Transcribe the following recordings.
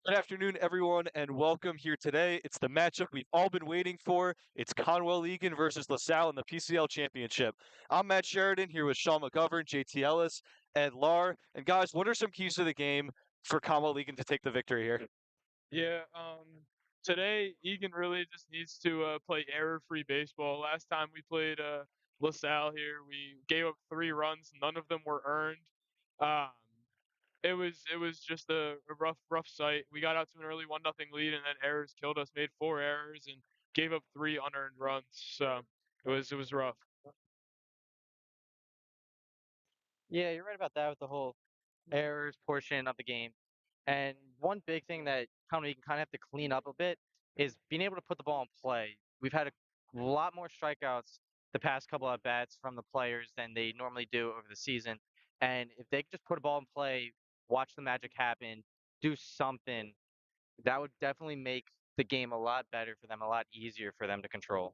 Good afternoon, everyone, and welcome here today. It's the matchup we've all been waiting for. It's Conwell Egan versus LaSalle in the PCL Championship. I'm Matt Sheridan here with Sean McGovern, JT Ellis, Ed Lar. And guys, what are some keys to the game for Conwell Egan to take the victory here? Yeah, today Egan really just needs to play error-free baseball. Last time we played LaSalle here, we gave up 3 runs. None of them were earned. Um, it was just a rough sight. We got out to an early 1-0 lead, and then errors killed us. Made 4 errors and gave up 3 unearned runs. So it was rough. Yeah, you're right about that with the whole errors portion of the game. And one big thing that you can kind of have to clean up a bit is being able to put the ball in play. We've had a lot more strikeouts the past couple of bats from the players than they normally do over the season. And if they could just put a ball in play, watch the magic happen, do something, that would definitely make the game a lot better for them, a lot easier for them to control.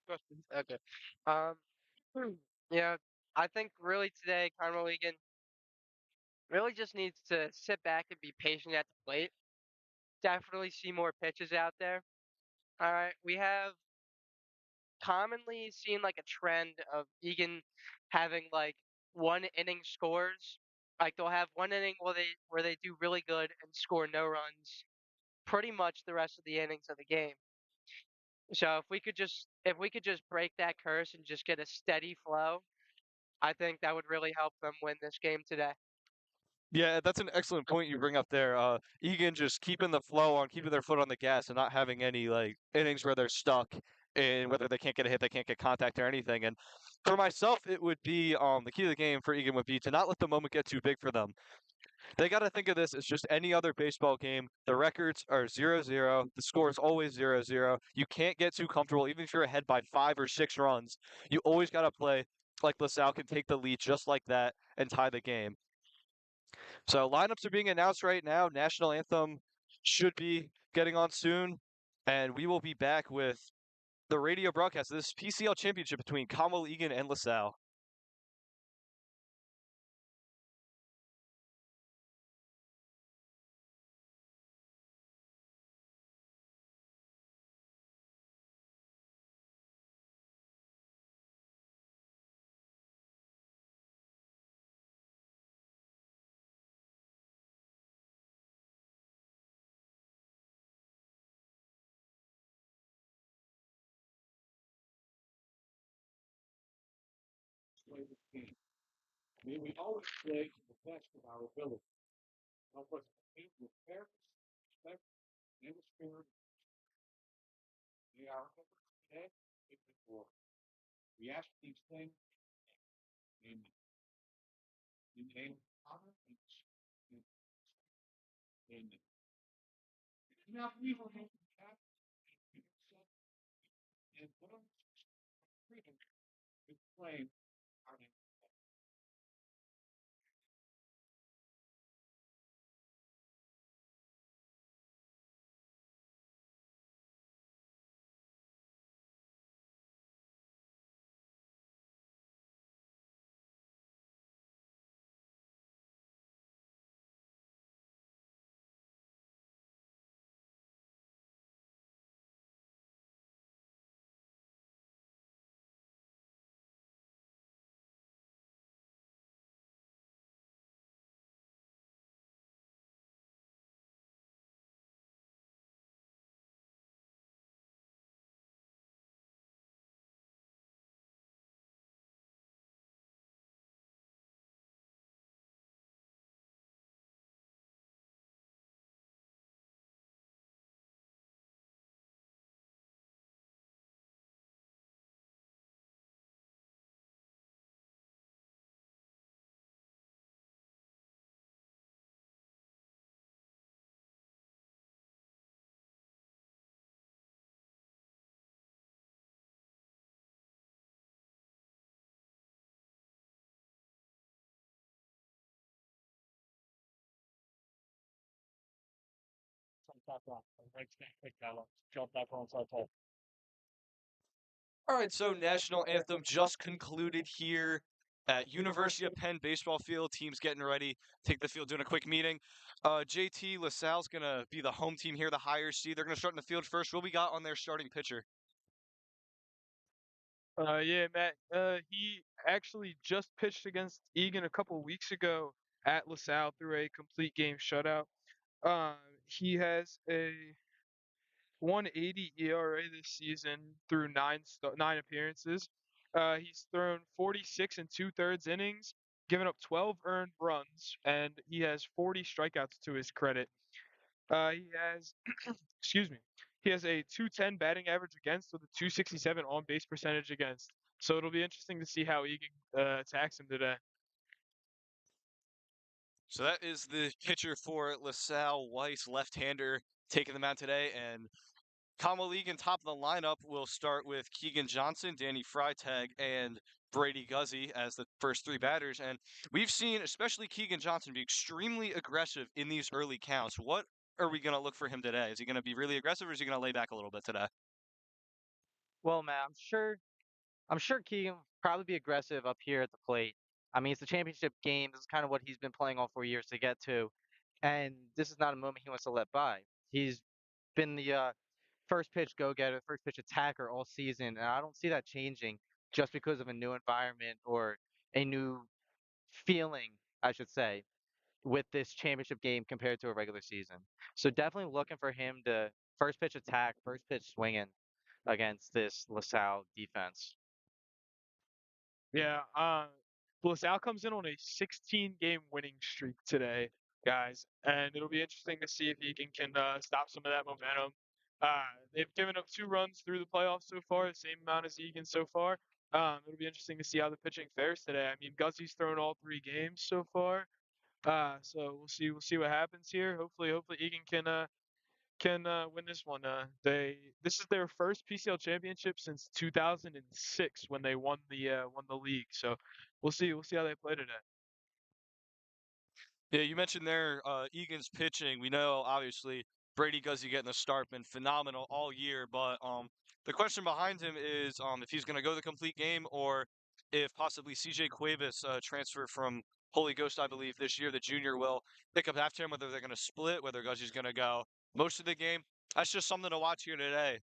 Questions? Okay. Um, yeah, I think really today, Conwell Egan really just needs to sit back and be patient at the plate. Definitely see more pitches out there. All right, we have commonly seen like a trend of Egan having like 1 inning scores. Like they'll have 1 inning where they do really good and score no runs pretty much the rest of the innings of the game. So if we could just break that curse and just get a steady flow, I think that would really help them win this game today. Yeah, that's an excellent point you bring up there. Egan just keeping the flow on, keeping their foot on the gas, and not having any like innings where they're stuck, and whether they can't get a hit, they can't get contact or anything. And for myself, it would be the key to the game for Egan would be to not let the moment get too big for them. They got to think of this as just any other baseball game. The records are 0-0. The score is always 0-0. You can't get too comfortable, even if you're ahead by 5 or 6 runs. You always got to play like LaSalle can take the lead just like that and tie the game. So lineups are being announced right now. National anthem should be getting on soon, and we will be back with the radio broadcast of this PCL championship between Conwell Egan and LaSalle. All right, so national anthem just concluded here at University of Penn baseball field. Teams getting ready, take the field, doing a quick meeting. JT LaSalle's gonna be the home team here, the higher seed. They're gonna start in the field first. What we got on their starting pitcher? Yeah, Matt. He actually just pitched against Egan a couple weeks ago at LaSalle through a complete game shutout. Uh, he has a 180 ERA this season through nine appearances. He's thrown 46 and two-thirds innings, given up 12 earned runs, and he has 40 strikeouts to his credit. He has, excuse me, he has a 210 batting average against with a 267 on base percentage against. So it'll be interesting to see how Egan attacks him today. So that is the pitcher for LaSalle, Weiss, left-hander, taking them out today. And Conwell Egan, top of the lineup, will start with Keegan Johnson, Danny Freitag, and Brady Guzzi as the first three batters. And we've seen, especially Keegan Johnson, be extremely aggressive in these early counts. What are we going to look for him today? Is he going to be really aggressive or is he going to lay back a little bit today? Well, Matt, I'm sure Keegan will probably be aggressive up here at the plate. I mean, it's the championship game. This is kind of what he's been playing all 4 years to get to, and this is not a moment he wants to let by. He's been the first pitch go getter, first pitch attacker all season, and I don't see that changing just because of a new environment or a new feeling, I should say, with this championship game compared to a regular season. So definitely looking for him to first pitch attack, first pitch swinging against this LaSalle defense. Yeah, LaSalle comes in on a 16-game winning streak today, guys, and it'll be interesting to see if Egan can stop some of that momentum. They've given up 2 runs through the playoffs so far, the same amount as Egan so far. It'll be interesting to see how the pitching fares today. I mean, Guzzi's thrown all 3 games so far, so we'll see what happens here. Hopefully Egan can win this one. This is their first PCL championship since 2006 when they won the league. So we'll see how they play today. Yeah, you mentioned there Egan's pitching. We know obviously Brady Guzzi getting the start, been phenomenal all year. But the question behind him is if he's going to go the complete game or if possibly CJ Cuevas transfer from Holy Ghost, I believe this year, the junior will pick up after him. Whether they're going to split, whether Guzzi's going to go most of the game. That's just something to watch here today.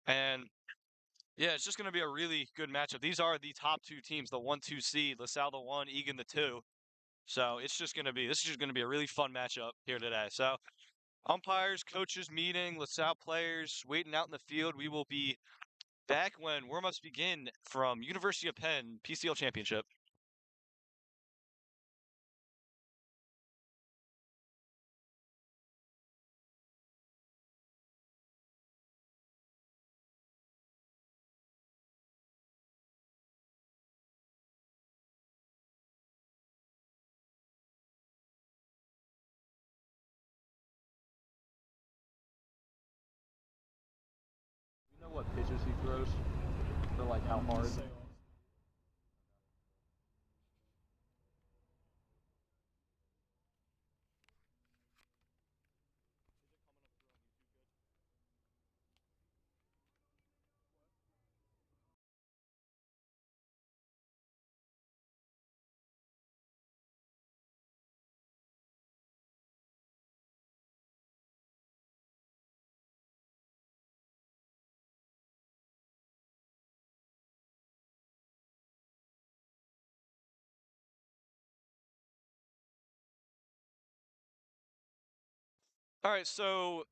And yeah, it's just going to be a really good matchup. These are the top two teams, the 1-2 seed, LaSalle the 1, Egan the 2. So this is just gonna be a really fun matchup here today. So umpires, coaches meeting, LaSalle players waiting out in the field. We will be back when warm-ups begin from University of Penn PCL Championship. You know what pitches he throws for like how hard? All right, so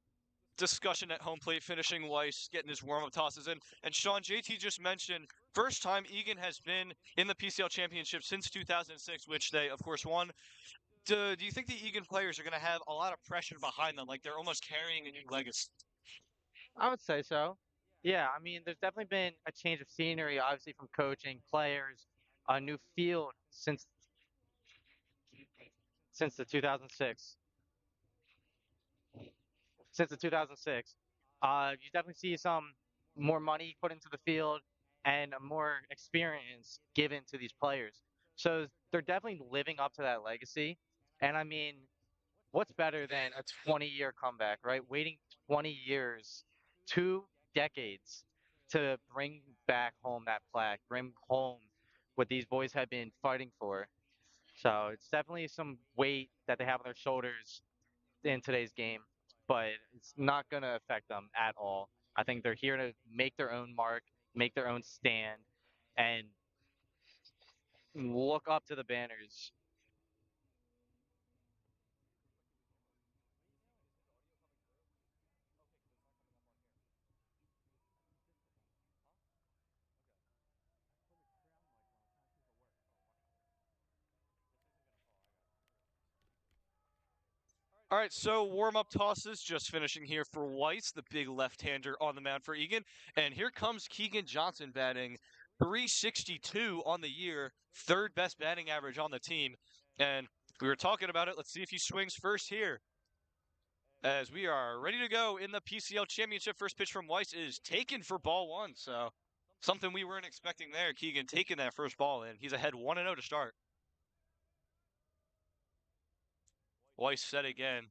discussion at home plate, finishing Weiss, getting his warm-up tosses in. And Sean, JT just mentioned first time Egan has been in the PCL Championship since 2006, which they, of course, won. Do you think the Egan players are going to have a lot of pressure behind them, like they're almost carrying a new legacy? I would say so. Yeah, I mean, there's definitely been a change of scenery, obviously from coaching, players, a new field since the 2006 since the 2006. You definitely see some more money put into the field and more experience given to these players. So they're definitely living up to that legacy. And I mean, what's better than a 20-year comeback, right? Waiting 20 years, 2 decades to bring back home that plaque, bring home what these boys have been fighting for. So it's definitely some weight that they have on their shoulders in today's game, but it's not going to affect them at all. I think they're here to make their own mark, make their own stand, and look up to the banners. All right, so warm-up tosses just finishing here for Weiss, the big left-hander on the mound for Egan. And here comes Keegan Johnson batting 362 on the year, third best batting average on the team. And we were talking about it. Let's see if he swings first here. As we are ready to go in the PCL Championship, first pitch from Weiss is taken for ball one. So something we weren't expecting there. Keegan taking that first ball in. He's ahead 1-0 to start. Weiss set again.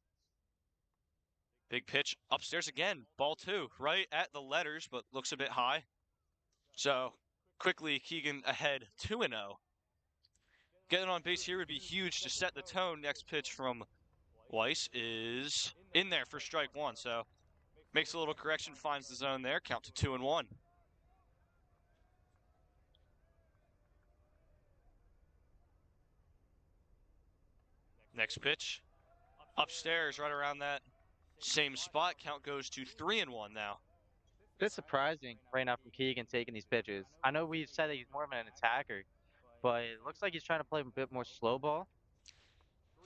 Big pitch upstairs again. Ball two, right at the letters, but looks a bit high. So quickly, Keegan ahead 2-0. Getting on base here would be huge to set the tone. Next pitch from Weiss is in there for strike one. So makes a little correction, finds the zone there. Count to 2-1. Next pitch upstairs, right around that same spot. Count goes to 3-1 now. Bit surprising right now from Keegan taking these pitches. I know we've said that he's more of an attacker, but it looks like he's trying to play a bit more slow ball.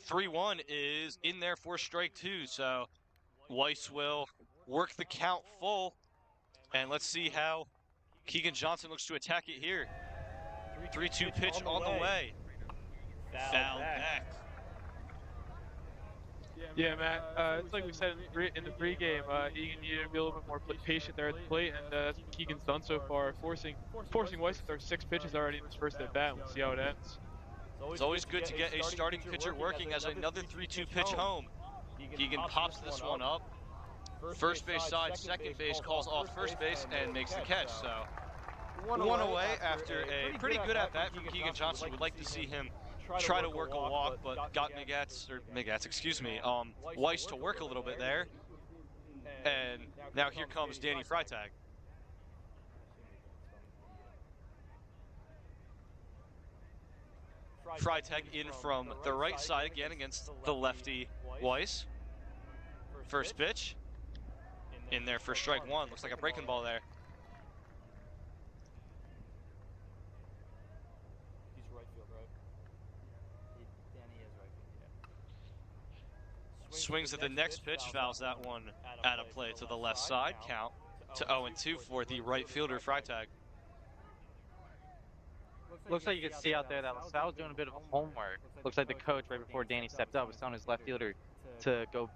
3-1 is in there for strike two. So Weiss will work the count full. And let's see how Keegan Johnson looks to attack it here. 3-2 pitch on the way. Foul back. Yeah, Matt. It's like we said in the pregame. Egan needed to be a little bit more patient there at the plate, and that's what Keegan's done so far, forcing Weiss to throw 6 pitches already in his first at bat. We'll see how it ends. It's always good to get a starting pitcher working as another 3-2 pitch home. Keegan pops this one up. First base side, second base calls off first base and makes the catch. So one away after a pretty good at bat from Keegan Johnson. Would like to see him try to work a walk, but got Weiss to work a little bit there. And now here comes Danny Freitag. Freitag in from the right side again against the lefty Weiss. First pitch in there for strike one. Looks like a breaking ball there. He's right field, right? Danny is right field, yeah. Swings at the next pitch, fouls that one out of play to the left side. Count to 0-2 for the right fielder Freitag. Looks like you can see out there that LaSalle was doing a bit of homework. Looks like the coach, right before Danny stepped up, was telling his left fielder to go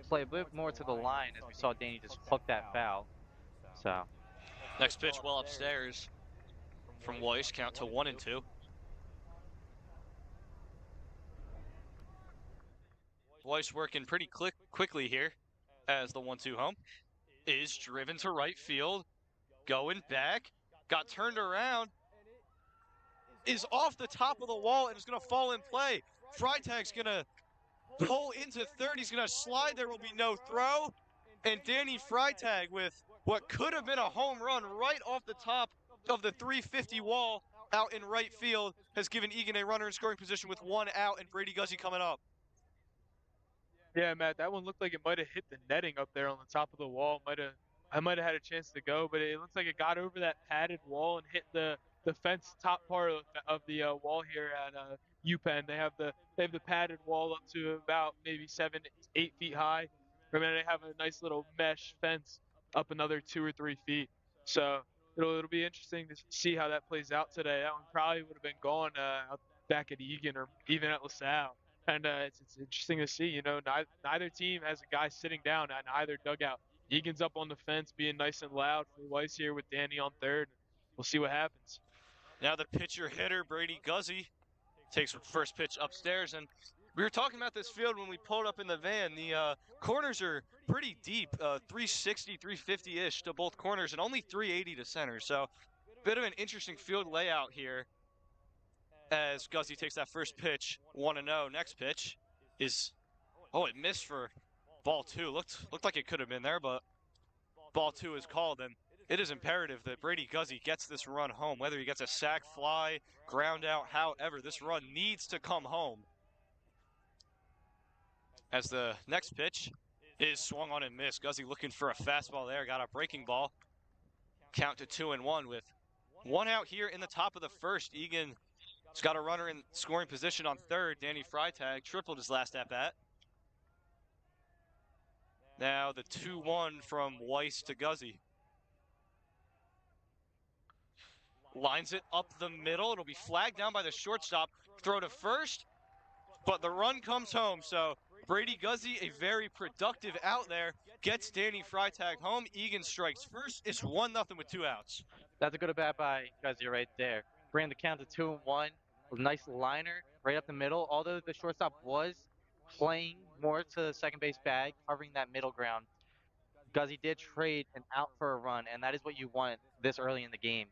play a bit more to the line, as we saw Danny just hook that foul. So Next pitch well upstairs from Weiss. Count to 1-2. Weiss working pretty quickly here as the 1-2 home is driven to right field. Going back. Got turned around. Is off the top of the wall and is going to fall in play. Freitag's going to pull into third. He's going to slide. There will be no throw. And Danny Freitag with what could have been a home run right off the top of the 350 wall out in right field has given Egan a runner in scoring position with 1 out and Brady Guzzi coming up. Yeah, Matt, that one looked like it might have hit the netting up there on the top of the wall. I might have had a chance to go, but it looks like it got over that padded wall and hit the fence top part of the wall here at UPenn. They have the padded wall up to about maybe 7, 8 feet high. And then they have a nice little mesh fence up another 2 or 3 feet. So it'll be interesting to see how that plays out today. That one probably would have been gone out back at Egan or even at LaSalle. And it's interesting to see, you know, neither team has a guy sitting down at either dugout. Egan's up on the fence being nice and loud for Weiss here with Danny on third. We'll see what happens. Now the pitcher hitter, Brady Guzzi, takes first pitch upstairs and We were talking about this field when we pulled up in the van. The corners are pretty deep, 360, 350-ish to both corners, and only 380 to center. So, bit of an interesting field layout here as Guzzi takes that first pitch, 1-0. Next pitch is, oh, it missed for ball two. Looked like it could have been there, but ball two is called, and it is imperative that Brady Guzzi gets this run home, whether he gets a sac, fly, ground out, however, this run needs to come home. As the next pitch is swung on and missed. Guzzi looking for a fastball there, got a breaking ball. Count to 2-1 with one out here in the top of the first. Egan's got a runner in scoring position on third. Danny Freitag tripled his last at-bat. Now the 2-1 from Weiss to Guzzi. Lines it up the middle. It'll be flagged down by the shortstop. Throw to first, but the run comes home. So Brady Guzzi, a very productive out there, gets Danny Freitag home. Egan strikes first. It's 1-0 with 2 outs. That's a good at bat by Guzzi right there. Bringing the count to 2-1. A nice liner right up the middle. Although the shortstop was playing more to the second base bag, covering that middle ground, Guzzi did trade an out for a run, and that is what you want this early in the game.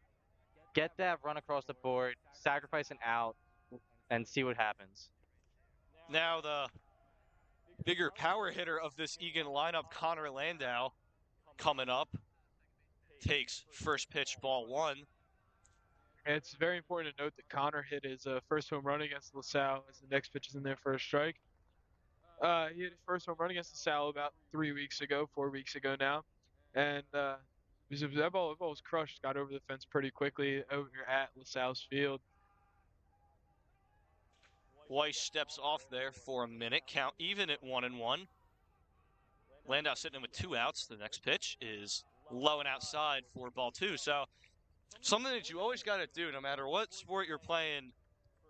Get that run across the board, sacrifice an out, and see what happens. Now the bigger power hitter of this Egan lineup, Connor Landau, coming up, takes first pitch, ball one. It's very important to note that Connor hit his first home run against LaSalle as the next pitch is in there for a strike. He hit his first home run against LaSalle about 4 weeks ago now. And that ball was crushed, got over the fence pretty quickly over at LaSalle's field. Weiss steps off there for a minute. Count even at 1-1. Landau sitting in with 2 outs. The next pitch is low and outside for ball two. So something that you always got to do, no matter what sport you're playing,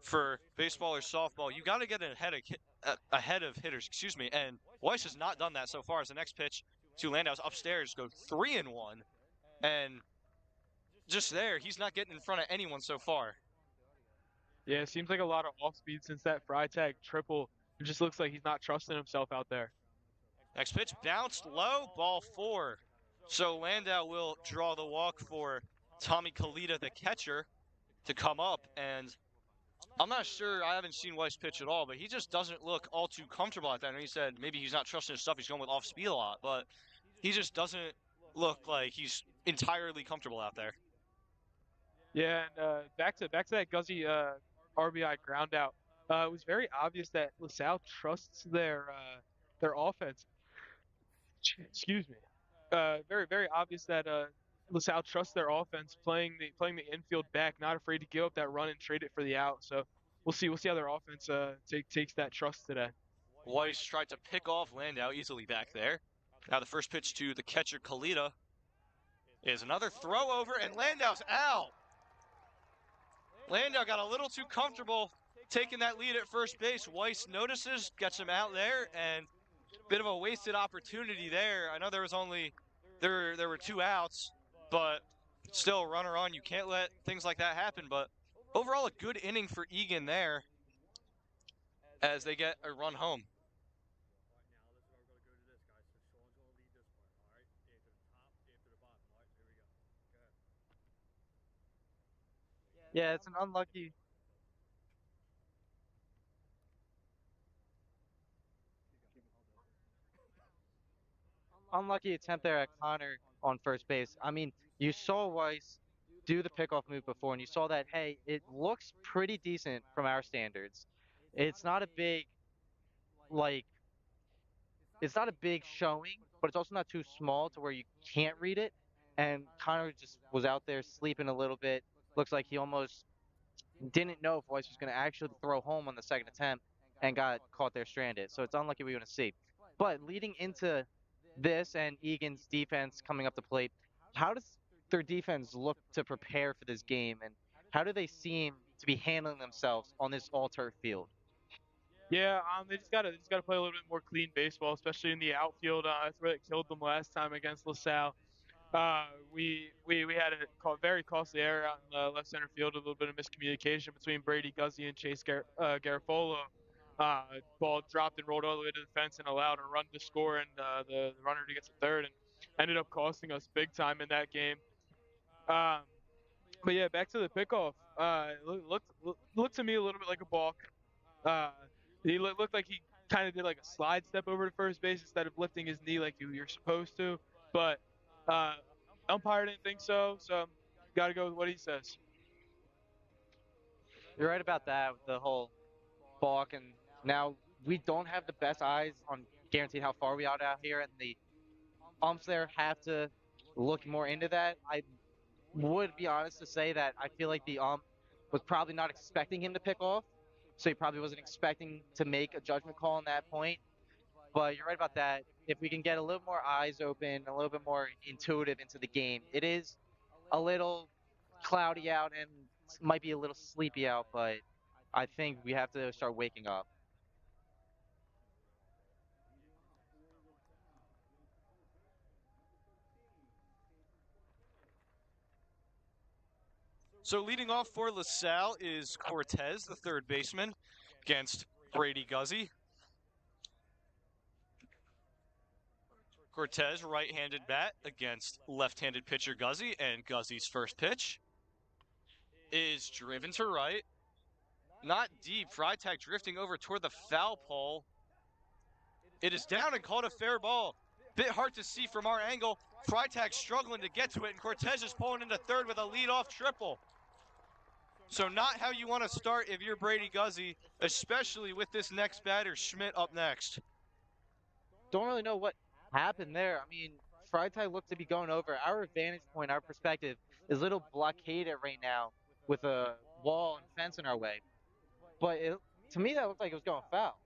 for baseball or softball, you got to get ahead of hitters. And Weiss has not done that so far. As the next pitch to Landau's upstairs go 3-1, and just there, he's not getting in front of anyone so far. Yeah, it seems like a lot of off speed since that Freitag triple. It just looks like he's not trusting himself out there. Next pitch bounced low, ball 4. So Landau will draw the walk for Tommy Kalita, the catcher, to come up. And I'm not sure, I haven't seen Weiss pitch at all, but he just doesn't look all too comfortable at that. I know he said maybe he's not trusting his stuff, he's going with off speed a lot, but he just doesn't look like he's entirely comfortable out there. Yeah, and back to that Guzzi RBI ground out. It was very obvious that LaSalle trusts their offense. Excuse me. Very obvious that LaSalle trusts their offense, playing the infield back, not afraid to give up that run and trade it for the out. So we'll see how their offense takes that trust today. Weiss tried to pick off Landau easily back there. Now the first pitch to the catcher Kalita is another throw over, and Landau's out. Landau got a little too comfortable taking that lead at first base. Weiss notices, gets him out there, and bit of a wasted opportunity there. I know there were 2 outs, but still, runner on. You can't let things like that happen. But overall, a good inning for Egan there as they get a run home. Yeah, it's an unlucky attempt there at Connor on first base. I mean, you saw Weiss do the pickoff move before, and you saw that, hey, it looks pretty decent from our standards. It's not a big, like, it's not a big showing, but it's also not too small to where you can't read it. And Connor just was out there sleeping a little bit. Looks like he almost didn't know if Weiss was going to actually throw home on the second attempt and got caught there stranded. So it's unlucky we're going to see. But leading into this and Egan's defense coming up the plate, how does their defense look to prepare for this game, and how do they seem to be handling themselves on this all-turf field? Yeah, they just gotta play a little bit more clean baseball, especially in the outfield. That's where it killed them last time against LaSalle. We had a very costly error out in the left center field, a little bit of miscommunication between Brady Guzzi and Chase Garofolo. Ball dropped and rolled all the way to the fence and allowed a run to score and the runner to get to third and ended up costing us big time in that game. Um, but yeah, back to the pickoff. Looked to me a little bit like a balk. Uh, he looked like he kind of did like a slide step over to first base instead of lifting his knee like you're supposed to. But uh, umpire didn't think so, so got to go with what he says. You're right about that with the whole balk, and now we don't have the best eyes on guaranteed how far we are out here, and the umps there have to look more into that. I would be honest to say that I feel like the ump was probably not expecting him to pick off, so he probably wasn't expecting to make a judgment call on that point. But you're right about that. If we can get a little more eyes open, a little bit more intuitive into the game, it is a little cloudy out and might be a little sleepy out, but I think we have to start waking up. So leading off for LaSalle is Cortez, the third baseman, against Brady Guzzi. Cortez, right-handed bat against left-handed pitcher Guzzi, and Guzzi's first pitch is driven to right. Not deep. Freitag drifting over toward the foul pole. It is down and called a fair ball. Bit hard to see from our angle. Freitag struggling to get to it, and Cortez is pulling into third with a leadoff triple. So not how you want to start if you're Brady Guzzi, especially with this next batter, Schmidt, up next. Don't really know what happened there. I mean, Freitag looked to be going over. Our vantage point, our perspective, is a little blockaded right now with a wall and fence in our way. But to me, that looked like it was going foul.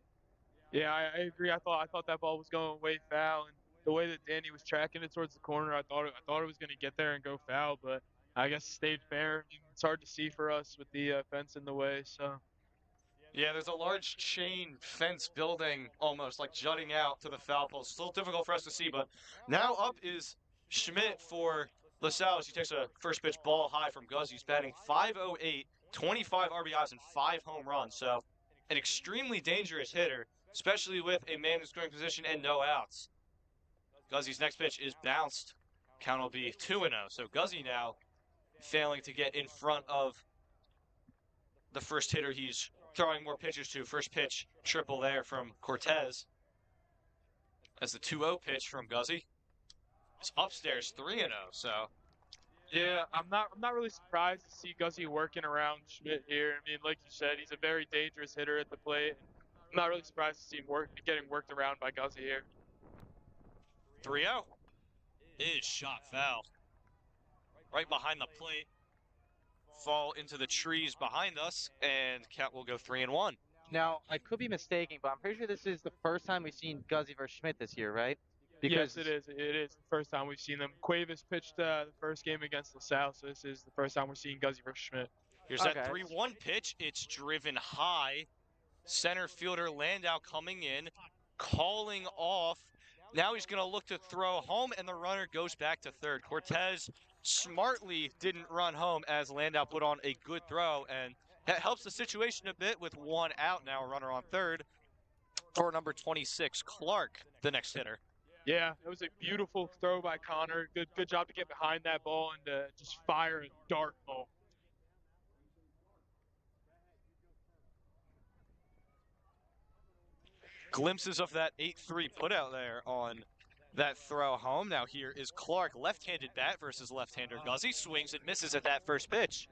Yeah, I agree. I thought that ball was going way foul, and the way that Danny was tracking it towards the corner, I thought it was going to get there and go foul, but I guess it stayed fair. I mean, it's hard to see for us with the fence in the way, so. Yeah, there's a large chain fence building almost like jutting out to the foul pole. It's a little difficult for us to see, but now up is Schmidt for LaSalle. He takes a first pitch ball high from Guzzi. He's batting .508, 25 RBIs, and 5 home runs. So an extremely dangerous hitter, especially with a man in scoring position and no outs. Guzzi's next pitch is bounced. Count will be 2-0. So Guzzi now failing to get in front of the first hitter he's throwing more pitches to. First pitch, triple there from Cortez. As the 2-0 pitch from Guzzi. It's upstairs 3-0, so. Yeah, I'm not really surprised to see Guzzi working around Schmidt here. I mean, like you said, he's a very dangerous hitter at the plate. I'm not really surprised to see him getting worked around by Guzzi here. 3-0 is shot foul. Right behind the plate. Fall into the trees behind us, and count will go 3-1. Now, I could be mistaken, but I'm pretty sure this is the first time we've seen Guzzi versus Schmidt this year, right? Yes, it is. It is the first time we've seen them. Cuevas pitched the first game against LaSalle, so this is the first time we're seeing Guzzi versus Schmidt. Here's that 3-1 pitch. It's driven high. Center fielder Landau coming in, calling off. Now he's going to look to throw home, and the runner goes back to third. Cortez smartly didn't run home as Landau put on a good throw, and that helps the situation a bit with one out now, a runner on third for number 26, Clark, the next hitter. Yeah, it was a beautiful throw by Connor. Good job to get behind that ball and just fire a dart ball. Glimpses of that 8-3 put out there on that throw home. Now here is Clark, left-handed bat versus left-hander Guzzi. Swings and misses at that first pitch.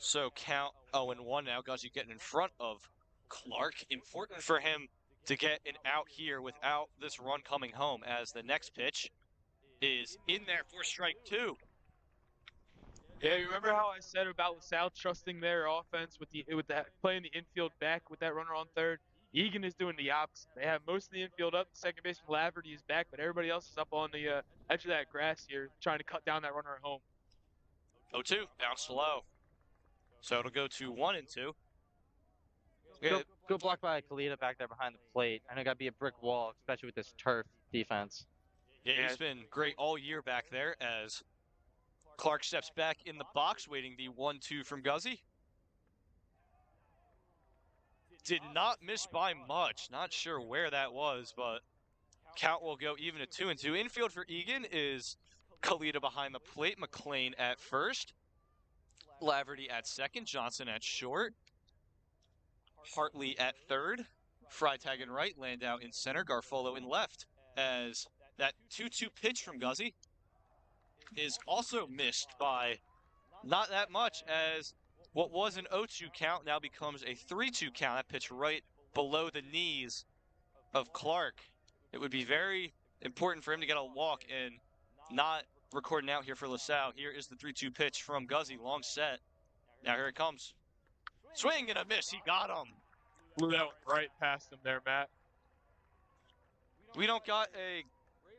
So count 0-1 now. Guzzi getting in front of Clark. Important for him to get an out here without this run coming home, as the next pitch is in there for strike 2. Yeah, you remember how I said about LaSalle trusting their offense with that playing the infield back with that runner on third? Egan is doing the opposite. They have most of the infield up. Second baseman Laverty is back, but everybody else is up on the edge of that grass here, trying to cut down that runner at home. 0-2, bounced low. So it'll go to 1-2. Yeah. Good block by Kalita back there behind the plate. I know it got to be a brick wall, especially with this turf defense. Yeah, he's been great all year back there, as Clark steps back in the box, waiting the 1-2 from Guzzi. Did not miss by much. Not sure where that was, but count will go even at 2-2. Infield for Egan is Kalita behind the plate, McLean at first, Laverty at second, Johnson at short, Hartley at third, Freitag in right, Landau in center, Garfolo in left. As that 2-2 pitch from Guzzi is also missed by not that much, as what was an 0-2 count now becomes a 3-2 count. That pitch right below the knees of Clark. It would be very important for him to get a walk and not recording out here for LaSalle. Here is the 3-2 pitch from Guzzi, long set. Now here it comes. Swing and a miss. He got him. Blew that one right past him there, Matt. We don't got a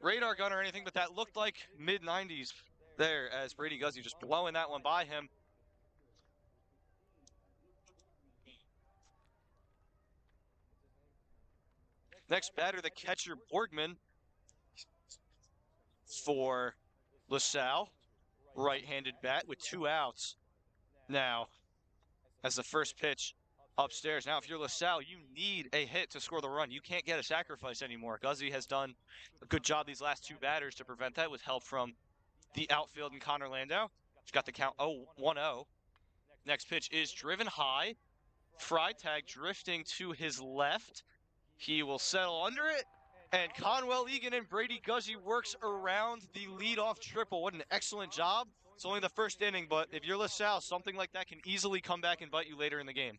radar gun or anything, but that looked like mid-90s there as Brady Guzzi just blowing that one by him. Next batter, the catcher, Borgman, for LaSalle. Right-handed bat with 2 outs. Now, as the first pitch upstairs. Now, if you're LaSalle, you need a hit to score the run. You can't get a sacrifice anymore. Guzzi has done a good job these last 2 batters to prevent that with help from the outfield and Connor Landau. He's got the count 1-0. Next pitch is driven high. Freitag drifting to his left. He will settle under it. And Conwell, Egan, and Brady Guzzi works around the leadoff triple. What an excellent job. It's only the first inning, but if you're LaSalle, something like that can easily come back and bite you later in the game.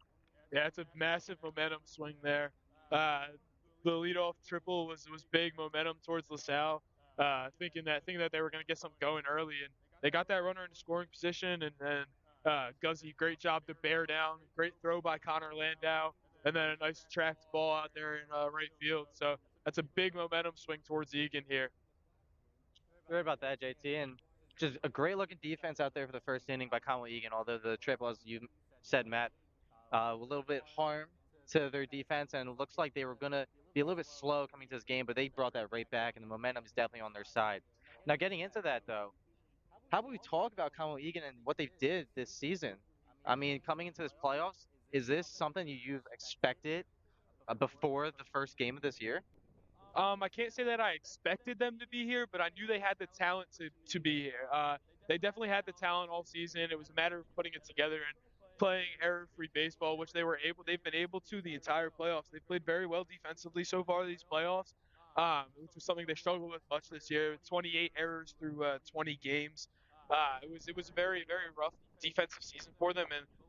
Yeah, it's a massive momentum swing there. The leadoff triple was big momentum towards LaSalle, thinking that they were going to get something going early, and they got that runner in scoring position. And then Guzzi, great job to bear down, great throw by Connor Landau, and then a nice tracked ball out there in right field. So that's a big momentum swing towards Egan here. You're right about that, JT, and just a great looking defense out there for the first inning by Conwell Egan. Although the triple, as you said, Matt, a little bit harm to their defense, and it looks like they were going to be a little bit slow coming to this game, but they brought that right back, and the momentum is definitely on their side. Now, getting into that, though, how about we talk about Conwell Egan and what they did this season? I mean, coming into this playoffs, is this something you've expected before the first game of this year? I can't say that I expected them to be here, but I knew they had the talent to be here. They definitely had the talent all season. It was a matter of putting it together and playing error-free baseball, which they've been able to the entire playoffs. They've played very well defensively so far these playoffs, which was something they struggled with much this year. 28 errors through 20 games. It was a very, very rough defensive season for them,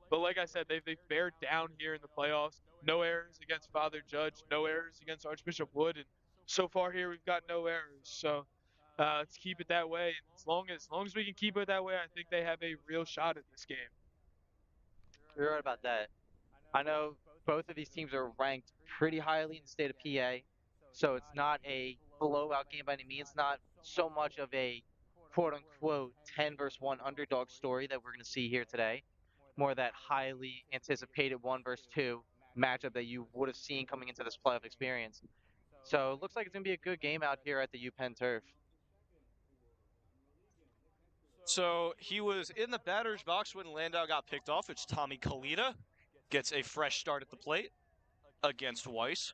but like I said, they've bared down here in the playoffs. No errors against Father Judge, no errors against Archbishop Wood, and so far here we've got no errors. So let's keep it that way. And as long as we can keep it that way, I think they have a real shot at this game. You're right about that. I know both of these teams are ranked pretty highly in the state of PA, so it's not a blowout game by any means. Not so much of a quote unquote 10 versus 1 underdog story that we're going to see here today. More of that highly anticipated 1 versus 2 matchup that you would have seen coming into this playoff experience. So it looks like it's going to be a good game out here at the UPenn turf. So he was in the batter's box when Landau got picked off. It's Tommy Kalita. Gets a fresh start at the plate against Weiss.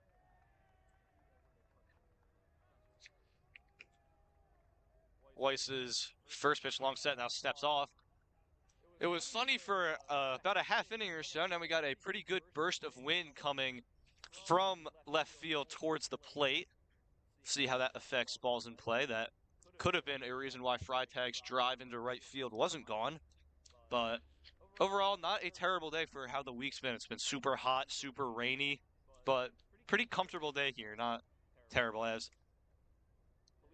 Weiss's first pitch long set now steps off. It was funny for about a half inning or so. Now we got a pretty good burst of wind coming from left field towards the plate. See how that affects balls in play. That could have been a reason why Freitag's drive into right field wasn't gone. But overall, not a terrible day for how the week's been. It's been super hot, super rainy, but pretty comfortable day here. Not terrible as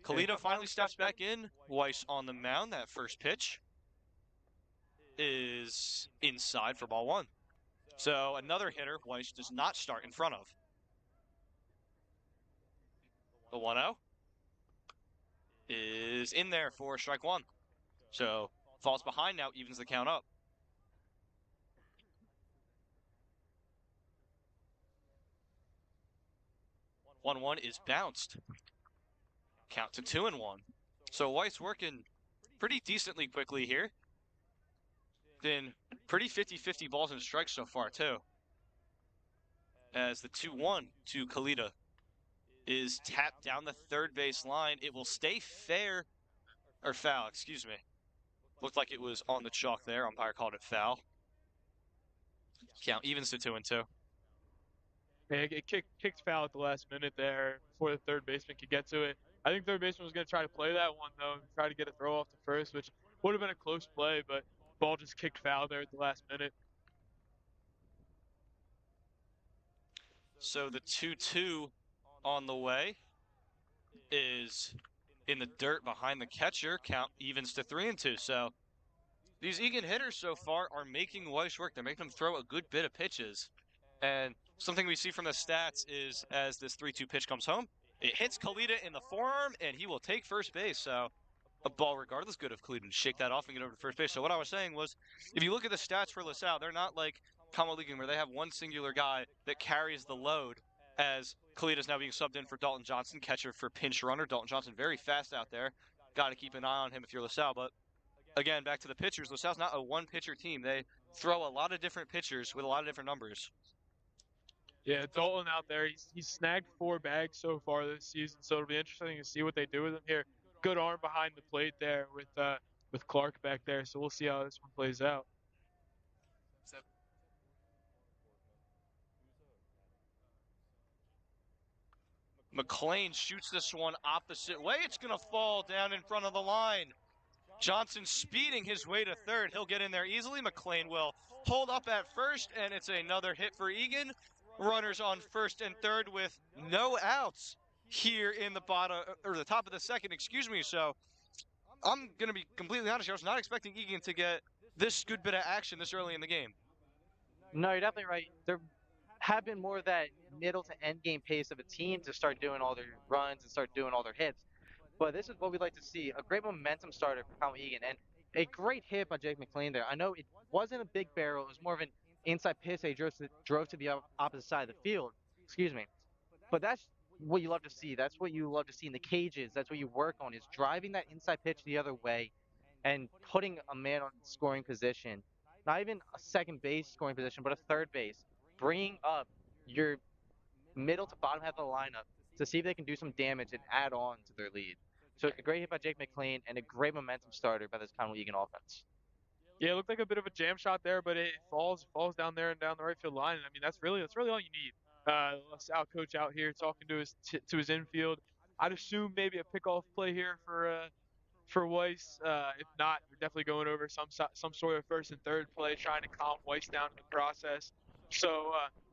Kalita finally steps back in. Weiss on the mound. That first pitch is inside for ball 1. So another hitter Weiss does not start in front of. The 1-0 is in there for strike 1. So falls behind now, evens the count up. One is bounced. Count to 2-1. So Weiss working pretty decently quickly here. Been pretty 50-50 balls and strikes so far, too. As the 2-1 to Kalita is tapped down the third base line. It will stay fair, or foul, excuse me. Looked like it was on the chalk there. Umpire called it foul. Count evens to 2-2. Yeah, it kicked foul at the last minute there before the third baseman could get to it. I think third baseman was going to try to play that one, though, and try to get a throw off to first, which would have been a close play, but ball just kicked foul there at the last minute. So the 2-2 on the way is in the dirt behind the catcher. Count evens to 3-2. So these Egan hitters so far are making Weiss work. They're making him throw a good bit of pitches. And something we see from the stats is as this 3-2 pitch comes home, it hits Kalita in the forearm, and he will take first base. So a ball regardless good of Kalita to shake that off and get over to first base. So what I was saying was, if you look at the stats for LaSalle, they're not like Conwell where they have one singular guy that carries the load, as Kalita is now being subbed in for Dalton Johnson, catcher for pinch runner. Dalton Johnson very fast out there. Got to keep an eye on him if you're LaSalle. But again, back to the pitchers. LaSalle's not a one-pitcher team. They throw a lot of different pitchers with a lot of different numbers. Yeah, Dalton out there, he's snagged 4 bags so far this season, so it'll be interesting to see what they do with him here. Good arm behind the plate there with Clark back there, so we'll see how this one plays out. McLean shoots this one opposite way. It's going to fall down in front of the line. Johnson speeding his way to third. He'll get in there easily. McLean will hold up at first, and it's another hit for Egan. Runners on first and third with no outs here in the bottom, or the top of the second, excuse me. So I'm going to be completely honest. I was not expecting Egan to get this good bit of action this early in the game. No, you're definitely right. There have been more of that middle to end game pace of a team to start doing all their runs and start doing all their hits. But this is what we'd like to see, a great momentum starter for Conwell Egan, and a great hit by Jake McLean there. I know it wasn't a big barrel, it was more of an inside pitch that he drove to the opposite side of the field, excuse me. But that's what you love to see. That's what you love to see in the cages. That's what you work on, is driving that inside pitch the other way and putting a man on scoring position. Not even a second base scoring position, but a third base. Bringing up your middle to bottom half of the lineup to see if they can do some damage and add on to their lead. So a great hit by Jake McLean and a great momentum starter by this Conwell Egan offense. Yeah, it looked like a bit of a jam shot there, but it falls down there and down the right field line. And I mean, that's really all you need. LaSalle coach out here talking to his infield. I'd assume maybe a pickoff play here for Weiss. If not, we're definitely going over some sort of first and third play, trying to calm Weiss down in the process. So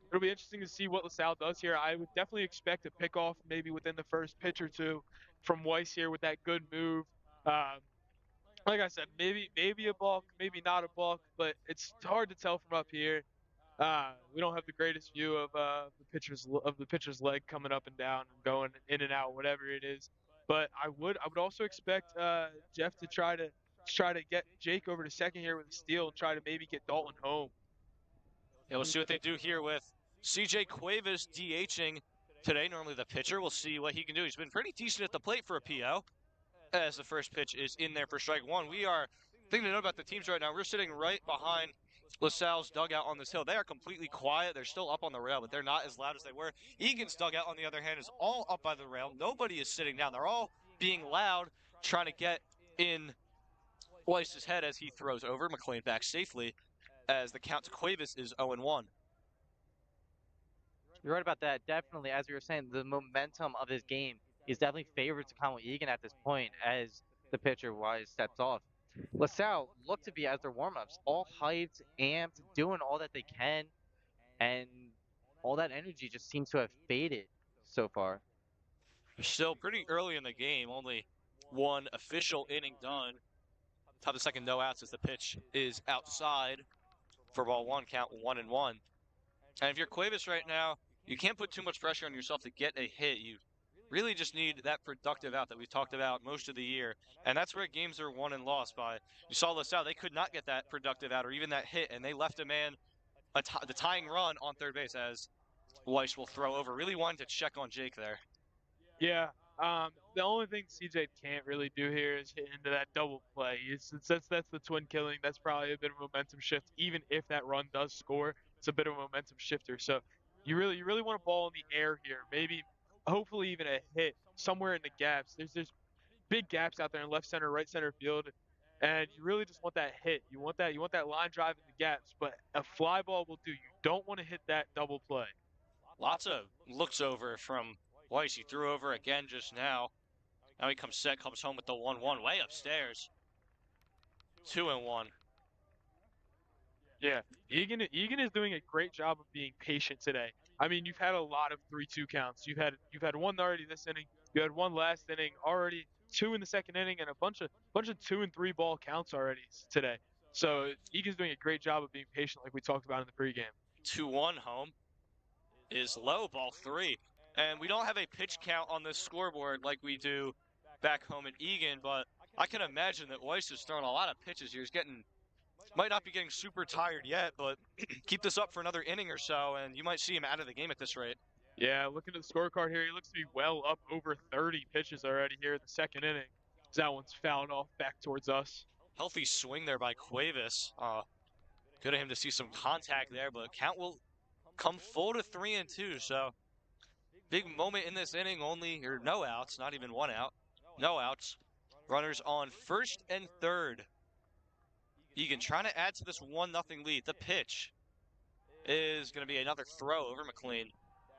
it'll be interesting to see what LaSalle does here. I would definitely expect a pickoff maybe within the first pitch or two from Weiss here with that good move. Like I said, maybe a balk, maybe not a balk, but it's hard to tell from up here. We don't have the greatest view of the pitcher's leg coming up and down and going in and out, whatever it is. But I would also expect Jeff to try to get Jake over to second here with a steal and try to maybe get Dalton home. Yeah, we'll see what they do here with CJ Cuevas DHing today. Normally the pitcher. We'll see what he can do. He's been pretty decent at the plate for a PO, as the first pitch is in there for strike one. Thing to know about the teams right now, we're sitting right behind LaSalle's dugout on this hill. They are completely quiet. They're still up on the rail, but they're not as loud as they were. Egan's dugout, on the other hand, is all up by the rail. Nobody is sitting down. They're all being loud, trying to get in Weiss's head as he throws over. McLean back safely as the count to Cuevas is 0-1. You're right about that. Definitely, as you were saying, the momentum of this game is definitely favored to Conwell Egan at this point as the pitcher Weiss steps off. LaSalle look to be, as their warm-ups, all hyped, amped, doing all that they can, and all that energy just seems to have faded so far. Still pretty early in the game, only one official inning done. Top of the second, no outs as the pitch is outside for ball one, count 1-1. And if you're Cuevas right now, you can't put too much pressure on yourself to get a hit. You really just need that productive out that we've talked about most of the year. And that's where games are won and lost by. You saw LaSalle, they could not get that productive out or even that hit, and they left a man the tying run on third base as Weiss will throw over. Really wanting to check on Jake there. Yeah, The only thing CJ can't really do here is hit into that double play. That's the twin killing. That's probably a bit of a momentum shift. Even if that run does score, it's a bit of a momentum shifter. So you really want a ball in the air here. Maybe, hopefully, even a hit somewhere in the gaps. There's big gaps out there in left center, right center field, and you really just want that hit. You want that line drive in the gaps. But a fly ball will do. You don't want to hit that double play. Lots of looks over from Weiss. He threw over again just now. Now he comes set, comes home with the 1-1 way upstairs. 2-1. Yeah, Egan is doing a great job of being patient today. I mean, you've had a lot of 3-2 counts. You've had one already this inning. You had one last inning already, two in the second inning, and a bunch of 2 and 3 ball counts already today. So Egan's doing a great job of being patient, like we talked about in the pregame. 2-1 home is low, ball 3. And we don't have a pitch count on this scoreboard like we do back home at Egan, but I can imagine that Weiss is throwing a lot of pitches here. He's might not be getting super tired yet, but keep this up for another inning or so, and you might see him out of the game at this rate. Yeah, looking at the scorecard here, he looks to be well up over 30 pitches already here in the second inning. That one's fouled off back towards us. Healthy swing there by Cuevas. Good of him to see some contact there, but count will come full to 3-2. So big moment in this inning, no outs, not even one out. No outs. Runners on first and third. Egan trying to add to this 1-0 lead. The pitch is going to be another throw over McLean.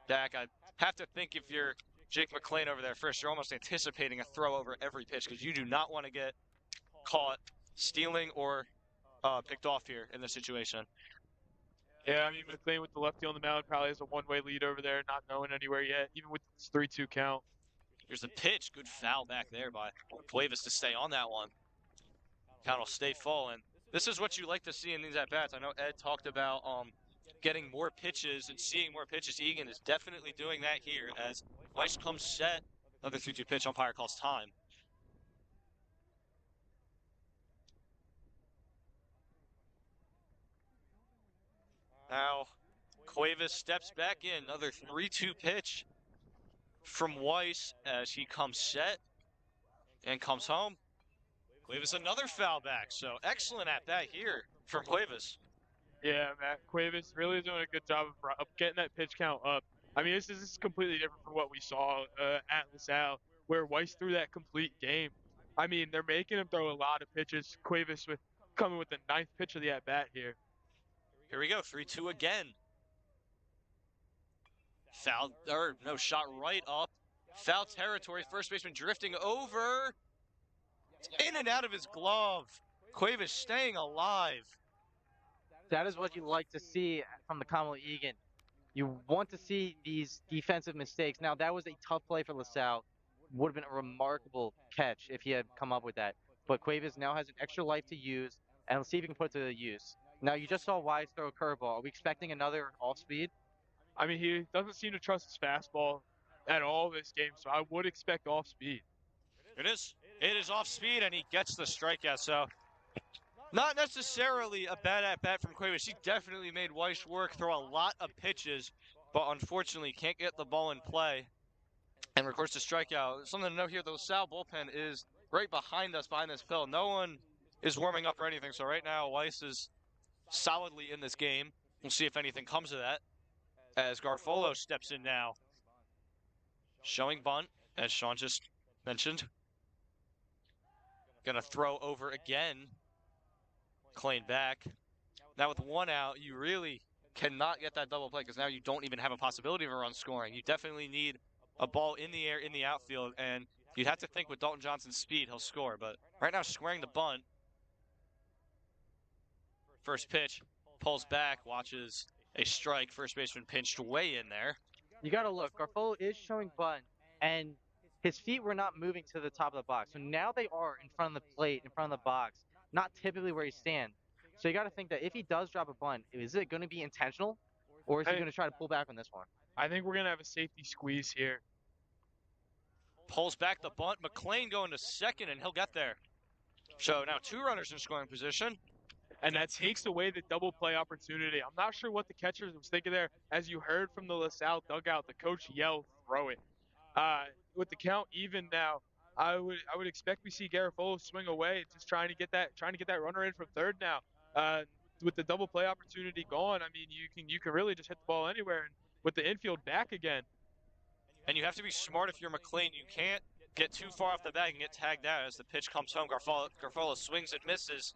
Dak, I have to think if you're Jake McLean over there first, you're almost anticipating a throw over every pitch because you do not want to get caught stealing or picked off here in this situation. Yeah, I mean, McLean with the lefty on the mound probably has a one-way lead over there, not going anywhere yet, even with this 3-2 count. Here's the pitch. Good foul back there by Cuevas to stay on that one. Count will stay full, and this is what you like to see in these at-bats. I know Ed talked about getting more pitches and seeing more pitches. Egan is definitely doing that here as Weiss comes set. Another 3-2 pitch. Umpire calls time. Now, Cuevas steps back in. Another 3-2 pitch from Weiss as he comes set and comes home. Cuevas another foul back. So excellent at that here from Cuevas. Yeah, Matt Cuevas really doing a good job of getting that pitch count up. I mean, this is completely different from what we saw at LaSalle, where Weiss threw that complete game. I mean, they're making him throw a lot of pitches. Cuevas coming with the 9th pitch of the at-bat here. Here we go, 3-2 again. Foul, or no, shot right up. Foul territory, first baseman drifting over. In and out of his glove. Cuevas staying alive. That is what you like to see from the Conwell Egan. You want to see these defensive mistakes. Now, that was a tough play for LaSalle. Would have been a remarkable catch if he had come up with that. But Cuevas now has an extra life to use, and let's see if he can put it to use. Now, you just saw Wise throw a curveball. Are we expecting another off-speed? I mean, he doesn't seem to trust his fastball at all this game, so I would expect off-speed. It is. It is off speed, and he gets the strikeout. So, not necessarily a bad at-bat from Cuevas. He definitely made Weiss work, throw a lot of pitches, but unfortunately can't get the ball in play and records the strikeout. Something to note here, the LaSalle bullpen is right behind us, behind this field. No one is warming up or anything, so right now Weiss is solidly in this game. We'll see if anything comes of that as Garfolo steps in now. Showing bunt, as Sean just mentioned. Gonna throw over again. McLean back. Now with one out, you really cannot get that double play because now you don't even have a possibility of a run scoring. You definitely need a ball in the air in the outfield, and you'd have to think with Dalton Johnson's speed, he'll score. But right now, squaring the bunt. First pitch, pulls back, watches a strike. First baseman pinched way in there. You got to look. Garfolo is showing bunt, and his feet were not moving to the top of the box. So now they are in front of the plate, in front of the box, not typically where he stands. So you got to think that if he does drop a bunt, is it going to be intentional, or is he going to try to pull back on this one? I think we're going to have a safety squeeze here. Pulls back the bunt. McLean going to second, and he'll get there. So now 2 runners in scoring position. And that takes away the double play opportunity. I'm not sure what the catcher was thinking there. As you heard from the LaSalle dugout, the coach yelled, throw it. with the count even now, I would expect we see Garofalo swing away, just trying to get that runner in from third now. Uh, with the double play opportunity gone, I mean you can really just hit the ball anywhere. And with the infield back again, And you have to be smart if you're McLean. You can't get too far off the bag and get tagged out as the pitch comes home. Garfolo swings and misses.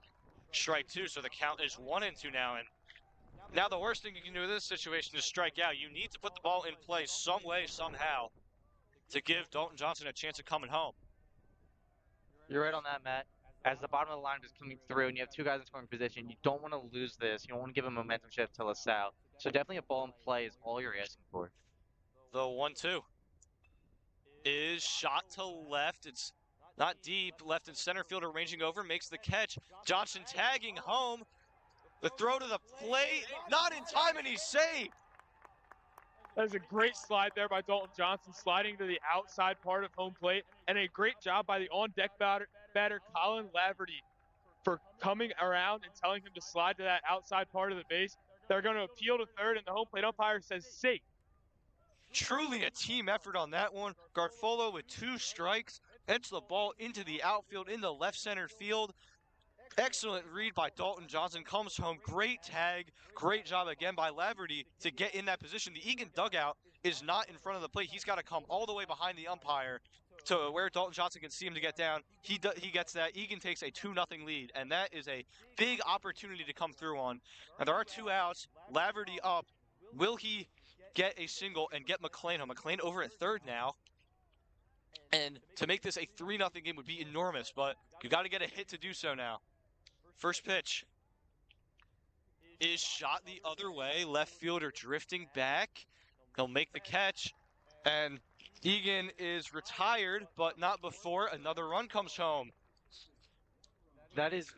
Strike two, so the count is 1-2 now. And now the worst thing you can do in this situation is strike out. You need to put the ball in play some way, somehow, to give Dalton Johnson a chance of coming home. You're right on that, Matt. As the bottom of the line is coming through and you have two guys in scoring position, you don't want to lose this. You don't want to give a momentum shift to LaSalle. So definitely a ball in play is all you're asking for. The 1-2 is shot to left. It's not deep. Left and center fielder ranging over, makes the catch. Johnson tagging home. The throw to the plate, not in time, and he's saved. that was a great slide there by Dalton Johnson, sliding to the outside part of home plate, and a great job by the on-deck batter Colin Laverty for coming around and telling him to slide to that outside part of the base. They're going to appeal to third, and the home plate umpire says safe. Truly a team effort on that one. Garfolo with 2 strikes, hits the ball into the outfield, into left center field. Excellent read by Dalton Johnson, comes home. Great tag, great job again by Laverty to get in that position. The Egan dugout is not in front of the plate. He's got to come all the way behind the umpire to where Dalton Johnson can see him to get down. He gets that. Egan takes a 2-0 lead, and that is a big opportunity to come through on. Now there are 2 outs. Laverty up. Will he get a single and get McLean home? McLean over at third now. And to make this a 3-0 game would be enormous, but you got to get a hit to do so now. First pitch is shot the other way. Left fielder drifting back. He'll make the catch. And Egan is retired, but not before another run comes home. That is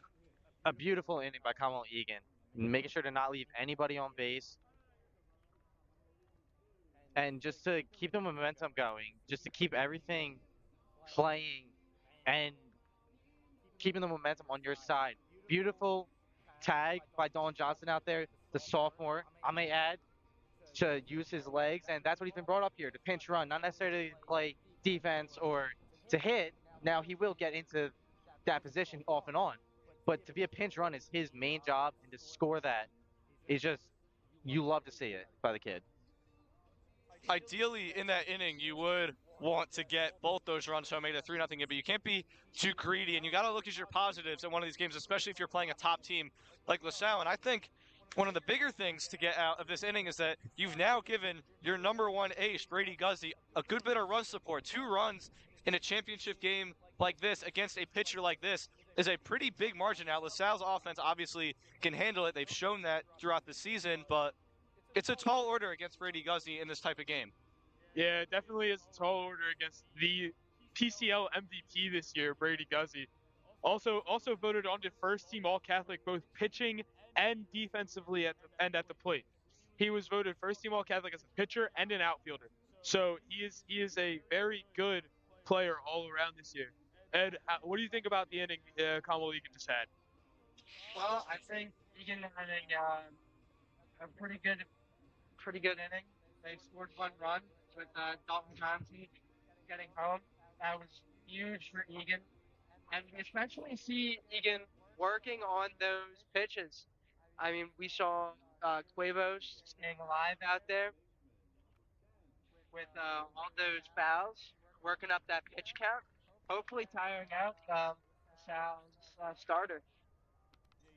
a beautiful inning by Conwell Egan, making sure to not leave anybody on base. And just to keep the momentum going, just to keep everything playing and keeping the momentum on your side. Beautiful tag by Dalton Johnson out there, the sophomore, I may add, to use his legs, and that's what he's been brought up here, to pinch run, not necessarily to play defense or to hit. Now he will get into that position off and on, but to be a pinch run is his main job, and to score that is just, you love to see it by the kid. Ideally, in that inning, you would want to get both those runs home, make it a 3-0 game, but you can't be too greedy, and you got to look at your positives in one of these games, especially if you're playing a top team like LaSalle. And I think one of the bigger things to get out of this inning is that you've now given your number 1 ace, Brady Guzzi, a good bit of run support. 2 runs in a championship game like this against a pitcher like this is a pretty big margin. Now, LaSalle's offense obviously can handle it. They've shown that throughout the season, but it's a tall order against Brady Guzzi in this type of game. Yeah, it definitely is a tall order against the PCL MVP this year, Brady Guzzi. Also voted on to first team All Catholic, both pitching and defensively at the plate. He was voted first team All Catholic as a pitcher and an outfielder. So he is a very good player all around this year. Ed, what do you think about the inning Conwell Egan just had? Well, I think Egan had a pretty good inning. They scored 1 run with Dalton Johnson getting home. That was huge for Egan, and we especially see Egan working on those pitches. I mean, we saw Cuevos staying alive out there with all those fouls, working up that pitch count, hopefully tiring out Sal's starter.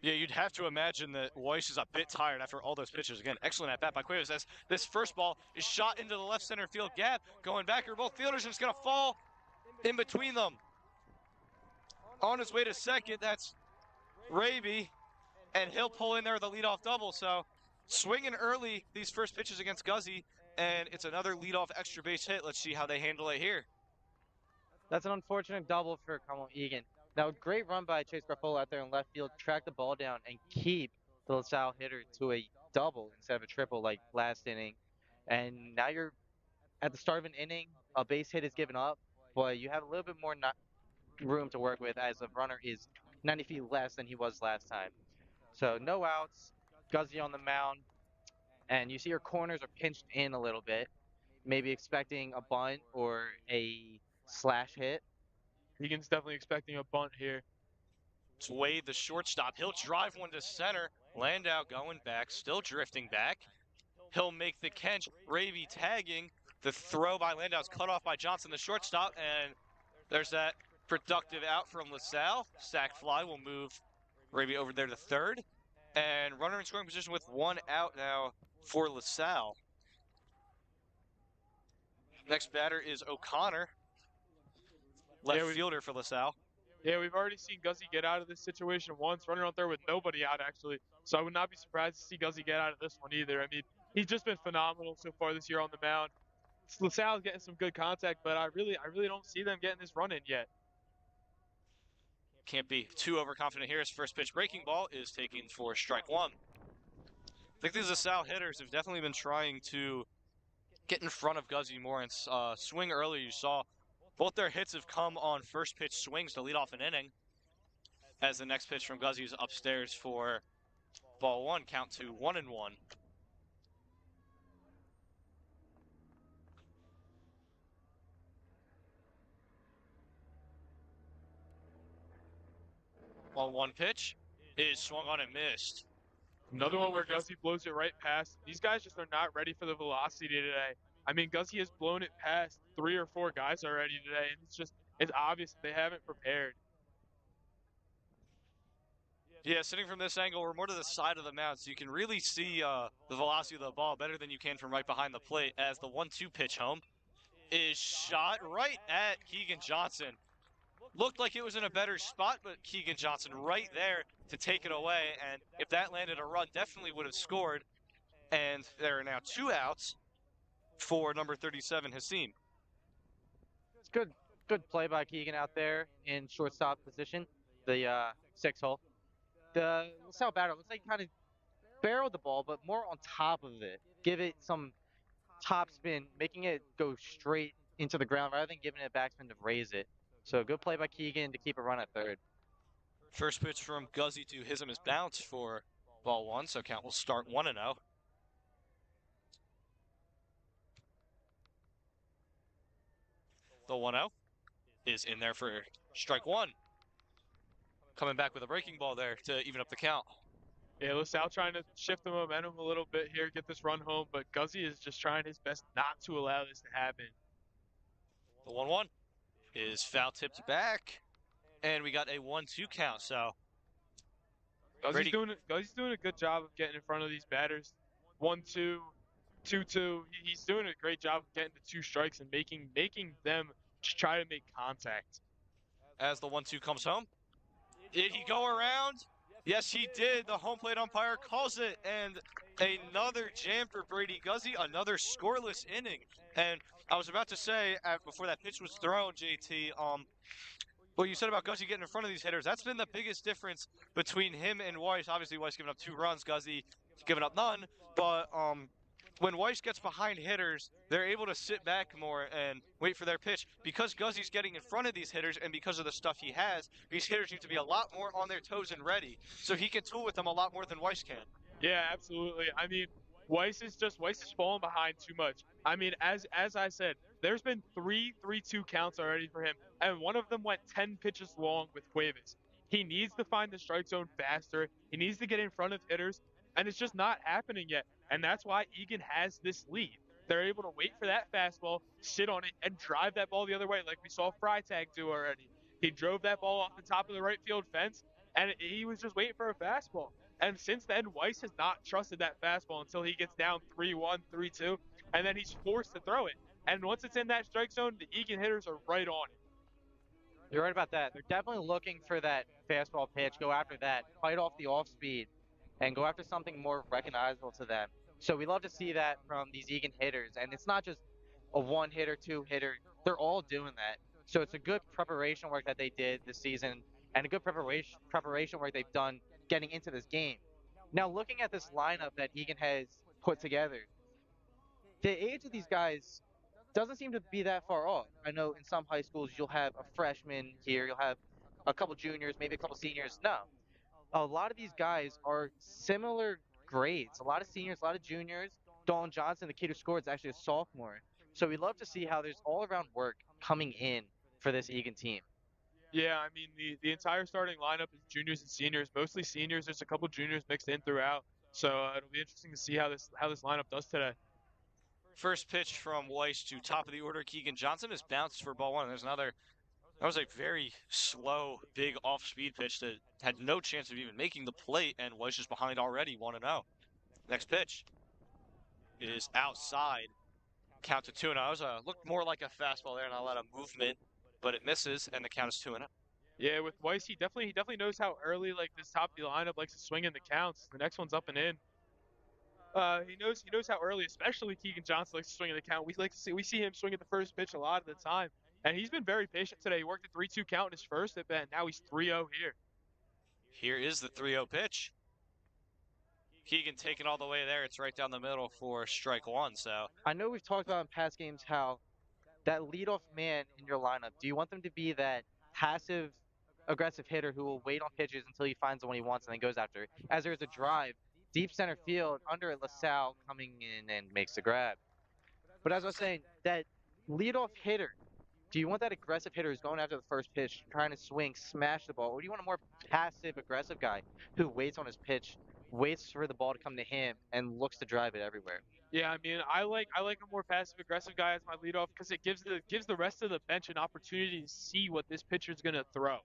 Yeah, you'd have to imagine that Weiss is a bit tired after all those pitches. Again, excellent at bat by Cuevas as this first ball is shot into the left center field gap. Going back here, both fielders, and it's going to fall in between them. On his way to second, that's Raby, and he'll pull in there with a leadoff double. So swinging early these first pitches against Guzzi, and it's another leadoff extra base hit. Let's see how they handle it here. That's an unfortunate double for Conwell Egan. Now, great run by Chase Garofalo out there in left field, track the ball down and keep the LaSalle hitter to a double instead of a triple like last inning. And now you're at the start of an inning, a base hit is given up, but you have a little bit more room to work with as the runner is 90 feet less than he was last time. So no outs, Guzzi on the mound, and you see your corners are pinched in a little bit. maybe expecting a bunt or a slash hit. Egan's definitely expecting a bunt here. It's Wade, the shortstop. He'll drive one to center. Landau going back, still drifting back. He'll make the catch. Raby tagging. The throw by Landau's cut off by Johnson, the shortstop, and there's that productive out from LaSalle. Sack fly will move Raby over there to third. And runner in scoring position with one out now for LaSalle. Next batter is O'Connor, left Yeah, fielder for LaSalle. Yeah, we've already seen Guzzi get out of this situation once, running out there with nobody out, actually. So I would not be surprised to see Guzzi get out of this one either. I mean, he's just been phenomenal so far this year on the mound. LaSalle's getting some good contact, but I really don't see them getting this run in yet. Can't be too overconfident here. His first pitch breaking ball is taken for strike one. I think these LaSalle hitters have definitely been trying to get in front of Guzzi more and swing early. You saw both their hits have come on first pitch swings to lead off an inning. As the next pitch from Guzzi is upstairs for ball one, count to 1-1. On one pitch is swung on and missed. Another one where Guzzi blows it right past. These guys just are not ready for the velocity today. I mean, Guzzi has blown it past 3 or 4 guys already today, and it's obvious that they haven't prepared. Yeah, sitting from this angle, we're more to the side of the mound, so you can really see the velocity of the ball better than you can from right behind the plate as the 1-2 pitch home is shot right at Keegan Johnson. Looked like it was in a better spot, but Keegan Johnson right there to take it away, and if that landed a run, definitely would have scored. And there are now 2 outs for number 37, Hassim. It's good play by Keegan out there in shortstop position, the 6-hole. The LaSalle batter looks like he kind of barreled the ball, but more on top of it. Give it some top spin, making it go straight into the ground rather than giving it backspin to raise it. So good play by Keegan to keep a run at third. First pitch from Guzzi to Hism is bounced for ball one, so count will start 1-0. The 1-0 is in there for strike one. Coming back with a breaking ball there to even up the count. Yeah, LaSalle trying to shift the momentum a little bit here, get this run home, but Guzzi is just trying his best not to allow this to happen. The 1-1 is foul tipped back, and we got a 1-2 count, so Guzzi's doing a good job of getting in front of these batters. 1-2, 2-2. He's doing a great job of getting to 2 strikes and making them just try to make contact. as the 1-2 comes home, did he go around? Yes, he did. The home plate umpire calls it, and another jam for Brady Guzzi, another scoreless inning. And I was about to say, before that pitch was thrown, JT, what you said about Guzzi getting in front of these hitters, that's been the biggest difference between him and Weiss. Obviously, Weiss giving up 2 runs, Guzzi giving up none, but when Weiss gets behind hitters, they're able to sit back more and wait for their pitch. Because Guzzi's getting in front of these hitters and because of the stuff he has, these hitters need to be a lot more on their toes and ready. So he can tool with them a lot more than Weiss can. Yeah, absolutely. I mean, Weiss is falling behind too much. I mean, as I said, there's been 3-3-2 counts already for him, and one of them went 10 pitches long with Cuevas. He needs to find the strike zone faster. He needs to get in front of hitters, and it's just not happening yet. And that's why Egan has this lead. They're able to wait for that fastball, sit on it, and drive that ball the other way, like we saw Freitag do already. He drove that ball off the top of the right field fence, and he was just waiting for a fastball. And since then, Weiss has not trusted that fastball until he gets down 3-1, 3-2, and then he's forced to throw it. And once it's in that strike zone, the Egan hitters are right on it. You're right about that. They're definitely looking for that fastball pitch, go after that, fight off the off speed, and go after something more recognizable to them. So we love to see that from these Egan hitters. And it's not just a 1-hitter, 2-hitter. They're all doing that. So it's a good preparation work that they did this season and a good preparation work they've done getting into this game. Now, looking at this lineup that Egan has put together, the age of these guys doesn't seem to be that far off. I know in some high schools you'll have a freshman here, you'll have a couple juniors, maybe a couple seniors. No, a lot of these guys are similar grades. A lot of seniors, a lot of juniors. Dalton Johnson, the kid who scored, is actually a sophomore. So we love to see how there's all around work coming in for this Egan team. Yeah, I mean the entire starting lineup is juniors and seniors, mostly seniors. There's a couple juniors mixed in throughout, so it'll be interesting to see how this lineup does today. First pitch from Weiss to top of the order. Keegan Johnson is bounced for ball one. There's another. That was a very slow, big off-speed pitch that had no chance of even making the plate, and Weiss is behind already, 1-0. Next pitch is outside. Count to 2-0. It looked more like a fastball there, not a lot of movement, but it misses, and the count is 2-0. Yeah, with Weiss, he definitely knows how early like this top of the lineup likes to swing in the counts. The next one's up and in. He knows how early, especially Keegan Johnson likes to swing in the count. We see him swing at the first pitch a lot of the time, and he's been very patient today. He worked a 3-2 count in his first at bat. Now he's 3-0 here. Here is the 3-0 pitch. Keegan taking all the way there. It's right down the middle for strike one. So I know we've talked about in past games how that leadoff man in your lineup, do you want them to be that passive, aggressive hitter who will wait on pitches until he finds the one he wants and then goes after? As there's a drive, deep center field under it, LaSalle coming in and makes the grab. But as I was saying, that leadoff hitter, do you want that aggressive hitter who's going after the first pitch, trying to swing, smash the ball, or do you want a more passive, aggressive guy who waits on his pitch, waits for the ball to come to him, and looks to drive it everywhere? Yeah, I mean, I like a more passive aggressive guy as my leadoff because it gives the rest of the bench an opportunity to see what this pitcher's gonna throw.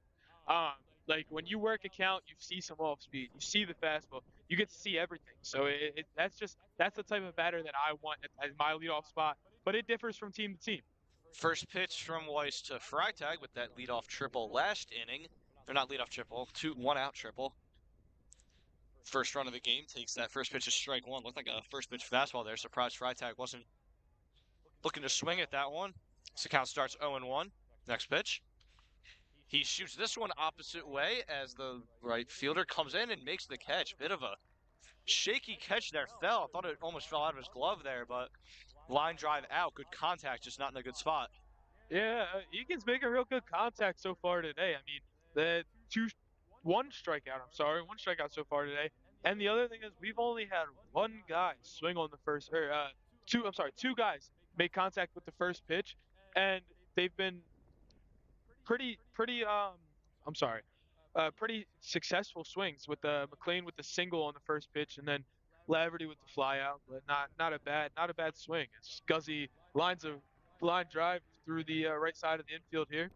Um, like when you work a count, you see some off speed, you see the fastball, you get to see everything. So that's the type of batter that I want as my leadoff spot. But it differs from team to team. first pitch from Weiss to Freitag with that leadoff triple last inning. Or not leadoff triple, 1 out triple. First run of the game takes that first pitch as strike one. Looked like a first pitch fastball there. Surprised Freitag wasn't looking to swing at that one. So count starts 0-1. Next pitch. He shoots this one opposite way as the right fielder comes in and makes the catch. Bit of a shaky catch there. Fell. I thought it almost fell out of his glove there, but line drive out. Good contact, just not in a good spot. Yeah, Egan's making real good contact so far today. I mean, one strikeout. I'm sorry, one strikeout so far today. And the other thing is, we've only had one guy swing on the first, or two. I'm sorry, two guys make contact with the first pitch, and they've been pretty. I'm sorry, pretty successful swings with McLean with the single on the first pitch, and then Laverty with the fly out, but not a bad swing. It's Guzzy line drive through the right side of the infield here.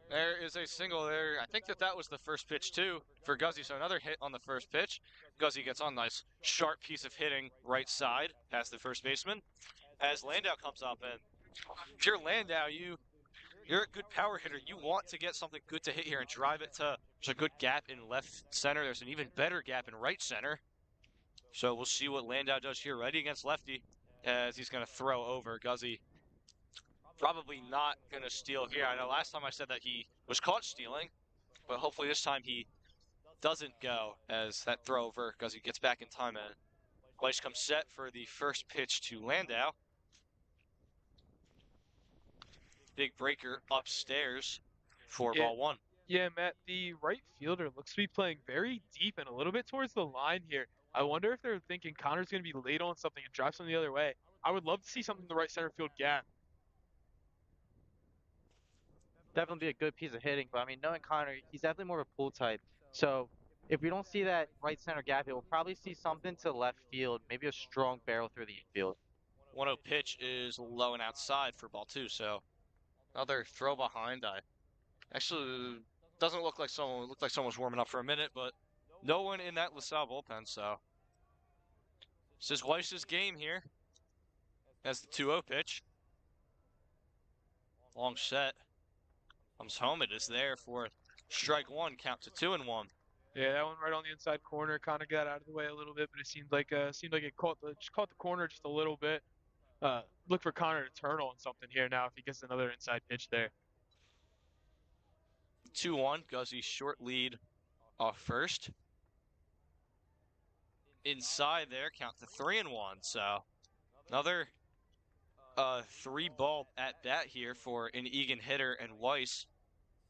There is a single there. I think that was the first pitch, too, for Guzzy. So another hit on the first pitch. Guzzy gets on nice, sharp piece of hitting right side past the first baseman. As Landau comes up, and if you're Landau, you're a good power hitter. You want to get something good to hit here and drive it to. There's a good gap in left center. There's an even better gap in right center. So we'll see what Landau does here. Righty against lefty, as he's going to throw over Guzzy. Probably not going to steal here. I know last time I said that he was caught stealing, but hopefully this time he doesn't go as that throw over because he gets back in time and Weiss comes set for the first pitch to Landau. Big breaker upstairs for ball one. Yeah, Matt, the right fielder looks to be playing very deep and a little bit towards the line here. I wonder if they're thinking Connor's going to be late on something and drive something the other way. I would love to see something in the right center field gap. Definitely be a good piece of hitting, but I mean, knowing Connor, he's definitely more of a pull type. So if we don't see that right center gap, we'll probably see something to left field, maybe a strong barrel through the infield. 1-0 pitch is low and outside for ball two, so another throw behind. Actually doesn't look like someone was warming up for a minute, but no one in that LaSalle bullpen, so this is Weiss's game here as the 2-0 pitch. Long set. Comes home. It is there for strike one. Count to 2-1. Yeah, that one right on the inside corner kind of got out of the way a little bit, but it seemed like it caught the corner just a little bit. Look for Connor to turn on something here now if he gets another inside pitch there. 2-1. Guzzy short lead off first. Inside there. Count to 3-1. So another 3-ball at bat here for an Egan hitter and Weiss.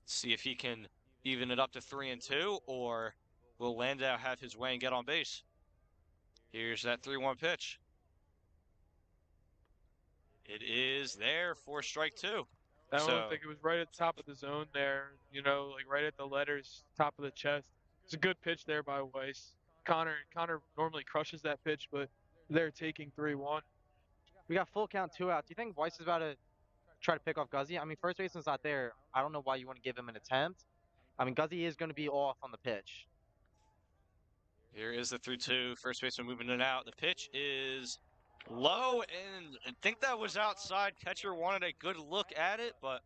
See if he can even it up to 3-2, or will Landau have his way and get on base? Here's that 3-1 pitch. It is there for strike two. I don't So think it was right at the top of the zone there, like right at the letters, top of the chest. It's a good pitch there by Weiss. Connor normally crushes that pitch, but they're taking 3-1. We got full count, 2 outs. Do you think Weiss is about to try to pick off Guzzi? I mean, first baseman's not there. I don't know why you want to give him an attempt. I mean, Guzzi is going to be off on the pitch. here is the 3-2. First baseman moving in and out. The pitch is low, and I think that was outside. Catcher wanted a good look at it, but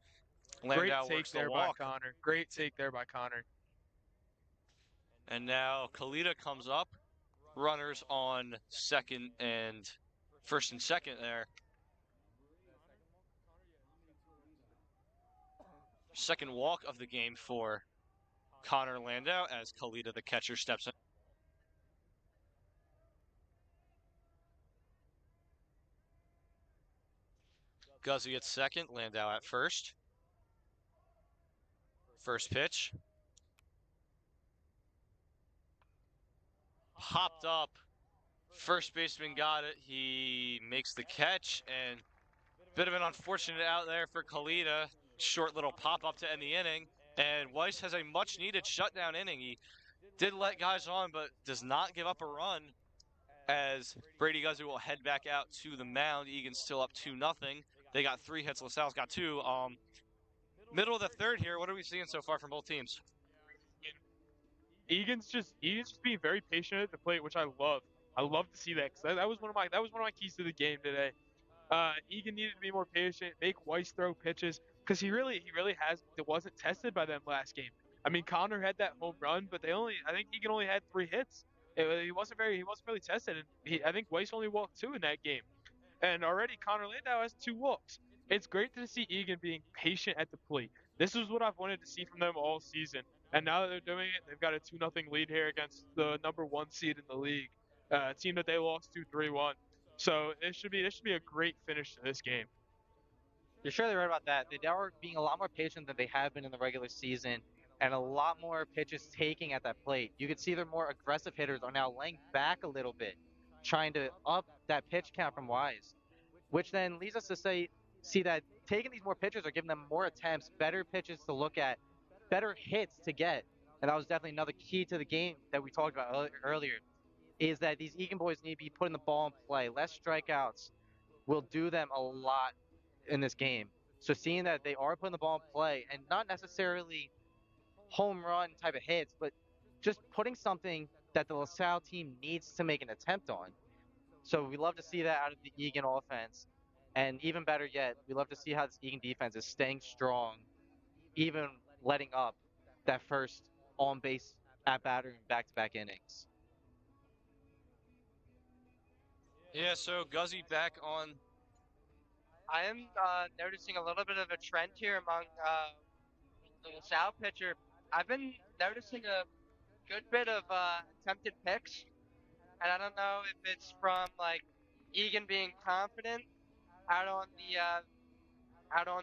Great Landau take works the there by walk. Connor. Great take there by Connor. And now Kalita comes up. Runners on first and second there. Second walk of the game for Connor Landau as Kalita, the catcher, steps in. Guzzi at second, Landau at first. First pitch. Popped up. First baseman got it. He makes the catch, and bit of an unfortunate out there for Kalita. Short little pop-up to end the inning. And Weiss has a much-needed shutdown inning. He did let guys on, but does not give up a run as Brady Guzzi will head back out to the mound. Egan's still up 2-0. They got 3 hits. LaSalle's got 2. Middle of the third here. What are we seeing so far from both teams? Egan's just being very patient at the plate, which I love. I love to see that because that was one of my keys to the game today. Egan needed to be more patient, make Weiss throw pitches because he really it wasn't tested by them last game. I mean, Connor had that home run, but I think Egan only had 3 hits. He wasn't really tested, and I think Weiss only walked 2 in that game. And already Connor Landau has 2 walks. It's great to see Egan being patient at the plate. This is what I've wanted to see from them all season. And now that they're doing it, they've got a 2-0 lead here against the number 1 seed in the league, a team that they lost to 3-1. So this should be a great finish to this game. You're surely right about that. They are being a lot more patient than they have been in the regular season, and a lot more pitches taking at that plate. You could see their more aggressive hitters are now laying back a little bit, trying to up that pitch count from Wise, which then leads us to see that taking these more pitches are giving them more attempts, better pitches to look at, better hits to get. And that was definitely another key to the game that we talked about earlier, is that these Egan boys need to be putting the ball in play. Less strikeouts will do them a lot in this game. So seeing that they are putting the ball in play and not necessarily home run type of hits, but just putting something that the LaSalle team needs to make an attempt on. So we love to see that out of the Egan offense. And even better yet, we love to see how this Egan defense is staying strong, even letting up that first on base at batter in back-to-back innings. Yeah, so Guzzi back on. I am noticing a little bit of a trend here among the LaSalle pitcher. I've been noticing a good bit of attempted picks, and I don't know if it's from like Egan being confident out on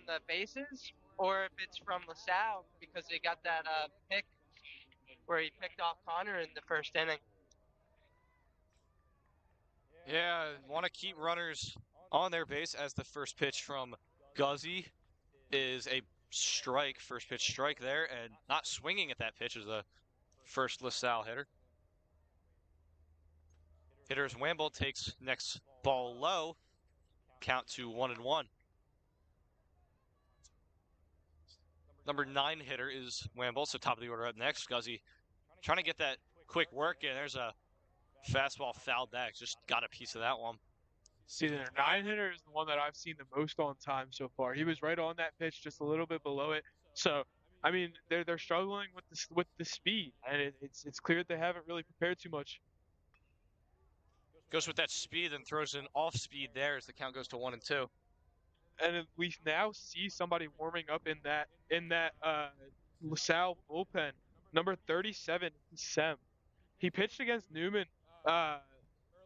the bases, or if it's from LaSalle because they got that pick where he picked off Connor in the first inning. Yeah, want to keep runners on their base as the first pitch from Guzzi is a strike, first pitch strike there, and not swinging at that pitch is a first LaSalle hitter. Hitters Wamble takes next ball low, count to 1-1. Number 9 hitter is Wamble, so top of the order up next. Guzzi trying to get that quick work in. There's a fastball fouled back, just got a piece of that one. See, their 9 hitter is the one that I've seen the most on time so far. He was right on that pitch, just a little bit below it. So, I mean, they're struggling with the speed, and it's clear that they haven't really prepared too much. Goes with that speed and throws an off speed there as the count goes to 1-2. And we now see somebody warming up in that LaSalle bullpen. Number 37, Sem. He pitched against Newman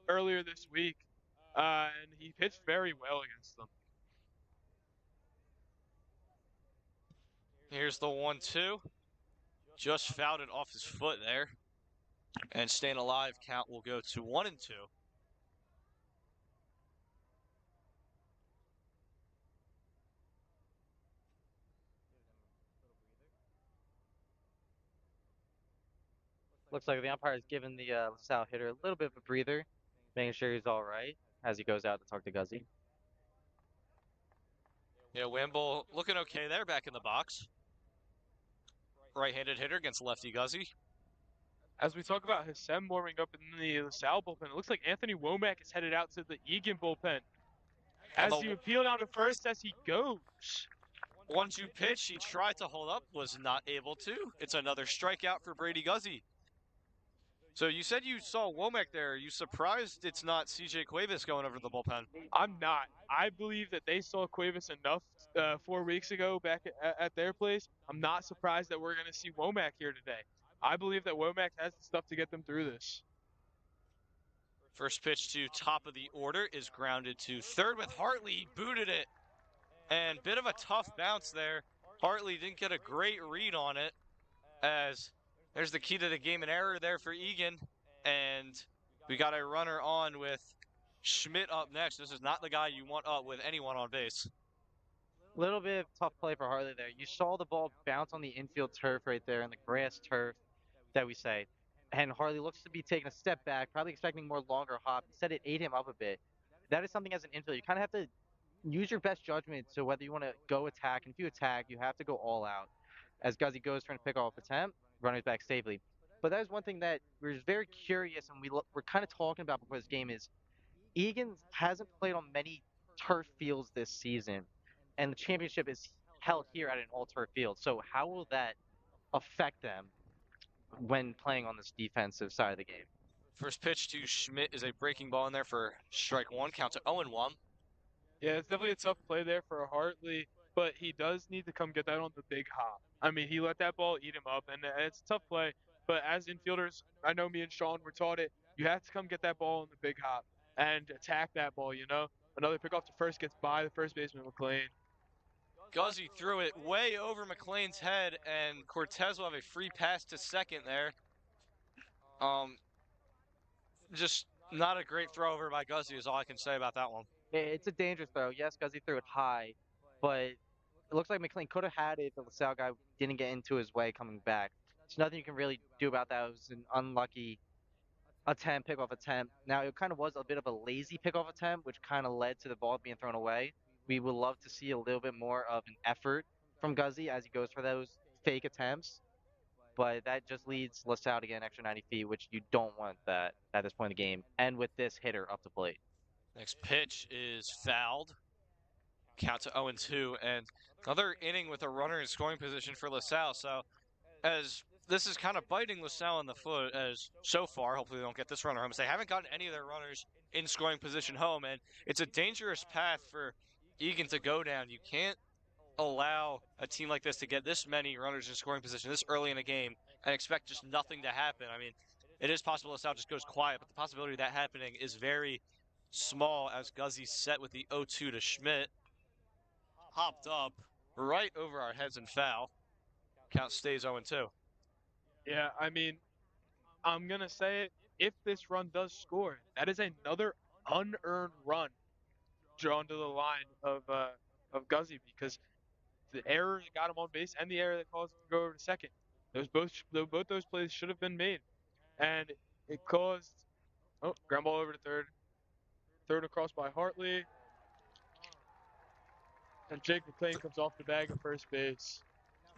earlier this week, and he pitched very well against them. Here's the 1-2. Just fouled it off his foot there. And staying alive, count will go to 1-2. Looks like the umpire has given the LaSalle hitter a little bit of a breather, making sure he's all right as he goes out to talk to Guzzi. Yeah, Wimble looking okay there back in the box. Right-handed hitter against lefty Guzzi. As we talk about Hasem warming up in the LaSalle bullpen, it looks like Anthony Womack is headed out to the Egan bullpen. On As the he appealed down to first as he goes. 1-2 pitch, he tried to hold up, was not able to. It's another strikeout for Brady Guzzi. So you said you saw Womack there. Are you surprised it's not CJ Cuevas going over the bullpen? I'm not. I believe that they saw Cuevas enough 4 weeks ago back at their place. I'm not surprised that we're going to see Womack here today. I believe that Womack has the stuff to get them through this. First pitch to top of the order is grounded to third with Hartley. He booted it. And bit of a tough bounce there. Hartley didn't get a great read on it, as there's the key to the game, an error there for Egan. And we got a runner on with Schmidt up next. This is not the guy you want up with anyone on base. Little bit of tough play for Hartley there. You saw the ball bounce on the infield turf right there, in the grass turf that we say. And Hartley looks to be taking a step back, probably expecting more longer hop. Instead, it ate him up a bit. That is something as an infielder. You kind of have to use your best judgment to whether you want to go attack. And if you attack, you have to go all out. As Guzzi goes for a pickoff attempt, runners back safely. But that is one thing that we're very curious and we're kind of talking about before this game is Egan hasn't played on many turf fields this season, and the championship is held here at an all-turf field. So how will that affect them when playing on this defensive side of the game? First pitch to Schmidt is a breaking ball in there for strike one. Counts at 0-1. Yeah, it's definitely a tough play there for Hartley, but he does need to come get that on the big hop. I mean, he let that ball eat him up, and it's a tough play. But as infielders, I know me and Sean were taught it. You have to come get that ball on the big hop and attack that ball. Another pickoff to first gets by the first baseman McLean. Guzzi threw it way over McLean's head, and Cortez will have a free pass to second there. Just not a great throw over by Guzzi is all I can say about that one. It's a dangerous throw. Yes, Guzzi threw it high, but it looks like McLean could have had it if the LaSalle guy didn't get into his way coming back. There's nothing you can really do about that. It was an unlucky pickoff attempt. Now, it kind of was a bit of a lazy pickoff attempt, which kind of led to the ball being thrown away. We would love to see a little bit more of an effort from Guzzi as he goes for those fake attempts, but that just leads LaSalle to get an extra 90 feet, which you don't want that at this point in the game, and with this hitter up the plate. Next pitch is fouled. Count to 0-2, and another inning with a runner in scoring position for LaSalle. So, as this is kind of biting LaSalle in the foot, as so far, hopefully they don't get this runner home. So they haven't gotten any of their runners in scoring position home, and it's a dangerous path for Egan to go down. You can't allow a team like this to get this many runners in scoring position this early in a game and expect just nothing to happen. I mean, it is possible LaSalle just goes quiet, but the possibility of that happening is very small as Guzzi's set with the 0-2 to Schmidt. Hopped up right over our heads and foul. Count stays 0-2. Yeah, I mean, I'm going to say it. If this run does score, that is another unearned run drawn to the line of Guzzi because the error that got him on base and the error that caused him to go over to second, both those plays should have been made, and it caused ground ball over to third across by Hartley, and Jake McLean comes off the bag at first base.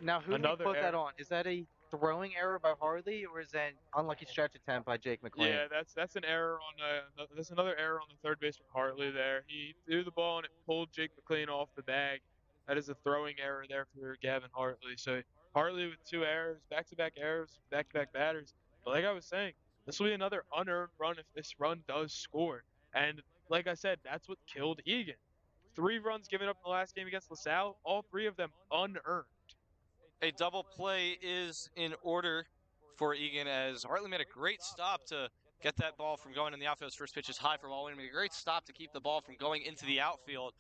Now, who do we put that on? Is that a throwing error by Hartley, or is that an unlucky stretch attempt by Jake McLean? Yeah, that's an error on that's another error on the third baseman Hartley there. He threw the ball and it pulled Jake McLean off the bag. That is a throwing error there for Gavin Hartley. So Hartley with two errors, back-to-back errors, back-to-back batters. But like I was saying, this will be another unearned run if this run does score. And like I said, that's what killed Egan. 3 runs given up in the last game against LaSalle, all 3 of them unearned. A double play is in order for Egan as Hartley made a great stop to get that ball from going in the outfield. His first pitch is high for ball. He made a great stop to keep the ball from going into the outfield.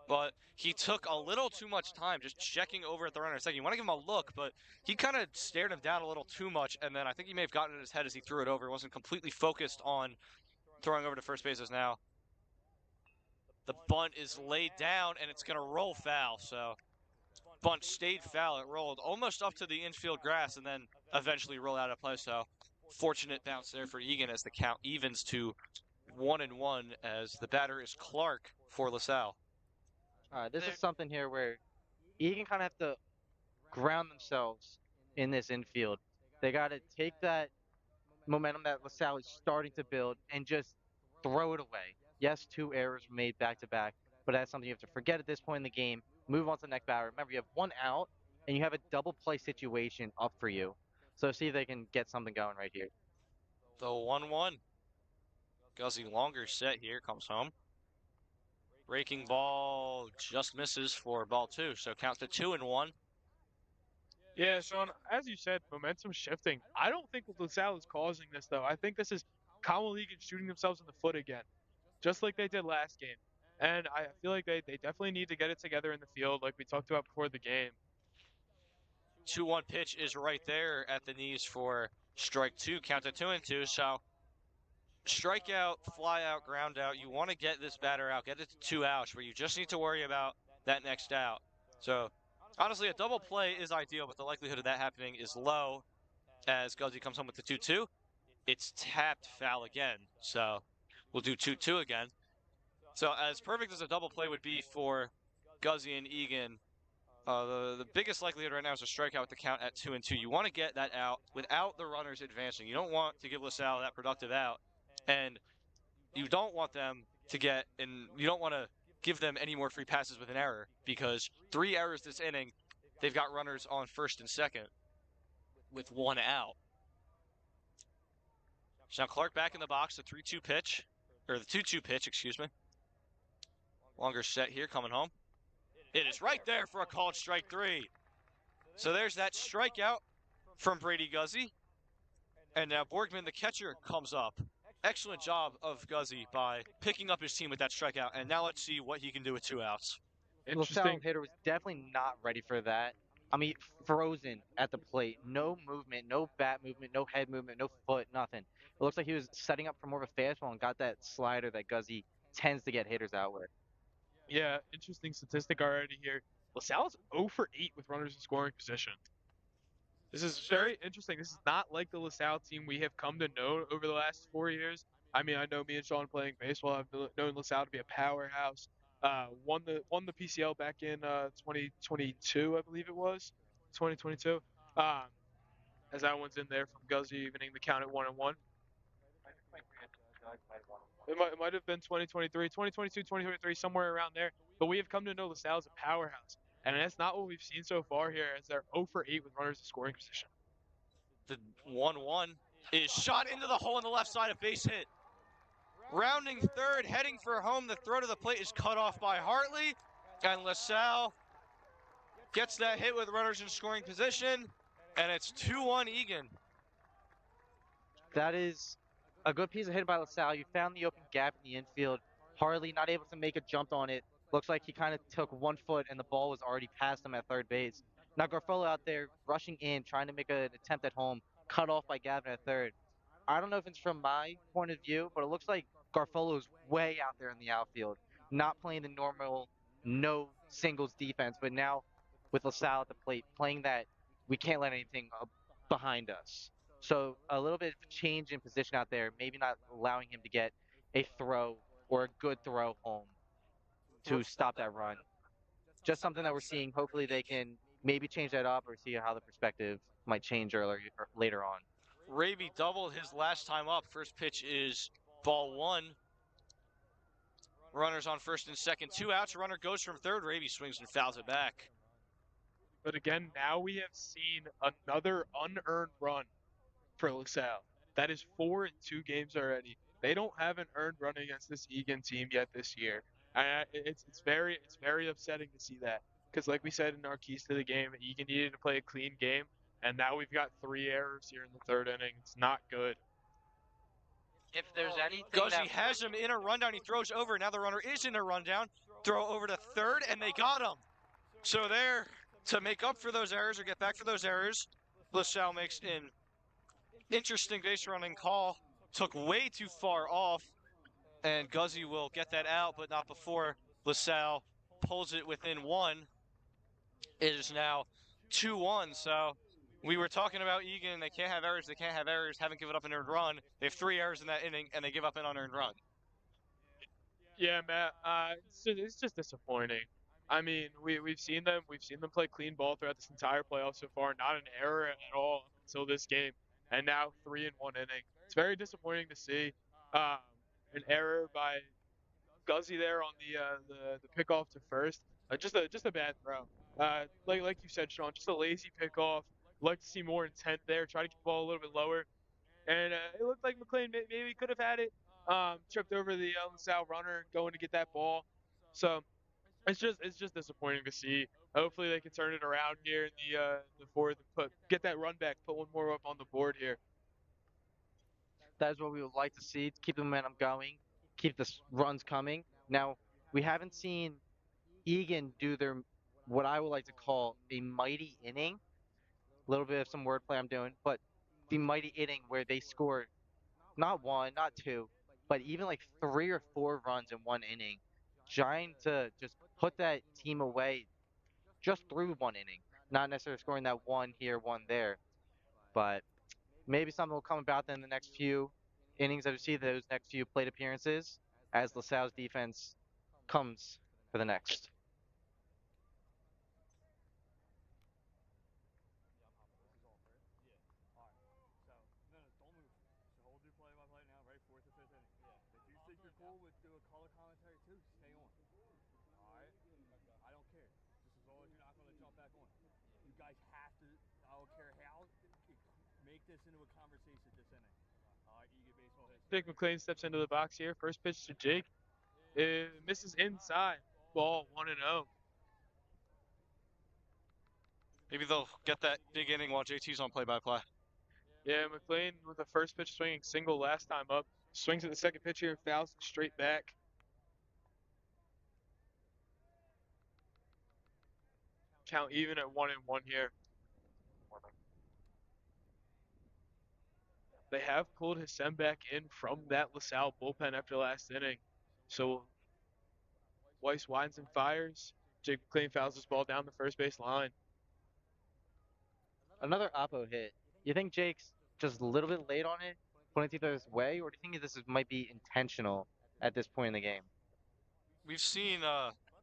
But he took a little too much time just checking over at the runner second. You want to give him a look, but he kind of stared him down a little too much, and then I think he may have gotten in his head as he threw it over. He wasn't completely focused on throwing over to first bases now. The bunt is laid down, and it's going to roll foul, so bunt stayed foul. It rolled almost up to the infield grass and then eventually rolled out of play, so fortunate bounce there for Egan as the count evens to 1-1 as the batter is Clark for LaSalle. All right, this is something here where Egan kind of have to ground themselves in this infield. They got to take that momentum that LaSalle is starting to build and just throw it away. Yes, 2 errors were made back to back, but that's something you have to forget at this point in the game. Move on to the next batter. Remember, you have 1 out and you have a double play situation up for you. So see if they can get something going right here. The 1-1. Guzzi longer set here, comes home. Breaking ball just misses for ball 2, so counts to 2-1. Yeah, Sean, as you said, momentum shifting. I don't think LaSalle is causing this, though. I think this is Conwell Egan shooting themselves in the foot again, just like they did last game. And I feel like they definitely need to get it together in the field, like we talked about before the game. 2-1 pitch is right there at the knees for strike 2, count to 2-2. So strikeout, fly out, ground out. You want to get this batter out, get it to 2 outs, where you just need to worry about that next out. So honestly, a double play is ideal, but the likelihood of that happening is low as Guzzi comes home with the 2-2. It's tapped foul again, so we'll do 2-2 again. So as perfect as a double play would be for Guzzi and Egan, the biggest likelihood right now is a strikeout with the count at 2-2. You want to get that out without the runners advancing. You don't want to give LaSalle that productive out, and you don't want them to you don't want to give them any more free passes with an error, because 3 errors this inning, they've got runners on first and second with 1 out. So now Clark back in the box, the 3-2 pitch, or the 2-2 pitch, excuse me. Longer set here coming home. It is right there for a called strike 3. So there's that strikeout from Brady Guzzi. And now Borgman, the catcher, comes up. Excellent job of Guzzi by picking up his team with that strikeout. And now let's see what he can do with 2 outs. Interesting. LaSalle hitter was definitely not ready for that. I mean, frozen at the plate. No movement, no bat movement, no head movement, no foot, nothing. It looks like he was setting up for more of a fastball and got that slider that Guzzi tends to get hitters out with. Yeah, interesting statistic already here. LaSalle's 0 for 8 with runners in scoring position. This is very interesting. This is not like the LaSalle team we have come to know over the last 4 years. I mean, I know me and Sean playing baseball have known LaSalle to be a powerhouse. Won the PCL back in 2022, I believe it was, 2022. As that one's in there from Guzzi, evening the count at 1-1. It might have been 2023, 2022, 2023, somewhere around there. But we have come to know LaSalle as a powerhouse. And that's not what we've seen so far here, as they're 0 for 8 with runners in scoring position. The 1-1 is shot into the hole on the left side, of base hit. Rounding third, heading for home. The throw to the plate is cut off by Hartley. And LaSalle gets that hit with runners in scoring position. And it's 2-1 Egan. That is a good piece of hit by LaSalle. You found the open gap in the infield. Harley not able to make a jump on it. Looks like he kind of took 1 foot and the ball was already past him at third base. Now Garfolo out there rushing in, trying to make an attempt at home, cut off by Gavin at third. I don't know if it's from my point of view, but it looks like Garfolo's way out there in the outfield, not playing the normal no singles defense, but now with LaSalle at the plate, playing that we can't let anything behind us. So a little bit of a change in position out there, maybe not allowing him to get a throw or a good throw home to stop that run. Just something that we're seeing. Hopefully they can maybe change that up or see how the perspective might change earlier or later on. Raby doubled his last time up. First pitch is ball 1. Runners on first and second. 2 outs. Runner goes from third. Raby swings and fouls it back. But again, now we have seen another unearned run for LaSalle. That is 4 in 2 games already. They don't have an earned run against this Egan team yet this year. And it's very upsetting to see that, because like we said in our keys to the game, Egan needed to play a clean game, and now we've got 3 errors here in the third inning. It's not good. If there's anything Guzzi has him in a rundown. He throws over. Now the runner is in a rundown. Throw over to third, and they got him. So there, to make up for those errors or get back for those errors, LaSalle makes an interesting base running call. Took way too far off, and Guzzi will get that out, but not before LaSalle pulls it within 1. It is now 2-1, so We were talking about Egan. They can't have errors. They can't have errors. Haven't given up an earned run. They have 3 errors in that inning, and they give up an unearned run. Yeah, Matt. It's just disappointing. I mean, we've seen them play clean ball throughout this entire playoff so far. Not an error at all up until this game, and now 3 in 1 inning. It's very disappointing to see. Um, an error by Guzzi there on the pickoff to first. Just a bad throw. Like you said, Sean, just a lazy pickoff. Like to see more intent there. Try to keep the ball a little bit lower. And it looked like McLean maybe could have had it. Tripped over the LaSalle runner going to get that ball. So it's just disappointing to see. Hopefully they can turn it around here in the fourth and get that run back, put one more up on the board here. That is what we would like to see to keep the momentum going, keep the runs coming. Now, we haven't seen Egan do their what I would like to call a mighty inning. A little bit of some wordplay I'm doing, but the mighty inning where they score not one, not two, but even like 3 or 4 runs in one inning, trying to just put that team away just through one inning, not necessarily scoring that one here, one there, but maybe something will come about in the next few innings as we see those next few plate appearances as LaSalle's defense comes for the next. Think you're cool with doing color commentary too? Stay on. All right? I don't care. Just as long as you're not going to jump back on. You guys have to, I don't care how, make this into a conversation this inning. All right, Egan baseball history. Jake McLean steps into the box here. First pitch to Jake. It misses inside. Ball 1-0. Maybe they'll get that big inning while JT's on play-by-play. Yeah, McLean with the first pitch swinging single last time up. Swings at the second pitch here and fouls it straight back. Count even at 1-1 here. They have pulled Hassan back in from that LaSalle bullpen after last inning. So Weiss winds and fires. Jake McLean fouls this ball down the first base line. Another Oppo hit. You think Jake's just a little bit late on it, putting it the other way, or do you think might be intentional at this point in the game? We've seen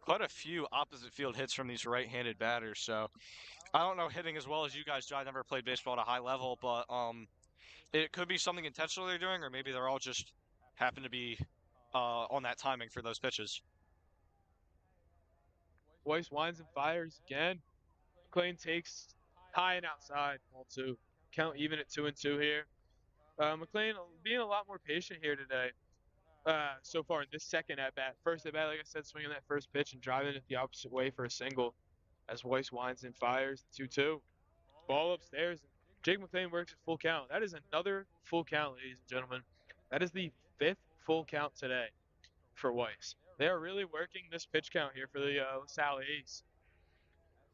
quite a few opposite field hits from these right-handed batters, so I don't know hitting as well as you guys do. I never played baseball at a high level, but it could be something intentional they're doing, or maybe they're all just happen to be on that timing for those pitches. Weiss winds and fires again. McLean takes high and outside. Ball 2. Count even at 2-2 here. McLean being a lot more patient here today. So far in this second at bat. First at bat, like I said, swinging that first pitch and driving it the opposite way for a single. As Weiss winds and fires 2-2. Ball upstairs. Jake McLean works a full count. That is another full count, ladies and gentlemen. That is the 5th full count today for Weiss. They are really working this pitch count here for the LaSalle A's.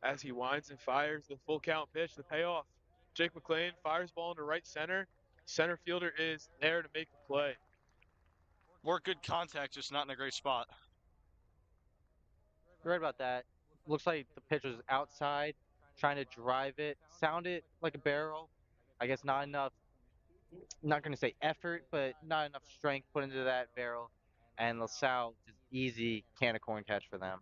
As he winds and fires the full count pitch, the payoff. Jake McLean fires ball into right center. Center fielder is there to make the play. More good contact, just not in a great spot. You're right about that. Looks like the pitch was outside, trying to drive it. Sounded like a barrel. I guess not enough, not going to say effort, but not enough strength put into that barrel. And LaSalle, just easy can of corn catch for them.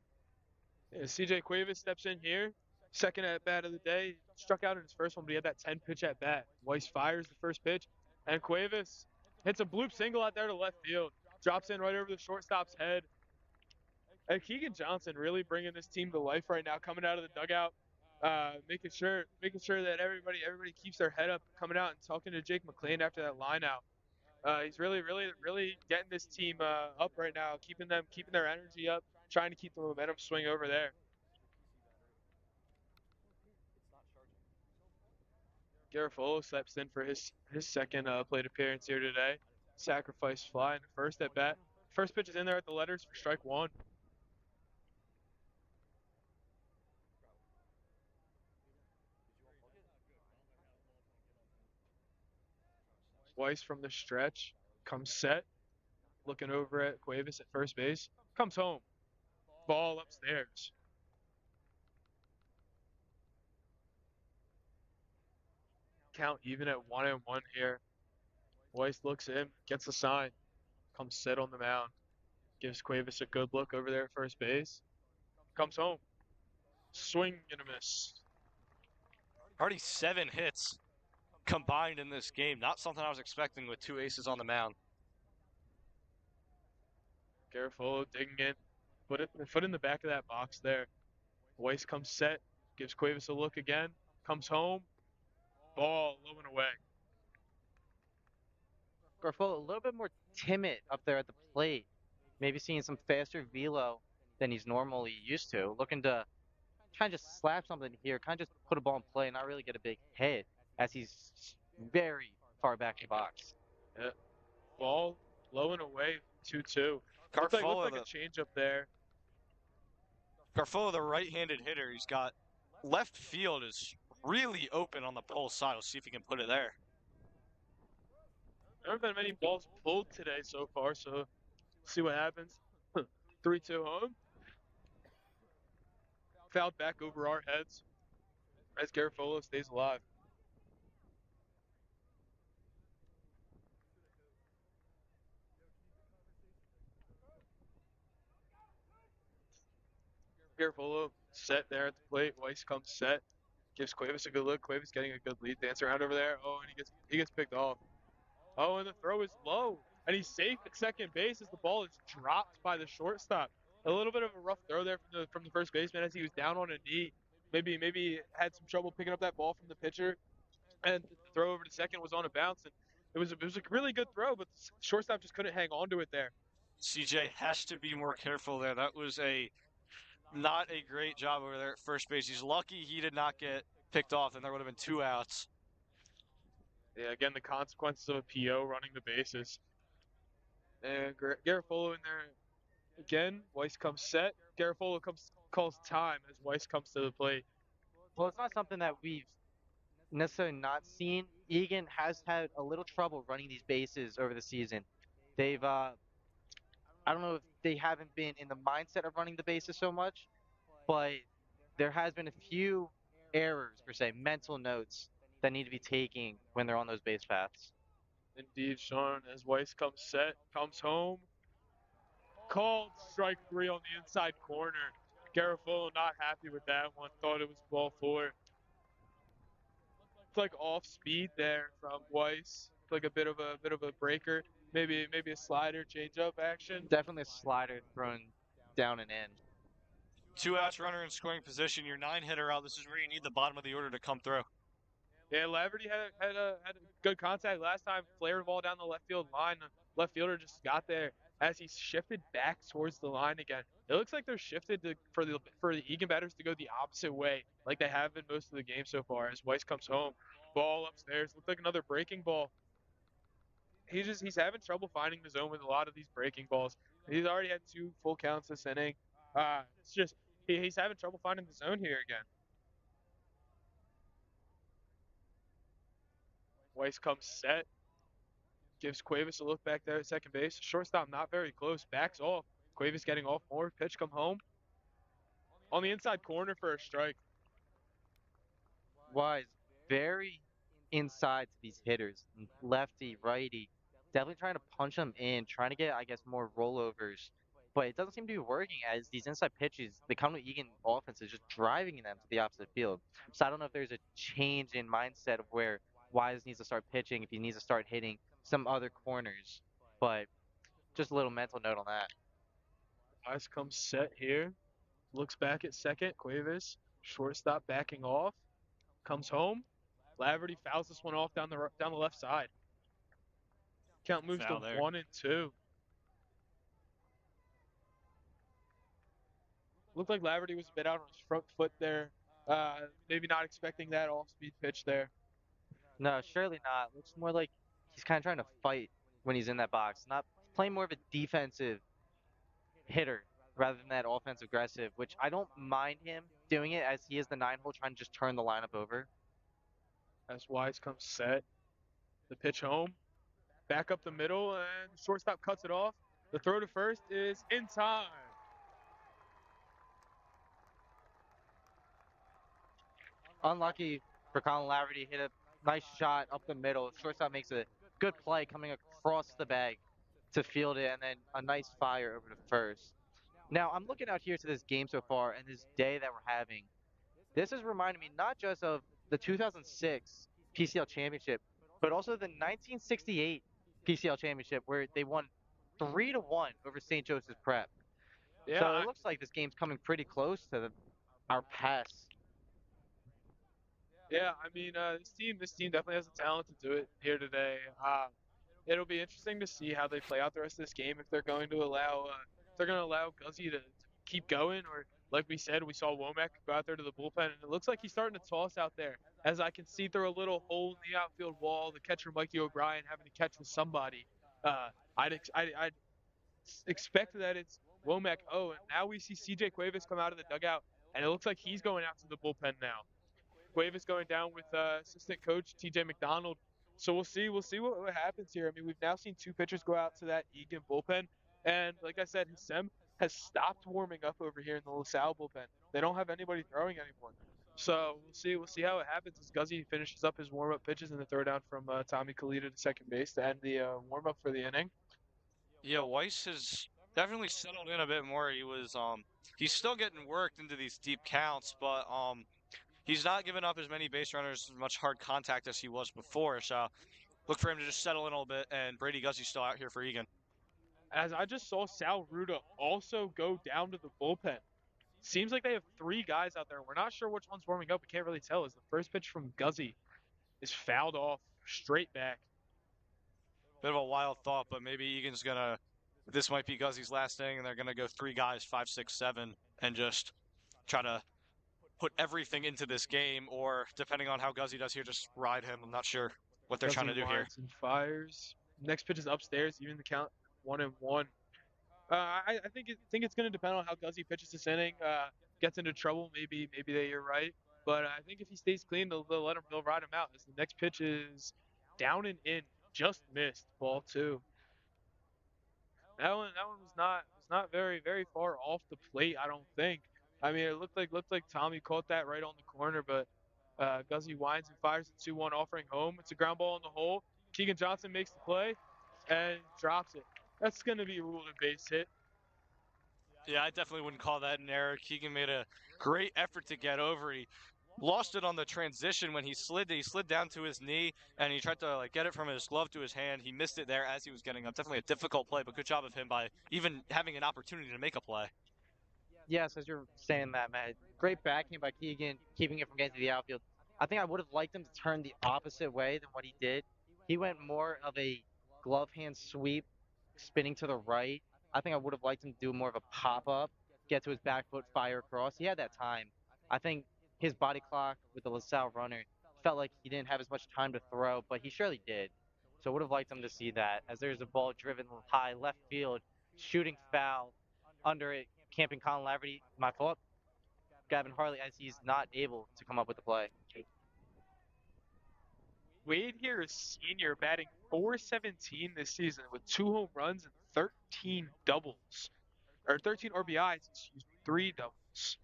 Yeah, CJ Cuevas steps in here. Second at bat of the day. Struck out in his first one, but he had that 10 pitch at bat. Weiss fires the first pitch, and Cuevas hits a bloop single out there to left field. Drops in right over the shortstop's head. And Keegan Johnson really bringing this team to life right now, coming out of the dugout, making sure that everybody keeps their head up, coming out and talking to Jake McLean after that line out. He's really getting this team up right now, keeping their energy up, trying to keep the momentum swing over there. Garofalo steps in for his second plate appearance here today. Sacrifice fly in the first at bat. First pitch is in there at the letters for strike 1. Weiss from the stretch comes set, looking over at Cuevas at first base. Comes home. Ball upstairs. Count even at 1-1 here. Weiss looks in, gets the sign, comes sit on the mound, gives Cuevas a good look over there at first base, comes home, swing and a miss. Already 7 hits combined in this game. Not something I was expecting with 2 aces on the mound. Garofalo digging in, foot in the back of that box there. Weiss comes set, gives Cuevas a look again, comes home, ball low and away. Garfolo a little bit more timid up there at the plate. Maybe seeing some faster velo than he's normally used to. Looking to kind of just slap something here, kind of just put a ball in play, and not really get a big hit as he's very far back in the box. Yeah. Ball low and away, 2-2. Looked Garfolo, like a changeup there. The right-handed hitter, he's got left field is really open on the pole side. We'll see if he can put it there. There haven't been many balls pulled today so far, so see what happens. 3-2 home. Fouled back over our heads as Garofalo stays alive. Garofalo set there at the plate. Weiss comes set. Gives Cuevas a good look. Cuevas getting a good lead. Dance around over there. Oh, and he gets picked off. Oh, and the throw is low. And he's safe at second base as the ball is dropped by the shortstop. A little bit of a rough throw there from the first baseman as he was down on a knee. Maybe had some trouble picking up that ball from the pitcher. And the throw over to second was on a bounce. And it was a really good throw, but the shortstop just couldn't hang on to it there. CJ has to be more careful there. That was not a great job over there at first base. He's lucky he did not get picked off, and there would have been 2 outs. Yeah, again, the consequences of a PO running the bases. And Garofalo in there again. Weiss comes set. Garofalo calls time as Weiss comes to the plate. Well, it's not something that we've necessarily not seen. Egan has had a little trouble running these bases over the season. They've, I don't know if they haven't been in the mindset of running the bases so much, but there has been a few errors, per se, mental notes that need to be taken when they're on those base paths. Indeed, Sean, as Weiss comes set, comes home. Called strike 3 on the inside corner. Garofalo not happy with that one. Thought it was ball 4. It's like off speed there from Weiss. It's like a bit of a breaker. Maybe a slider changeup action. Definitely a slider thrown down and in. 2 outs, runner in scoring position. Your 9-hitter out. This is where you need the bottom of the order to come through. Yeah, Laverty had a good contact last time. Flared the ball down the left field line. The left fielder just got there as he shifted back towards the line again. It looks like they're shifted for the Egan batters to go the opposite way, like they have been most of the game so far. As Weiss comes home, ball upstairs. Looked like another breaking ball. He's having trouble finding the zone with a lot of these breaking balls. He's already had 2 full counts this inning. It's just he's having trouble finding the zone here again. Weiss comes set. Gives Cuevas a look back there at second base. Shortstop not very close. Backs off. Cuevas getting off more. Pitch come home. On the inside corner for a strike. Wise, very inside to these hitters, lefty, righty, definitely trying to punch them in, trying to get, I guess, more rollovers. But it doesn't seem to be working as these inside pitches, the Conwell Egan offense is just driving them to the opposite field. So I don't know if there's a change in mindset of where Wise needs to start pitching, if he needs to start hitting some other corners. But just a little mental note on that. Wise comes set here. Looks back at second. Cuevas. Shortstop backing off. Comes home. Laverty fouls this one off down the left side. Count moves Foul to there. 1-2. Looked like Laverty was a bit out on his front foot there. Maybe not expecting that off-speed pitch there. No, surely not. Looks more like he's kind of trying to fight when he's in that box, not playing more of a defensive hitter rather than that offensive aggressive, which I don't mind him doing it as he is the 9-hole trying to just turn the lineup over. As Wise comes set. The pitch home. Back up the middle, and shortstop cuts it off. The throw to first is in time. Unlucky for Colin Laverty, hit a Nice shot up the middle. Shortstop makes a good play coming across the bag to field it, and then a nice fire over to first. Now, I'm looking out here to this game so far and this day that we're having. This is reminding me not just of the 2006 PCL championship, but also the 1968 PCL championship where they won 3-1 over St. Joseph's Prep. Yeah, So it looks like this game's coming pretty close to our past. yeah. I mean, this team definitely has the talent to do it here today. It'll be interesting to see how they play out the rest of this game if they're going to allow Guzzi to keep going, or like we said, we saw Womack go out there to the bullpen, and it looks like he's starting to toss out there. As I can see through a little hole in the outfield wall, the catcher Mikey O'Brien having to catch with somebody. I'd expect that it's Womack. Oh, and now we see CJ Cuevas come out of the dugout, and it looks like he's going out to the bullpen now. Cuevas going down with assistant coach TJ McDonald. So we'll see what happens here. I mean, we've now seen two pitchers go out to that Egan bullpen, and like I said, Sem has stopped warming up over here in the LaSalle bullpen. They don't have anybody throwing anymore. So we'll see how it happens as Guzzi finishes up his warm-up pitches in the throwdown from Tommy Kalita to second base to end the warm-up for the inning. Yeah, Weiss has definitely settled in a bit more. He's still getting worked into these deep counts, but he's not giving up as many base runners, as much hard contact as he was before. So look for him to just settle in a little bit. And Brady Guzzi's still out here for Egan. As I just saw Sal Ruda also go down to the bullpen. Seems like they have three guys out there. We're not sure which one's warming up. We can't really tell. As the first pitch from Guzzi is fouled off straight back. Bit of a wild thought, but maybe Egan's gonna. This might be Guzzi's last inning, and they're gonna go three guys, 5, 6, 7, and just try to put everything into this game, or depending on how Guzzi does here, just ride him. I'm not sure what they're trying to Guzzi do here. winds and fires. Next pitch is upstairs, even the count 1-1. I think it's going to depend on how Guzzi pitches this inning. Gets into trouble, maybe you're right. But I think if he stays clean, they'll ride him out. As the next pitch is down and in, just missed, ball two. That one was not very far off the plate. I don't think. I mean, it looked like Tommy caught that right on the corner, but Guzzi winds and fires the 2-1 offering home. It's a ground ball in the hole. Keegan Johnson makes the play and drops it. That's going to be ruled a base hit. Yeah, I definitely wouldn't call that an error. Keegan made a great effort to get over. He lost it on the transition when he slid. He slid down to his knee, and he tried to get it from his glove to his hand. He missed it there as he was getting up. Definitely a difficult play, but good job of him by even having an opportunity to make a play. Yes, as you're saying that, Matt. Great backhand by Keegan, keeping it from getting to the outfield. I think I would have liked him to turn the opposite way than what he did. He went more of a glove hand sweep, spinning to the right. I think I would have liked him to do more of a pop up, get to his back foot, fire across. He had that time. I think his body clock with the LaSalle runner felt like he didn't have as much time to throw, but he surely did. So I would have liked him to see that, as there's a ball driven high left field, shooting foul under it, camping Colin Laverty. My fault. Gavin Harley, as he's not able to come up with the play. Wade here is senior, batting .417 this season with 2 home runs and 13 doubles. Or 13 RBIs, excuse me, 3 doubles.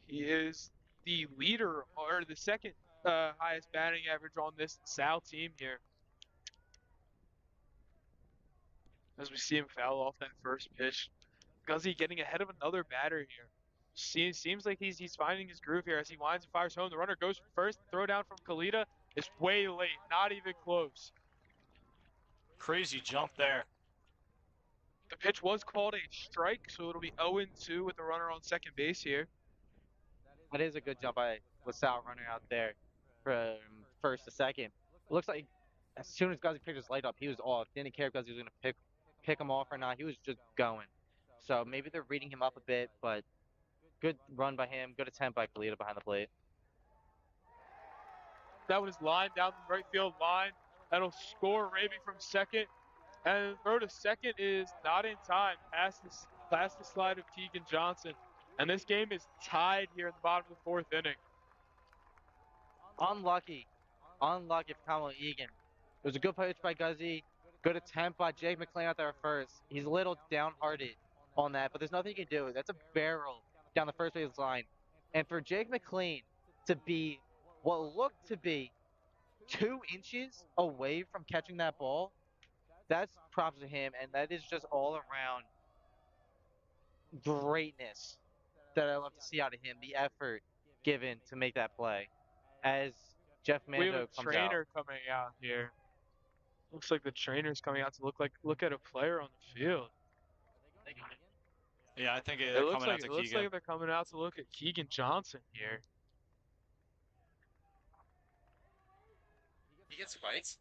He is the leader, or the second highest batting average on this Sal team here. As we see him foul off that first pitch. Guzzi getting ahead of another batter here. Seems like he's finding his groove here as he winds and fires home. The runner goes for first. Throw down from Kalita is way late, not even close. Crazy jump there. The pitch was called a strike, so it'll be 0-2 with the runner on second base here. That is a good jump by LaSalle running out there from first to second. It looks like as soon as Guzzi picked his light up, he was off. Didn't care if Guzzi was going to pick him off or not. He was just going. So maybe they're reading him up a bit, but good run by him. Good attempt by Kalita behind the plate. That one is lined down the right field line. That'll score Raby from second. And the throw to second is not in time. Past the slide of Keegan Johnson. And this game is tied here in the bottom of the fourth inning. Unlucky. Unlucky for Conwell Egan. It was a good pitch by Guzzi. Good attempt by Jake McLean out there first. He's a little downhearted on that, but there's nothing you can do. That's a barrel down the first base line. And for Jake McLean to be what looked to be 2 inches away from catching that ball. That's props to him, and that is just all around greatness that I love to see out of him. The effort given to make that play as Jeff We have a Mando comes out. trainer coming out here. Looks like the trainer's coming out to look at a player on the field. Yeah, I think It they're looks coming like out to it looks Keegan. like they're coming out to look at Keegan Johnson here. He gets spikes.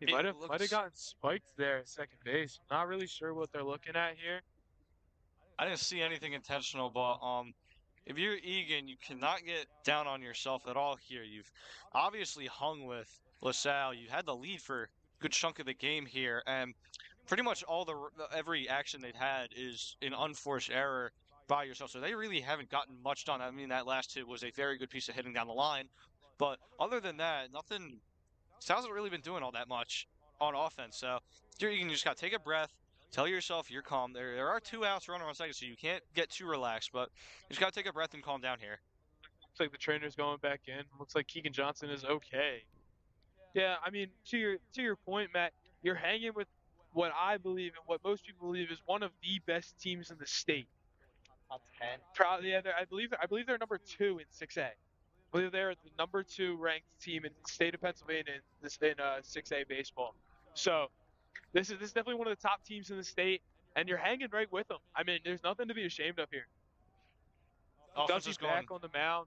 He It might have looks. gotten spiked there at second base. Not really sure what they're looking at here. I didn't see anything intentional, but if you're Egan, you cannot get down on yourself at all here. You've obviously hung with LaSalle. You had the lead for a good chunk of the game here, and pretty much every action they've had is an unforced error by yourself. So they really haven't gotten much done. I mean, that last hit was a very good piece of hitting down the line, but other than that, nothing. Sal's hasn't really been doing all that much on offense. So you can just got to take a breath, tell yourself you're calm. There are 2 outs, runner on second, so you can't get too relaxed, but you just got to take a breath and calm down here. Looks like the trainer's going back in. Looks like Keegan Johnson is okay. Yeah, I mean, to your point, Matt, you're hanging with what I believe and what most people believe is one of the best teams in the state. Top 10. Probably, yeah, I believe they're number 2 in 6A. I believe they're the number 2 ranked team in the state of Pennsylvania in 6A baseball. So this is definitely one of the top teams in the state, and you're hanging right with them. I mean, there's nothing to be ashamed of here. Offense is Guzzi going. back on the mound.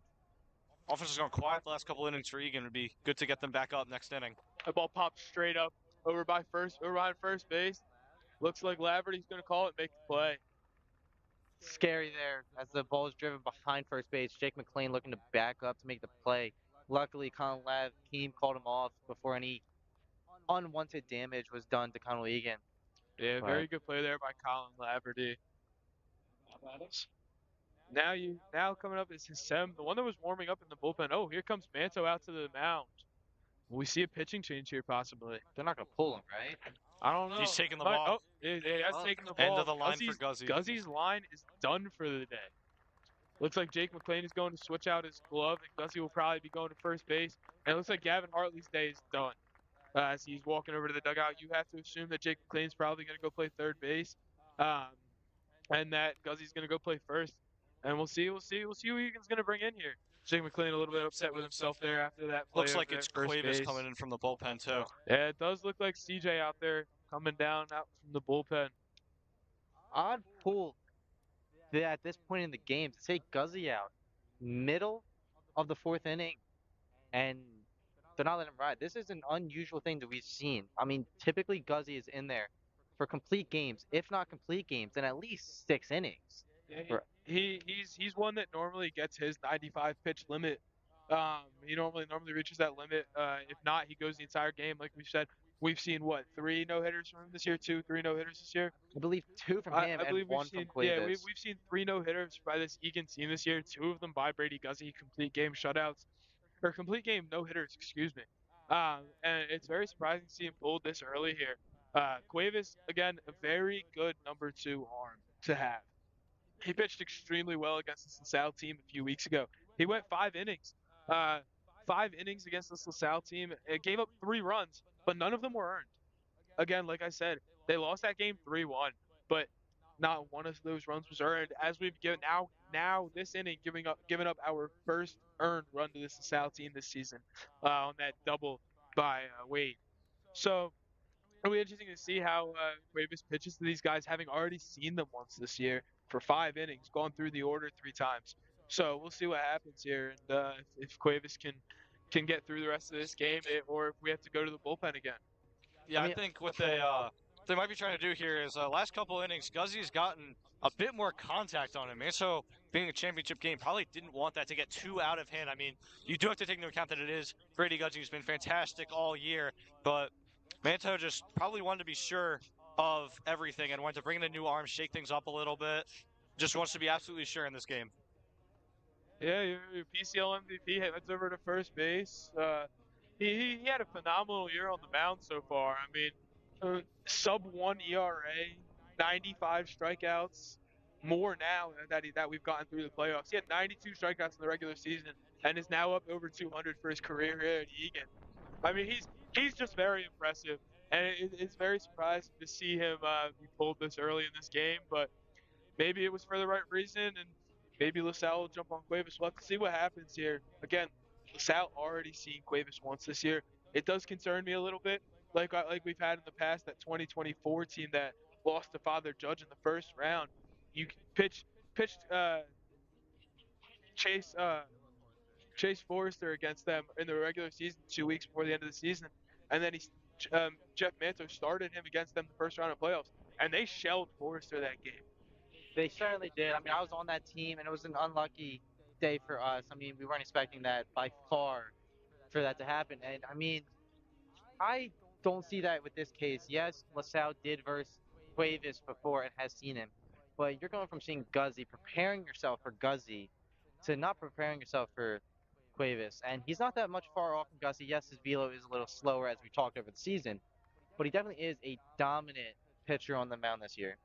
Offense is going quiet the last couple innings for Egan. Would be good to get them back up next inning. The ball pops straight up over behind first base. Looks like Laverty's going to call it, make the play. Scary there as the ball is driven behind first base. Jake McLean looking to back up to make the play. Luckily, Conwell team called him off before any unwanted damage was done to Conwell Egan. Yeah, But very good play there by Colin Laverty. Now coming up is Hassem, the one that was warming up in the bullpen. Oh, here comes Manto out to the mound. Will we see a pitching change here possibly? they're not going to pull him, right? I don't know. He's taking the Might- ball. Oh, he has taken the End ball. of the line for Guzzi. Guzzi's line is done for the day. Looks like Jake McLean is going to switch out his glove, and Guzzi will probably be going to first base. And it looks like Gavin Hartley's day is done. As he's walking over to the dugout, you have to assume that Jake McLean's probably going to go play third base, and that Guzzi's going to go play first. And we'll see who Egan's going to bring in here. Jake McLean a little bit upset with himself there after that play. Looks like it's first Cuevas base. coming in from the bullpen too. Yeah, it does look like CJ out there coming down out from the bullpen. Odd pull at this point in the game to take Guzzi out, middle of the fourth inning, and they're not letting him ride. This is an unusual thing that we've seen. I mean, typically Guzzi is in there for complete games, if not complete games, then at least 6 innings. Yeah, he's one that normally gets his 95 pitch limit. He normally reaches that limit. If not, he goes the entire game. Like we said, we've seen what 3 no hitters from him this year, 3 no hitters this year. I believe 2 from him I and believe 1 from Cuevas. Yeah, we've seen 3 no hitters by this Egan team this year. 2 of them by Brady Guzzi, complete game shutouts or complete game no hitters. Excuse me. And it's very surprising to see him pulled this early here. Cuevas again, a very good number 2 arm to have. He pitched extremely well against this LaSalle team a few weeks ago. He went 5 innings. 5 innings against this LaSalle team. It gave up 3 runs, but none of them were earned. Again, like I said, they lost that game 3-1, but not one of those runs was earned. As we've given now this inning, giving up our first earned run to this LaSalle team this season on that double by Wade. So it'll be interesting to see how Cuevas pitches to these guys, having already seen them once this year for 5 innings, gone through the order 3 times. So we'll see what happens here, and if Cuevas can get through the rest of this game, or if we have to go to the bullpen again. Yeah, I think what they might be trying to do here is last couple innings, Guzzi's gotten a bit more contact on him. And so being a championship game, probably didn't want that to get too out of hand. I mean, you do have to take into account that it is Brady Guzzi, who's been fantastic all year, but Manto just probably wanted to be sure of everything and wanted to bring in a new arm, shake things up a little bit. Just wants to be absolutely sure in this game. Yeah, your PCL MVP heads over to first base. He had a phenomenal year on the mound so far. I mean, sub 1 ERA, 95 strikeouts, more now that we've gotten through the playoffs. He had 92 strikeouts in the regular season. and is now up over 200 for his career here at Egan. I mean, he's just very impressive, and it's very surprising to see him be pulled this early in this game. But maybe it was for the right reason, and maybe LaSalle will jump on Cuevas. We'll have to see what happens here. Again, LaSalle already seen Cuevas once this year. It does concern me a little bit, like we've had in the past, that 2024 team that lost to Father Judge in the first round. You pitched Chase Chase Forrester against them in the regular season 2 weeks before the end of the season, and then Jeff Manto started him against them the first round of playoffs, and they shelled Forrester that game. They certainly did. I mean, I was on that team, and it was an unlucky day for us. I mean, we weren't expecting that by far for that to happen. And I mean, I don't see that with this case. Yes, LaSalle did verse Cuevas before and has seen him, but you're going from seeing Guzzi, preparing yourself for Guzzi, to not preparing yourself for Cuevas. And he's not that much far off from Guzzi. Yes, his velo is a little slower as we talked over the season, but he definitely is a dominant pitcher on the mound this year.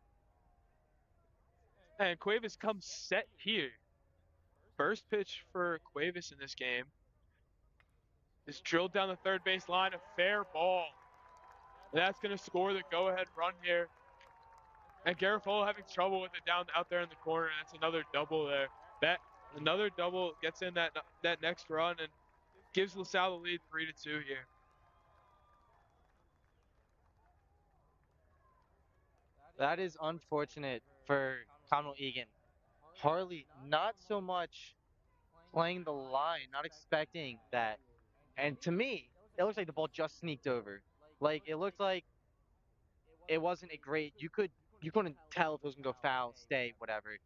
And Cuevas comes set here. First pitch for Cuevas in this game is drilled down the third base line, a fair ball. And that's going to score the go-ahead run here. And Garofalo having trouble with it down out there in the corner. And that's another double there. That another double gets in that next run and gives LaSalle the lead 3-2 here. That is unfortunate for Conwell Egan. Harley, not so much playing the line, not expecting that. And to me, it looks like the ball just sneaked over. Like it looked like it wasn't a great. You couldn't tell if it was gonna go foul, stay, whatever.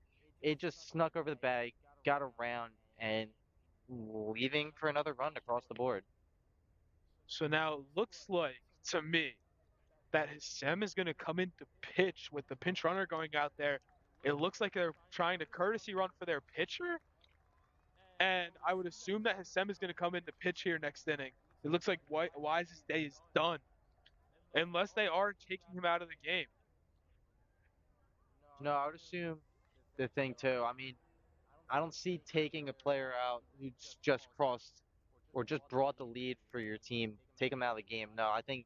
It just snuck over the bag, got around, and leaving for another run across the board. So now it looks like to me that his Sem is going to come in to pitch with the pinch runner going out there. It looks like they're trying to courtesy run for their pitcher. And I would assume that Hassem is going to come in to pitch here next inning. It looks like Wise's day is done, unless they are taking him out of the game. No, I would assume the thing too. I mean, I don't see taking a player out who's just crossed or just brought the lead for your team, take him out of the game. No, I think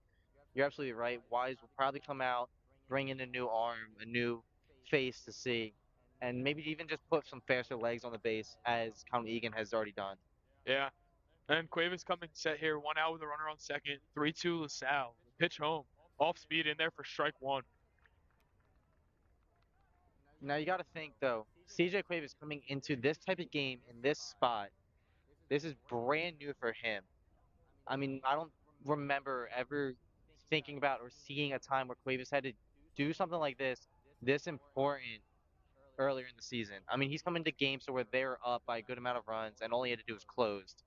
you're absolutely right. Wise will probably come out, bring in a new arm, a new face to see, and maybe even just put some faster legs on the base, as Count Egan has already done. Yeah. And Cuevas coming set here, 1 out with a runner on second, 3-2 LaSalle. Pitch home, off speed in there for strike one. Now you got to think though, CJ Cuevas coming into this type of game in this spot, this is brand new for him. I mean, I don't remember ever thinking about or seeing a time where Cuevas had to do something like this important earlier in the season. I mean, he's come into games where they're up by a good amount of runs and all he had to do was closed.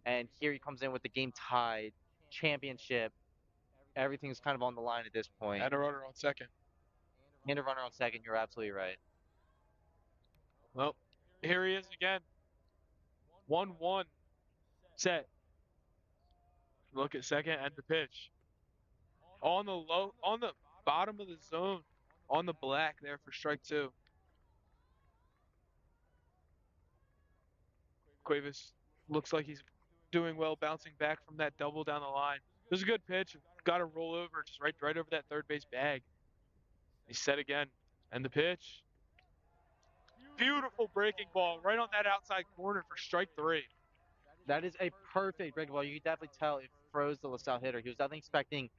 And here he comes in with the game tied, championship. Everything's kind of on the line at this point. And a runner on second. And a runner on second, you're absolutely right. Well, here he is again. 1-1 set. Look at second and the pitch. On the bottom of the zone, on the black there for strike two. Cuevas looks like he's doing well, bouncing back from that double down the line. It was a good pitch. Got to roll over, just right over that third base bag. He's set again, and the pitch. Beautiful breaking ball right on that outside corner for strike three. That is a perfect breaking ball. You can definitely tell it froze the LaSalle hitter. He was definitely expecting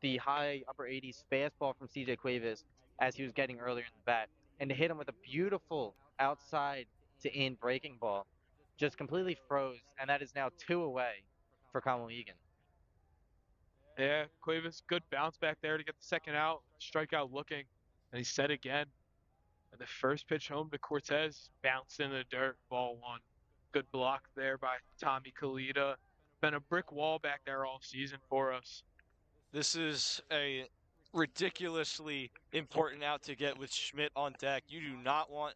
the high upper 80s fastball from CJ Cuevas as he was getting earlier in the bat. And to hit him with a beautiful outside to in breaking ball just completely froze. And that is now 2 away for Conwell Egan. Yeah, Cuevas, good bounce back there to get the second out, strikeout looking, and he's set again. And the first pitch home to Cortez bounced in the dirt, ball one. Good block there by Tommy Kalita. Been a brick wall back there all season for us. This is a ridiculously important out to get with Schmidt on deck. You do not want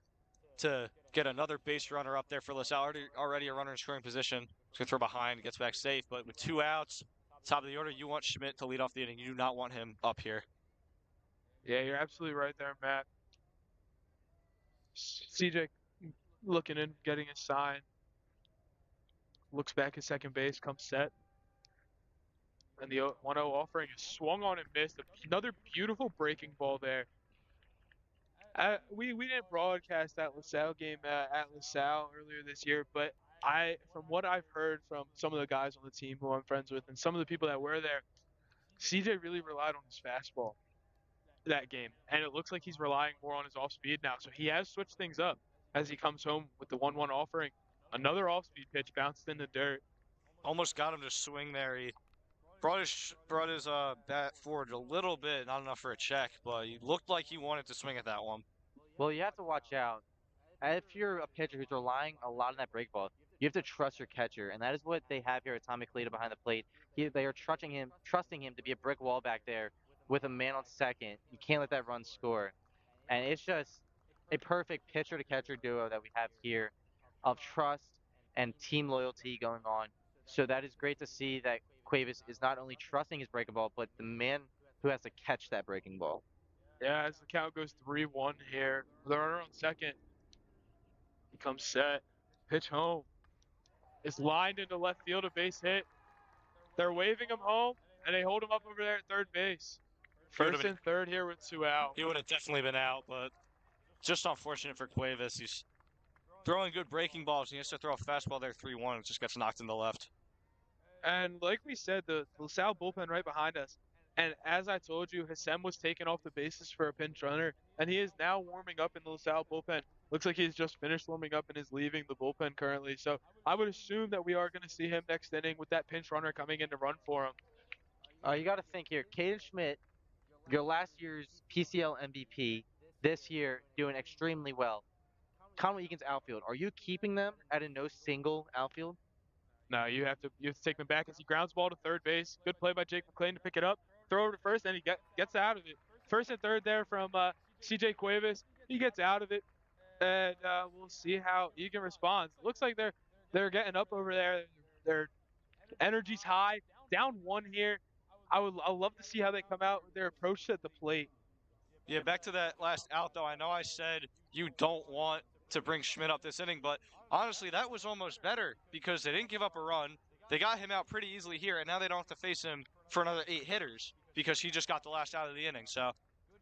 to get another base runner up there for LaSalle. Already a runner in scoring position. He's going to throw behind, gets back safe. But with 2 outs, top of the order, you want Schmidt to lead off the inning. You do not want him up here. Yeah, you're absolutely right there, Matt. CJ looking in, getting a sign. looks back at second base, comes set, and the 1-0 offering is swung on and missed. Another beautiful breaking ball there. We didn't broadcast that LaSalle game at LaSalle earlier this year, but from what I've heard from some of the guys on the team who I'm friends with and some of the people that were there, CJ really relied on his fastball that game, and it looks like he's relying more on his off speed now. So he has switched things up as he comes home with the 1-1 offering. Another off speed pitch bounced in the dirt. Almost got him to swing there. He brought his bat forward a little bit, not enough for a check, but he looked like he wanted to swing at that one. Well, you have to watch out. If you're a pitcher who's relying a lot on that break ball, you have to trust your catcher, and that is what they have here at Tommy Kalita behind the plate. They are trusting him to be a brick wall back there with a man on second. You can't let that run score, and it's just a perfect pitcher to catcher duo that we have here of trust and team loyalty going on. So that is great to see that Cuevas is not only trusting his breaking ball, but the man who has to catch that breaking ball. Yeah, as the count goes 3-1 here, the runner on second, he comes set, pitch home. Is lined into left field, a base hit. They're waving him home, and they hold him up over there at third base. First and third here with 2 out. He would have definitely been out, but just unfortunate for Cuevas. He's throwing good breaking balls. He has to throw a fastball there 3-1. It just gets knocked in the left. And like we said, the LaSalle bullpen right behind us. And as I told you, Hassem was taken off the bases for a pinch runner, and he is now warming up in the LaSalle bullpen. Looks like he's just finished warming up and is leaving the bullpen currently. So I would assume that we are going to see him next inning with that pinch runner coming in to run for him. You got to think here, Caden Schmidt, your last year's PCL MVP, this year doing extremely well. Conwell Egan's outfield. Are you keeping them at a no single outfield? No, you have to take him back as he grounds ball to third base. Good play by Jake McClain to pick it up, throw over to first, and he gets out of it. First and third there from CJ Cuevas. He gets out of it, and we'll see how Egan responds. Looks like they're getting up over there. Their energy's high. Down one here. I'd love to see how they come out with their approach at the plate. Yeah, back to that last out, though. I know I said you don't want to bring Schmidt up this inning, but honestly, that was almost better because they didn't give up a run. They got him out pretty easily here, and now they don't have to face him for another 8 hitters because he just got the last out of the inning. So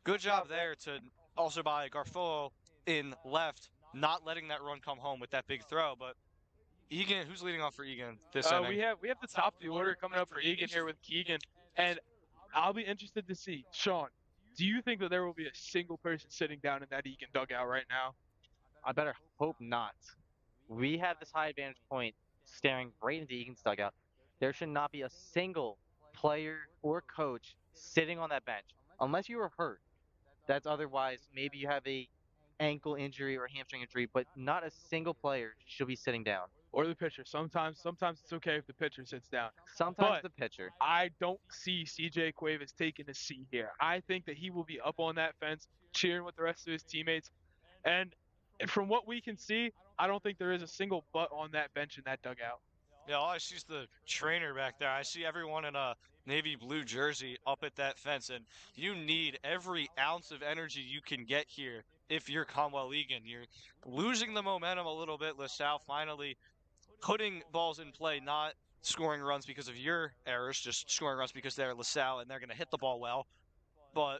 good job there to also by Garfolo in left, not letting that run come home with that big throw. But Egan, who's leading off for Egan this inning? We have the top of the order coming up for Egan here with Keegan, and I'll be interested to see. Sean, do you think that there will be a single person sitting down in that Egan dugout right now? I better hope not. We have this high advantage point staring right into Egan's dugout. There should not be a single player or coach sitting on that bench unless you are hurt. That's otherwise maybe you have a ankle injury or hamstring injury, but not a single player should be sitting down. Or the pitcher. Sometimes it's okay if the pitcher sits down. Sometimes But the pitcher. I don't see CJ Cuevas taking a seat here. I think that he will be up on that fence cheering with the rest of his teammates. And from what we can see, I don't think there is a single butt on that bench in that dugout. Yeah, all I see is the trainer back there. I see everyone in a navy blue jersey up at that fence, and you need every ounce of energy you can get here if you're Conwell Egan. You're losing the momentum a little bit. LaSalle finally putting balls in play, not scoring runs because of your errors, just scoring runs because they're LaSalle and they're going to hit the ball well. But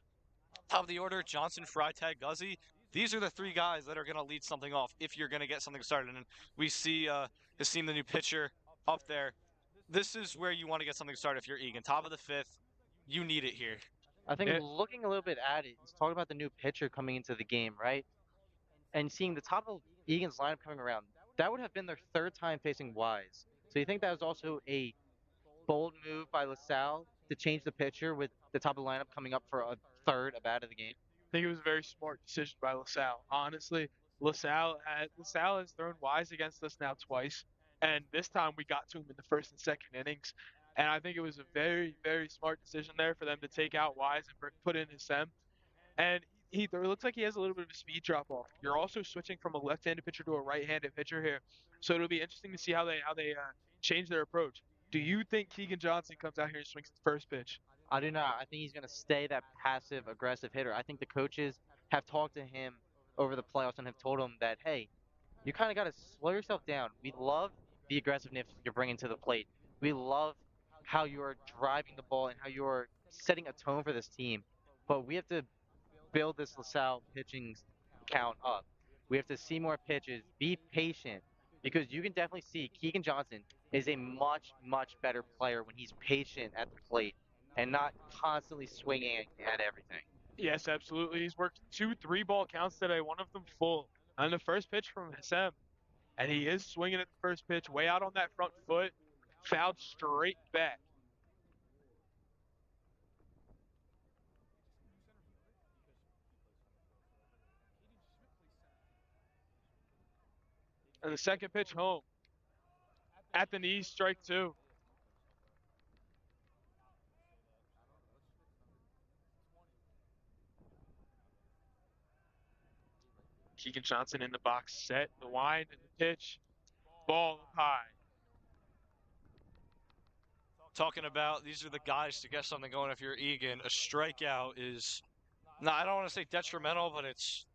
top of the order, Johnson, Freitag, Guzzi, these are the 3 guys that are going to lead something off if you're going to get something started. And we see Hasim, the new pitcher, up there. This is where you want to get something started if you're Egan. Top of the 5th, you need it here. I think looking a little bit at it, let's talk about the new pitcher coming into the game, right? And seeing the top of Egan's lineup coming around, that would have been their 3rd time facing Wise. So you think that was also a bold move by LaSalle to change the pitcher with the top of the lineup coming up for a 3rd at bat of the game? I think it was a very smart decision by LaSalle. Honestly, LaSalle has thrown Wise against us now twice, and this time we got to him in the first and second innings. And I think it was a very, very smart decision there for them to take out Wise and put in Hassem. And it looks like he has a little bit of a speed drop off. You're also switching from a left-handed pitcher to a right-handed pitcher here, so it'll be interesting to see how they change their approach. Do you think Keegan Johnson comes out here and swings the first pitch? I do not. I think he's going to stay that passive, aggressive hitter. I think the coaches have talked to him over the playoffs and have told him that, hey, you kind of got to slow yourself down. We love the aggressiveness you're bringing to the plate. We love how you are driving the ball and how you are setting a tone for this team. But we have to build this LaSalle pitching count up. We have to see more pitches, be patient, because you can definitely see Keegan Johnson is a much, much better player when he's patient at the plate and not constantly swinging at everything. Yes, absolutely. He's worked 2 3-ball counts today, one of them full. On the first pitch from Hasem, and he is swinging at the first pitch, way out on that front foot, fouled straight back. And the second pitch home. At the knees, strike 2. Keegan Johnson in the box set, the wind and the pitch, ball up high. Talking about these are the guys to get something going if you're Egan. A strikeout is, no, I don't want to say detrimental, but it's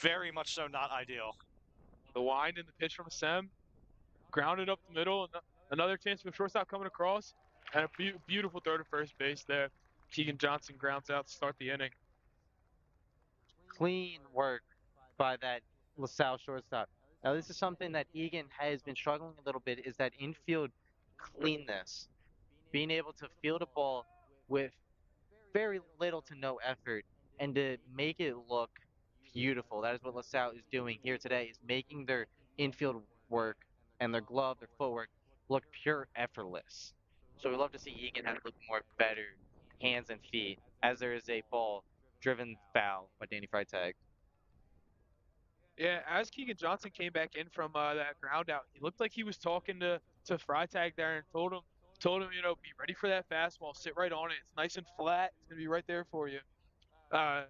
very much so not ideal. The wind and the pitch from Hasem, grounded up the middle, another chance for the shortstop coming across, and a beautiful throw to first base there. Keegan Johnson grounds out to start the inning. Clean work by that LaSalle shortstop. Now, this is something that Egan has been struggling a little bit is that infield cleanness, being able to field a ball with very little to no effort and to make it look beautiful. That is what LaSalle is doing here today, is making their infield work and their glove, their footwork look pure effortless. So we love to see Egan have a little more better hands and feet as there is a ball driven foul by Danny Freitag. Yeah, as Keegan Johnson came back in from that ground out, he looked like he was talking to Freitag there and told him, be ready for that fastball, sit right on it. It's nice and flat. It's gonna be right there for you. Uh,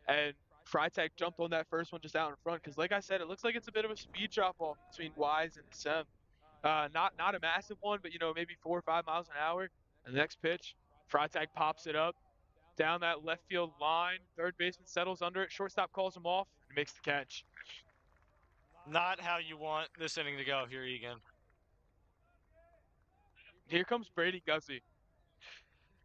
and Freitag jumped on that first one just out in front because, like I said, it looks like it's a bit of a speed drop off between Wise and Sem. Not a massive one, but maybe 4 or 5 miles an hour. And the next pitch, Freitag pops it up down that left field line. Third baseman settles under it. Shortstop calls him off and makes the catch. Not how you want this inning to go if you're Egan. Here comes Brady Guzzi.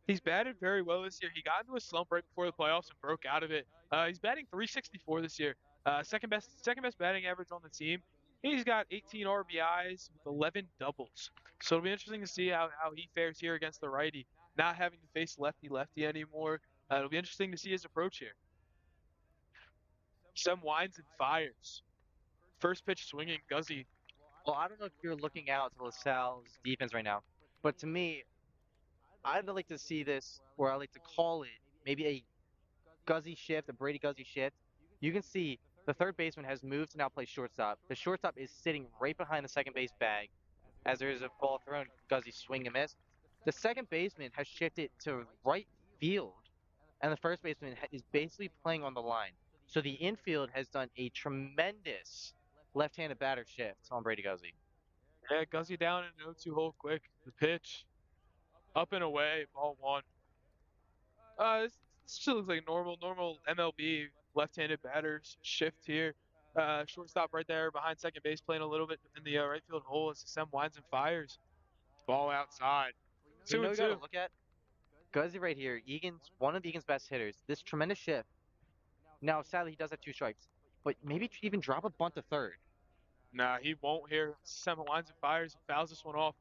He's batted very well this year. He got into a slump right before the playoffs and broke out of it. He's batting 364 this year. Second best batting average on the team. He's got 18 RBIs with 11 doubles. So it'll be interesting to see how he fares here against the righty, not having to face lefty anymore. It'll be interesting to see his approach here. Sem winds and fires. First pitch swinging, Guzzi. Well, I don't know if you're looking out to LaSalle's defense right now, but to me, I'd like to see this, or I like to call it, maybe a Guzzi shift, a Brady Guzzi shift. You can see the third baseman has moved to now play shortstop. The shortstop is sitting right behind the second base bag as there is a ball thrown. Guzzi swing and miss. The second baseman has shifted to right field, and the first baseman is basically playing on the line. So the infield has done a tremendous left-handed batter shift on Brady Guzzi. Yeah, Guzzi down in an 0-2 hole quick. The pitch. Up and away, ball 1. This still looks like normal MLB left-handed batters shift here. Shortstop right there behind second base playing a little bit in the right field hole as Sem winds and fires. Ball outside. You 2 know and you got to 2. look at Guzzi right here. Egan's one of Egan's best hitters. This tremendous shift. Now, sadly, he does have 2 strikes, but maybe even drop a bunt to third. Nah, he won't here. Sem winds and fires and fouls this one off.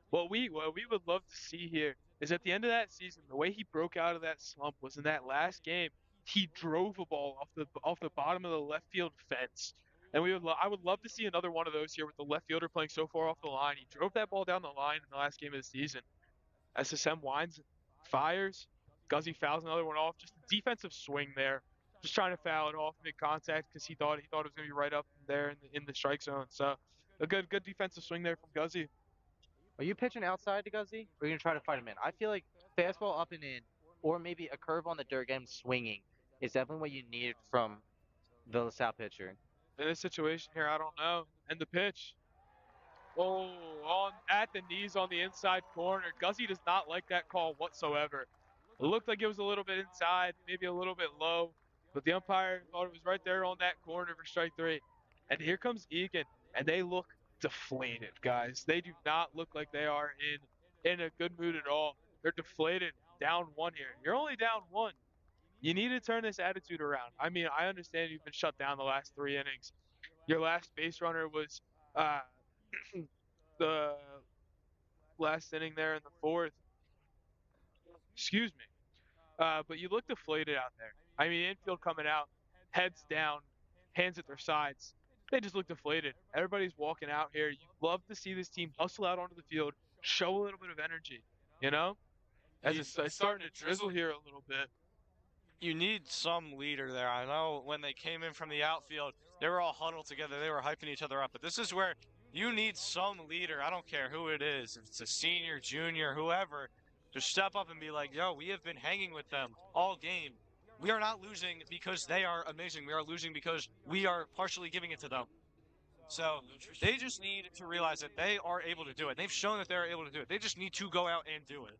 What we would love to see here is at the end of that season, the way he broke out of that slump was in that last game. He drove a ball off the bottom of the left field fence, and I would love to see another one of those here with the left fielder playing so far off the line. He drove that ball down the line in the last game of the season. As Sem winds, fires, Guzzi fouls another one off. Just a defensive swing there, just trying to foul it off mid contact because he thought it was going to be right up there in the strike zone. So a good defensive swing there from Guzzi. Are you pitching outside to Guzzi, or are you going to try to fight him in? I feel like fastball up and in, or maybe a curve on the dirt, get him swinging, is definitely what you need from the LaSalle pitcher. In this situation here, I don't know. And the pitch. Oh, on at the knees on the inside corner. Guzzi does not like that call whatsoever. It looked like it was a little bit inside, maybe a little bit low, but the umpire thought it was right there on that corner for strike 3. And here comes Egan, and they look deflated, guys. They do not look like they are in a good mood at all. They're deflated, down one here. You're only down one. You need to turn this attitude around. I mean, I understand you've been shut down the last 3 innings. Your last base runner was uh, the last inning there in the fourth. Excuse me. But you look deflated out there. I mean, infield coming out, heads down, hands at their sides. They just look deflated. Everybody's walking out here. You love to see this team hustle out onto the field, show a little bit of energy, you know? As it's starting to drizzle here a little bit. You need some leader there. I know when they came in from the outfield, they were all huddled together. They were hyping each other up. But this is where you need some leader. I don't care who it is, if it's a senior, junior, whoever, to step up and be like, yo, we have been hanging with them all game. We are not losing because they are amazing. We are losing because we are partially giving it to them. So they just need to realize that they are able to do it. They've shown that they're able to do it. They just need to go out and do it.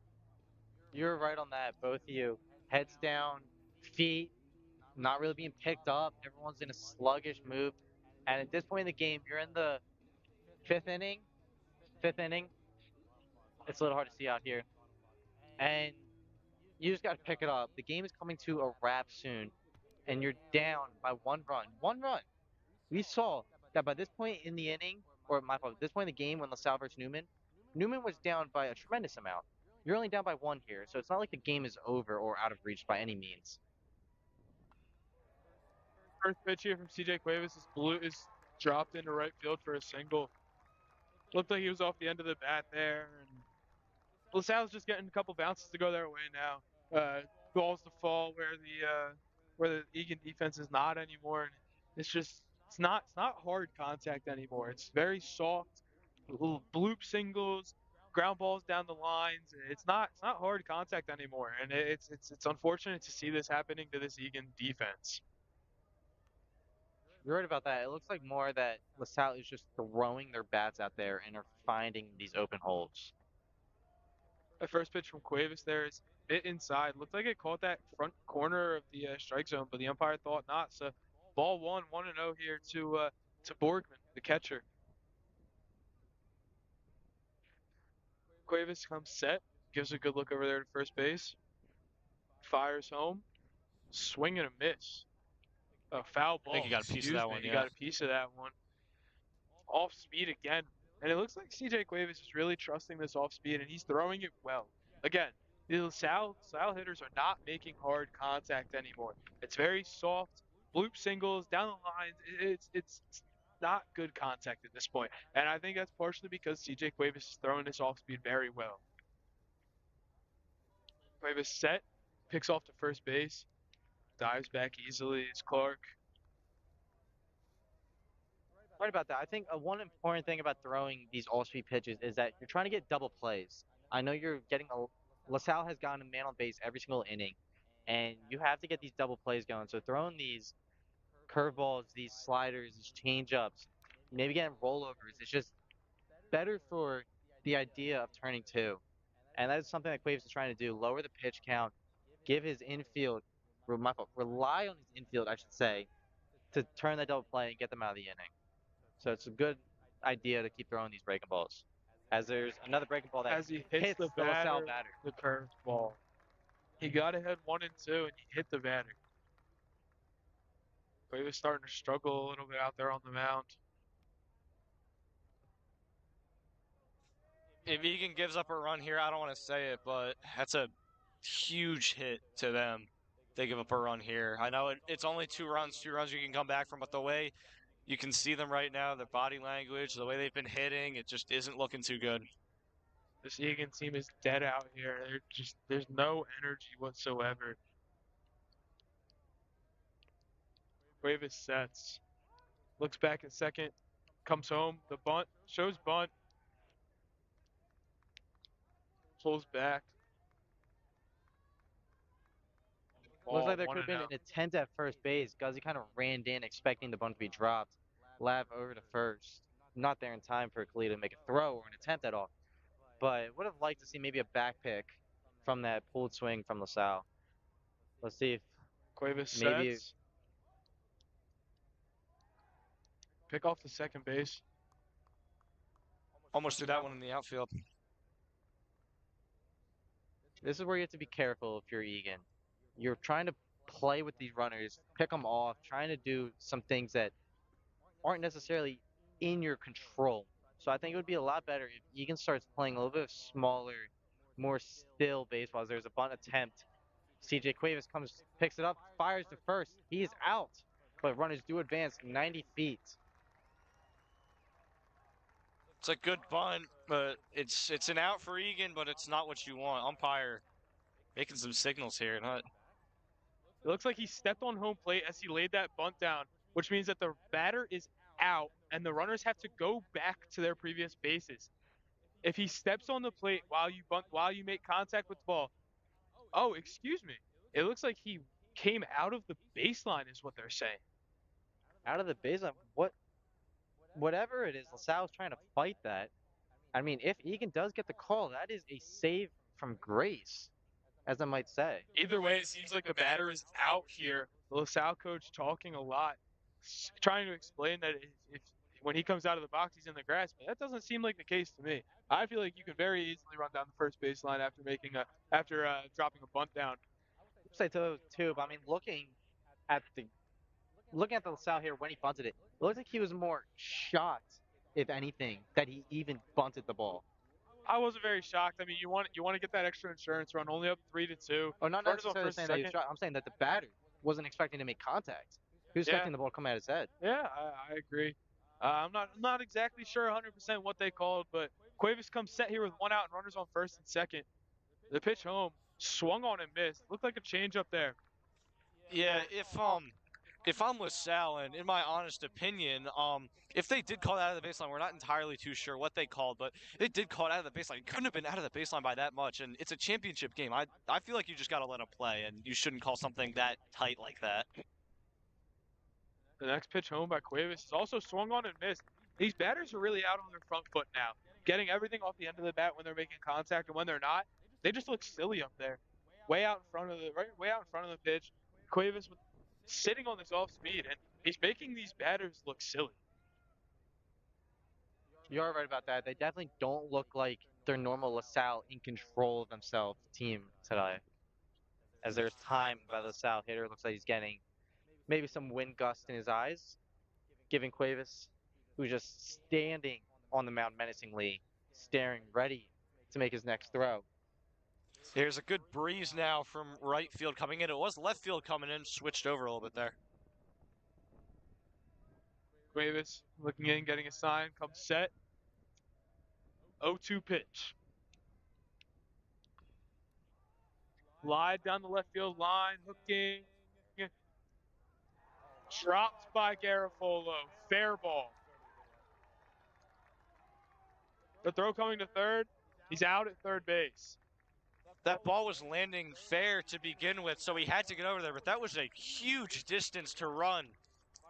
You're right on that, both of you. Heads down, feet not really being picked up. Everyone's in a sluggish move. And at this point in the game, you're in the fifth inning. Fifth inning. It's a little hard to see out here. And you just got to pick it up. The game is coming to a wrap soon, and you're down by 1 run. 1 run. We saw that by this point in the inning, or my fault, this point in the game when LaSalle versus Newman, Newman was down by a tremendous amount. You're only down by one here, so it's not like the game is over or out of reach by any means. First pitch here from CJ Cuevas is dropped into right field for a single. Looked like he was off the end of the bat there, and LaSalle's just getting a couple bounces to go their way now. Balls to fall where the Egan defense is not anymore, and it's not hard contact anymore. It's very soft, little bloop singles, ground balls down the lines. It's not hard contact anymore, and it's unfortunate to see this happening to this Egan defense. You're right about that. It looks like more that LaSalle is just throwing their bats out there and are finding these open holes. The first pitch from Cuevas there is bit inside. Looked like it caught that front corner of the strike zone, but the umpire thought not. So ball one, 1-0 here to Borgman, the catcher. Cuevas comes set, gives a good look over there to first base, fires home, swing and a miss. A foul I think ball. he got a piece of Excuse that me. one, He yeah. got a piece of that one. Off speed again. And it looks like CJ Cuevas is really trusting this off speed, and he's throwing it well. Again, the LaSalle hitters are not making hard contact anymore. It's very soft, bloop singles down the lines. It's not good contact at this point, and I think that's partially because CJ Cuevas is throwing this off speed very well. Cuevas set, picks off to first base, dives back easily. It's Clark. Right about that. I think one important thing about throwing these all-speed pitches is that you're trying to get double plays. I know you're getting a LaSalle has gotten a man on base every single inning, and you have to get these double plays going. So throwing these curveballs, these sliders, these changeups, maybe getting rollovers, it's just better for the idea of turning two. And that is something that Quaves is trying to do. Lower the pitch count, give his infield, my fault, rely on his infield, I should say, to turn that double play and get them out of the inning. So it's a good idea to keep throwing these breaking balls. As there's another breaking ball that As he hits hits the the LaSalle batter, batter. the curved ball. He got ahead 1-2, and he hit the batter. But he was starting to struggle a little bit out there on the mound. If Egan gives up a run here, I don't want to say it, but that's a huge hit to them. They give up a run here. I know it's only 2 runs, 2 runs you can come back from, but the way you can see them right now, their body language, the way they've been hitting, it just isn't looking too good. This Egan team is dead out here. There's no energy whatsoever. Cuevas sets. Looks back at second. Comes home. The bunt. Shows bunt. Pulls back. Looks Ball like there one could have and been out. an attempt at first base. Guzzi kind of ran in expecting the bunt to be dropped. Lav over to first. Not there in time for Khalid to make a throw or an attempt at all. But would have liked to see maybe a back pick from that pulled swing from LaSalle. Let's see if Cuevas maybe sets. Pick off the second base. Almost threw that one in the outfield. This is where you have to be careful if you're Egan. You're trying to play with these runners, pick them off, trying to do some things that aren't necessarily in your control. So I think it would be a lot better if Egan starts playing a little bit of smaller, more still baseballs. There's a bunt attempt. CJ Cuevas comes, picks it up, fires to first. He is out, but runners do advance 90 feet. It's a good bunt, but it's an out for Egan, but it's not what you want. Umpire making some signals here. Not It looks like he stepped on home plate as he laid that bunt down, which means that the batter is out and the runners have to go back to their previous bases. If he steps on the plate while you bunt, while you make contact with the ball, oh, excuse me. It looks like he came out of the baseline, is what they're saying. Out of the baseline, whatever it is, LaSalle is trying to fight that. I mean, if Egan does get the call, that is a save from grace, as I might say. Either way, it seems like the batter is out here. The LaSalle coach talking a lot, trying to explain that if when he comes out of the box, he's in the grass. But that doesn't seem like the case to me. I feel like you can very easily run down the first baseline after dropping a bunt down. Say too, but I mean, at the looking at the LaSalle here when he bunted it, it looks like he was more shocked, if anything, that he even bunted the ball. I wasn't very shocked. I mean, you want to get that extra insurance run, only up 3-2. Or not Runners on necessarily first, saying that he was second. shocked. I'm saying that the batter wasn't expecting to make contact. He was Yeah, expecting the ball to come at his head. yeah, I agree. I'm not exactly sure 100% what they called, but Cuevas comes set here with one out and runners on first and second. The pitch home, swung on and missed. Looked like a change up there. yeah. If I'm LaSalle, and in my honest opinion, if they did call it out of the baseline, we're not entirely too sure what they called, but they did call it out of the baseline. It couldn't have been out of the baseline by that much, and it's a championship game. I feel like you just got to let them play, and you shouldn't call something that tight like that. The next pitch home by Cuevas is also swung on and missed. These batters are really out on their front foot now, getting everything off the end of the bat when they're making contact, and when they're not, they just look silly up there, way out in front of way out in front of the pitch. Cuevas sitting on this off speed, and he's making these batters look silly. You are right about that. They definitely don't look like their normal LaSalle in control of themselves team today. As there's time by the LaSalle hitter, looks like he's getting maybe some wind gust in his eyes, giving Cuevas, who's just standing on the mound menacingly, staring, ready to make his next throw. There's a good breeze now from right field coming in. It was left field coming in, switched over a little bit there. Cuevas looking in, getting a sign, comes set. 0-2 pitch. Slide down the left field line, hooking. Dropped by Garofolo. Fair ball. The throw coming to third. He's out at third base. That ball was landing fair to begin with, so he had to get over there, but that was a huge distance to run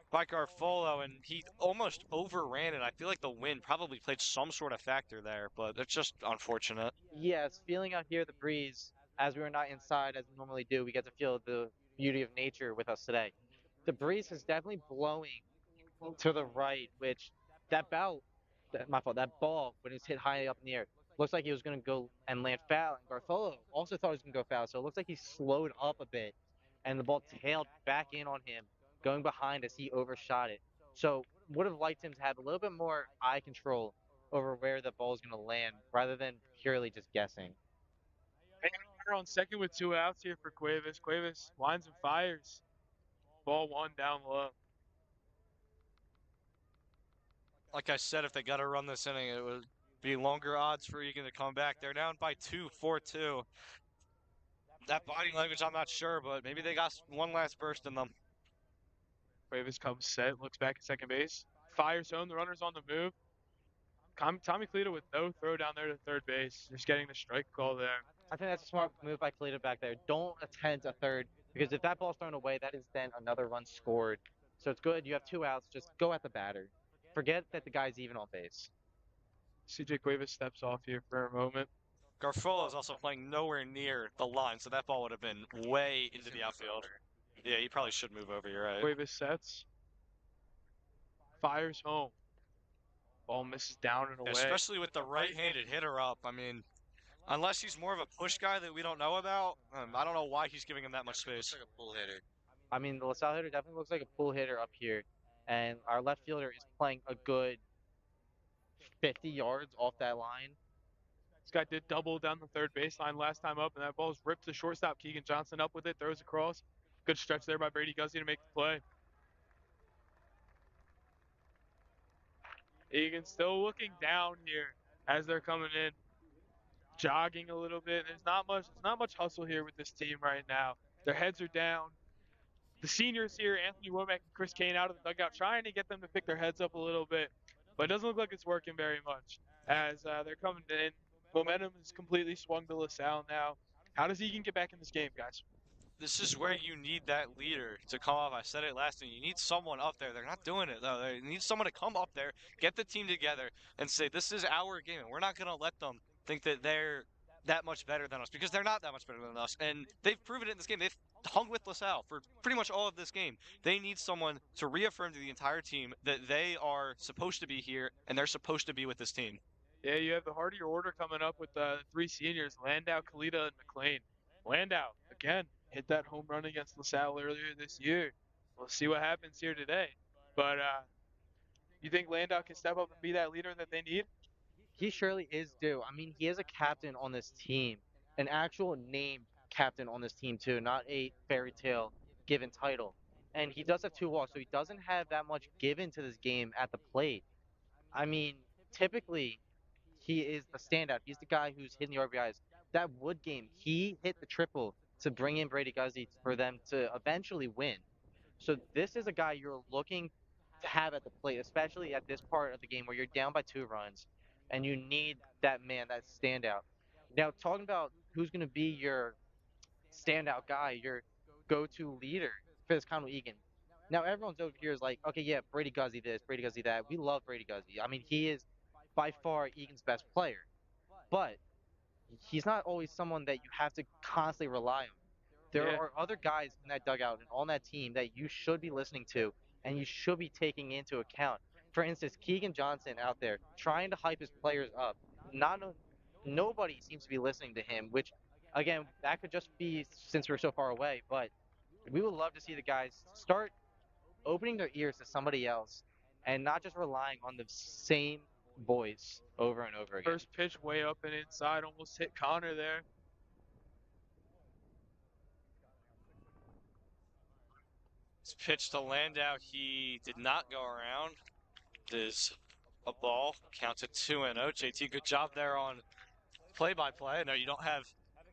by Garofolo, and he almost overran it. I feel like the wind probably played some sort of factor there, but it's just unfortunate. Yes, feeling out here the breeze, as we are not inside as we normally do, we get to feel the beauty of nature with us today. The breeze is definitely blowing to the right, which my fault, that ball, when it's hit high up in the air, looks like he was going to go and land foul. And Garofalo also thought he was going to go foul, so it looks like he slowed up a bit, and the ball tailed back in on him, going behind as he overshot it. So would have liked him to have a little bit more eye control over where the ball is going to land, rather than purely just guessing. Runner on second with 2 outs here for Cuevas. Cuevas winds and fires. Ball 1 down low. Like I said, if they got to run this inning, it would be longer odds for Egan to come back. They're down by 2, 4-2. That body language, I'm not sure, but maybe they got one last burst in them. Cuevas comes set, looks back at second base. Fires home, the runner's on the move. Tommy Cleto with no throw down there to third base. Just getting the strike call there. I think that's a smart move by Cleto back there. Don't attempt a third, because if that ball's thrown away, that is then another run scored. So it's good. You have 2 outs. Just go at the batter. Forget that the guy's even on base. CJ Cuevas steps off here for a moment. Garofolo is also playing nowhere near the line, so that ball would have been way into the outfield. Yeah, he probably should move over, you're right. Cuevas sets. Fires home. Ball misses down and away. Especially with the right-handed hitter up. I mean, unless he's more of a push guy that we don't know about, I don't know why he's giving him that much space. Like a pull hitter. I mean, the LaSalle hitter definitely looks like a pull hitter up here, and our left fielder is playing a good 50 yards off that line. This guy did double down the third baseline last time up, and that ball's ripped to shortstop. Keegan Johnson up with it, throws across. Good stretch there by Brady Guzzi to make the play. Egan still looking down here as they're coming in, jogging a little bit. There's not much hustle here with this team right now. Their heads are down. The seniors here, Anthony Womack and Chris Kane, out of the dugout, trying to get them to pick their heads up a little bit, but it doesn't look like it's working very much as they're coming in. Momentum is completely swung to LaSalle now. How does Egan get back in this game, guys? This is where you need that leader to come up. I said it last time. You need someone up there. They're not doing it, though. They need someone to come up there, get the team together, and say, this is our game. And we're not going to let them think that they're that much better than us because they're not that much better than us. And they've proven it in this game. They've hung with LaSalle for pretty much all of this game. They need someone to reaffirm to the entire team that they are supposed to be here and they're supposed to be with this team. Yeah, you have the heart of your order coming up with the three seniors, Landau, Kalita, and McLean. Landau, again, hit that home run against LaSalle earlier this year. We'll see what happens here today. But you think Landau can step up and be that leader that they need? He surely is due. I mean, he is a captain on this team, an actual named captain on this team too, not a fairy tale given title. And he does have 2 walks, so he doesn't have that much given to this game at the plate. I mean, typically he is the standout. He's the guy who's hitting the RBIs. That Wood game, he hit the triple to bring in Brady Guzzi for them to eventually win. So this is a guy you're looking to have at the plate, especially at this part of the game where you're down by 2 runs and you need that man, that standout. Now, talking about who's going to be your standout guy, your go-to leader for this Conwell Egan. Now, everyone's over here is like, okay, yeah, Brady Guzzi this, Brady Guzzi that. We love Brady Guzzi. I mean, he is by far Egan's best player, but he's not always someone that you have to constantly rely on. There Yeah. are other guys in that dugout and on that team that you should be listening to and you should be taking into account. For instance, Keegan Johnson out there trying to hype his players up. Not nobody seems to be listening to him, which again, that could just be since we're so far away, but we would love to see the guys start opening their ears to somebody else and not just relying on the same voice over and over again. First pitch way up and inside, almost hit Connor there. This pitch to Landau, he did not go around. Is a ball, counts at 2-0. JT, good job there on play-by-play. No, you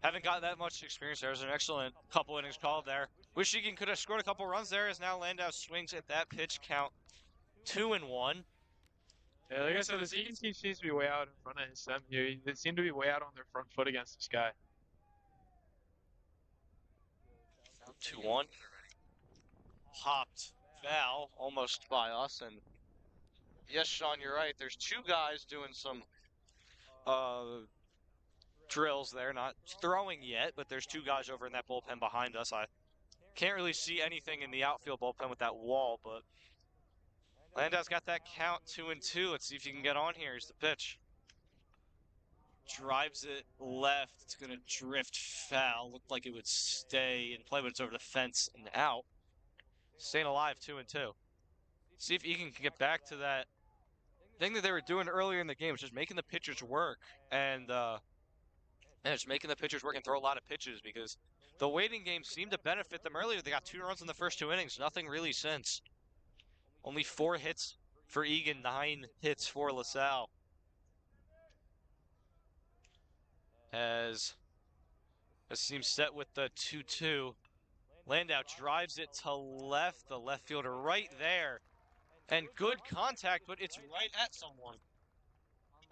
haven't got that much experience there. There's an excellent couple innings called there. Wish Egan could have scored a couple runs there as now Landau swings at that pitch count 2-1. Yeah, like I said, this Egan team seems to be way out in front of his sem here. They seem to be way out on their front foot against this guy. 2-1. Hopped foul almost by us. And yes, Sean, you're right. There's two guys doing some drills there, not throwing yet, but there's two guys over in that bullpen behind us. I can't really see anything in the outfield bullpen with that wall, but Landau's got that count 2-2. Let's see if you can get on here. Here's the pitch. Drives it left. It's going to drift foul. Looked like it would stay in play, but it's over the fence and out. Staying alive, 2-2. See if Egan can get back to that thing that they were doing earlier in the game, which is making the pitchers work and just making the pitchers work and throw a lot of pitches because the waiting game seemed to benefit them earlier. They got 2 runs in the first 2 innings. Nothing really since. Only 4 hits for Egan, 9 hits for LaSalle. As it seems set with the 2-2. Landau drives it to left, the left fielder right there. And good contact, but it's right at someone.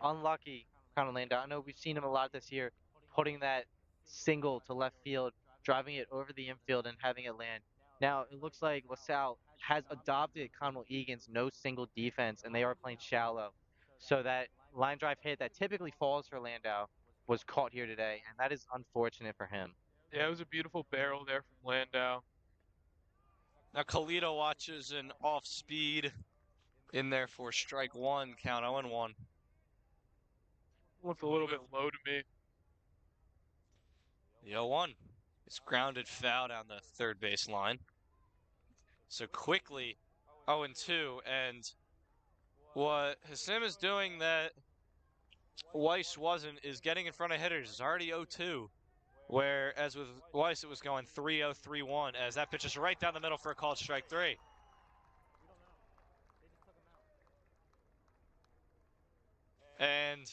Unlucky, Conor Landau. I know we've seen him a lot this year, putting that single to left field, driving it over the infield and having it land. Now, it looks like LaSalle has adopted Conwell Egan's no single defense, and they are playing shallow. So that line drive hit that typically falls for Landau was caught here today, and that is unfortunate for him. Yeah, it was a beautiful barrel there from Landau. Now Kalito watches an off-speed In there for strike one, count 0-1. Looked a little bit low to me. The 0-1. It's grounded foul down the third base line. So quickly 0-2, and what Hassim is doing that Weiss wasn't is getting in front of hitters. It's already 0-2. Whereas with Weiss, it was going 3-0, 3-1, as that pitch is right down the middle for a called strike three. And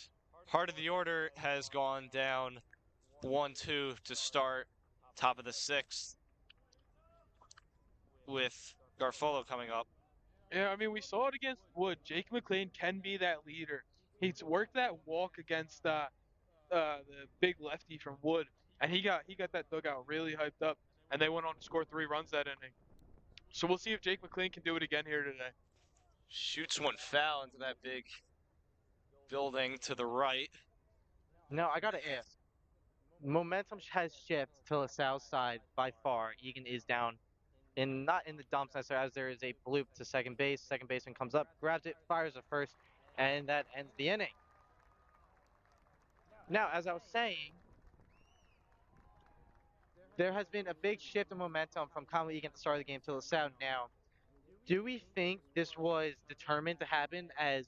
heart of the order has gone down 1-2 to start top of the sixth with Garfolo coming up. Yeah, I mean, we saw it against Wood. Jake McLean can be that leader. He's worked that walk against the big lefty from Wood, and he got that dugout really hyped up, and they went on to score 3 runs that inning. So we'll see if Jake McLean can do it again here today. Shoots one foul into that big building to the right. Now, I got to ask. Momentum has shifted to LaSalle's side by far. Egan is down not in the dumps necessarily, as there is a bloop to second base. Second baseman comes up, grabs it, fires a first, and that ends the inning. Now, as I was saying, there has been a big shift in momentum from Conwell Egan at the start of the game to LaSalle now. Do we think this was determined to happen, as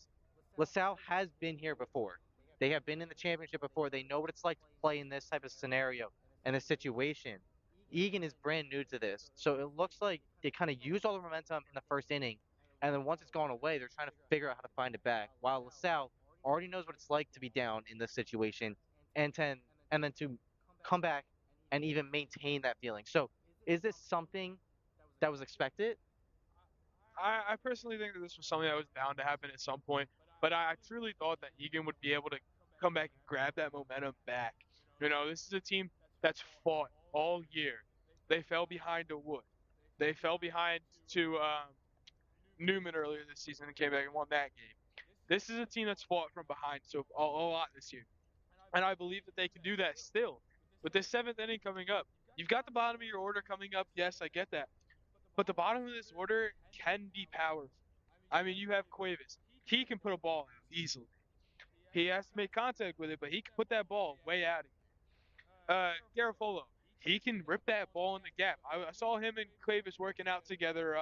LaSalle has been here before? They have been in the championship before. They know what it's like to play in this type of scenario and this situation. Egan is brand new to this. So it looks like they kind of used all the momentum in the first inning. And then once it's gone away, they're trying to figure out how to find it back. While LaSalle already knows what it's like to be down in this situation and then to come back and even maintain that feeling. So is this something that was expected? I personally think that this was something that was bound to happen at some point, but I truly thought that Egan would be able to come back and grab that momentum back. This is a team that's fought all year. They fell behind to Wood. They fell behind to Newman earlier this season and came back and won that game. This is a team that's fought from behind so a lot this year, and I believe that they can do that still. With this seventh inning coming up, you've got the bottom of your order coming up. Yes, I get that. But the bottom of this order can be powerful. I mean, you have Cuevas. He can put a ball out easily. He has to make contact with it, but he can put that ball way out of here. Garofolo, he can rip that ball in the gap. I saw him and Cuevas working out together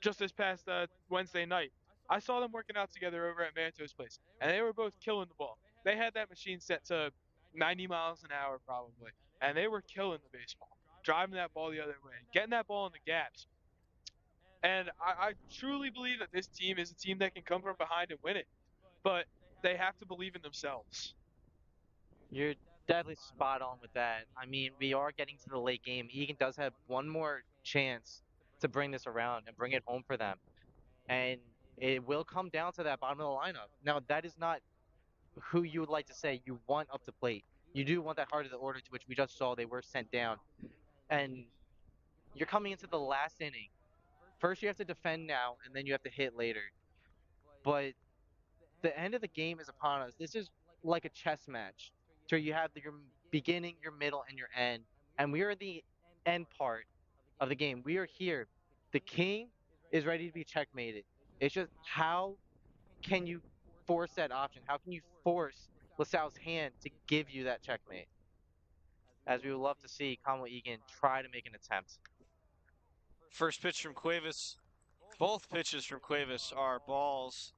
just this past Wednesday night. I saw them working out together over at Manto's place, and they were both killing the ball. They had that machine set to 90 miles an hour probably, and they were killing the baseball, driving that ball the other way, getting that ball in the gaps. And I truly believe that this team is a team that can come from behind and win it, but they have to believe in themselves. You're definitely spot on with that. I mean, we are getting to the late game. Egan does have one more chance to bring this around and bring it home for them. And it will come down to that bottom of the lineup. Now, that is not who you would like to say you want up the plate. You do want that heart of the order, to which we just saw they were sent down. And you're coming into the last inning. First, you have to defend now, and then you have to hit later. But the end of the game is upon us. This is like a chess match. So you have your beginning, your middle, and your end. And we are in the end part of the game. We are here. The king is ready to be checkmated. It's just how can you force that option? How can you force LaSalle's hand to give you that checkmate? As we would love to see Conwell Egan try to make an attempt. First pitch from Cuevas. Both pitches from Cuevas are balls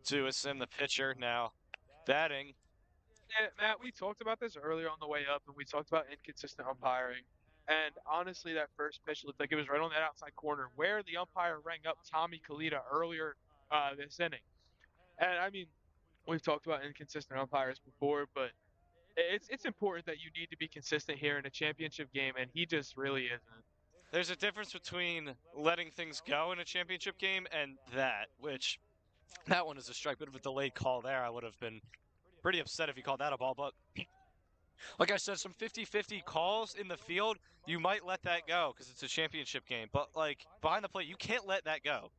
to Hassim, the pitcher. Now, batting. Yeah, Matt, we talked about this earlier on the way up, and we talked about inconsistent umpiring. And honestly, that first pitch looked like it was right on that outside corner where the umpire rang up Tommy Kalita earlier this inning. And I mean, we've talked about inconsistent umpires before, but it's important that you need to be consistent here in a championship game, and he just really isn't. There's a difference between letting things go in a championship game and which that one is a strike, bit of a delayed call there. I would have been pretty upset if he called that a ball, but like I said, some 50-50 calls in the field, you might let that go because it's a championship game. But like behind the plate, you can't let that go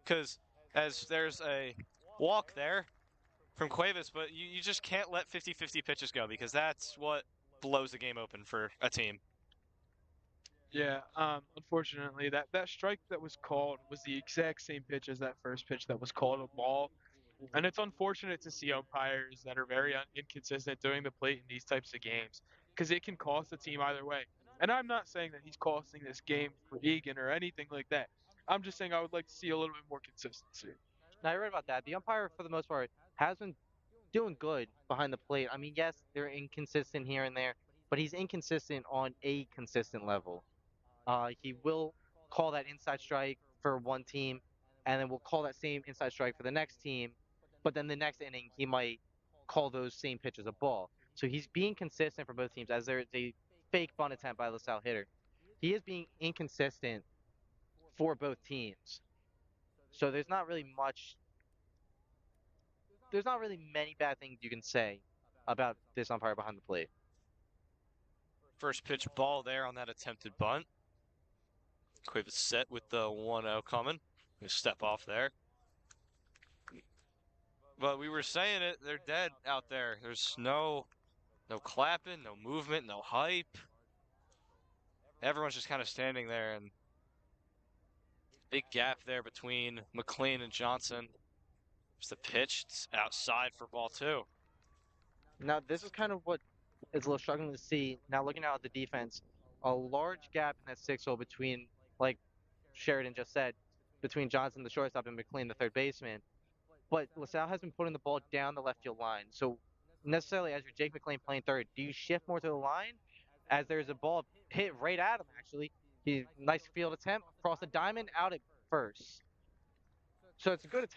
because as there's a walk there from Cuevas, but you just can't let 50-50 pitches go because that's what blows the game open for a team. Yeah, unfortunately, that strike that was called was the exact same pitch as that first pitch that was called a ball. And it's unfortunate to see umpires that are very inconsistent doing the plate in these types of games because it can cost the team either way. And I'm not saying that he's costing this game for Egan or anything like that. I'm just saying I would like to see a little bit more consistency. Now you're right about that. The umpire, for the most part, has been doing good behind the plate. I mean, yes, they're inconsistent here and there, but he's inconsistent on a consistent level. He will call that inside strike for one team, and then we'll call that same inside strike for the next team. But then the next inning, he might call those same pitches a ball. So he's being consistent for both teams, as there's a fake bunt attempt by LaSalle hitter. He is being inconsistent for both teams. So there's not really many bad things you can say about this umpire behind the plate. First pitch ball there on that attempted bunt. Cuevas set with the 1-0 coming. We step off there. But we were saying it, they're dead out there. There's no clapping, no movement, no hype. Everyone's just kind of standing there, and big gap there between McLean and Johnson. It's the pitch. It's outside for ball two. Now, this is kind of what is a little struggling to see. Now, looking out at the defense, a large gap in that six hole between, like Sheridan just said, between Johnson, the shortstop, and McLean, the third baseman. But LaSalle has been putting the ball down the left field line. So, necessarily, as you're Jake McLean playing third, do you shift more to the line? As there's a ball hit right at him, actually. He nice field attempt across the diamond, out at first. So it's a good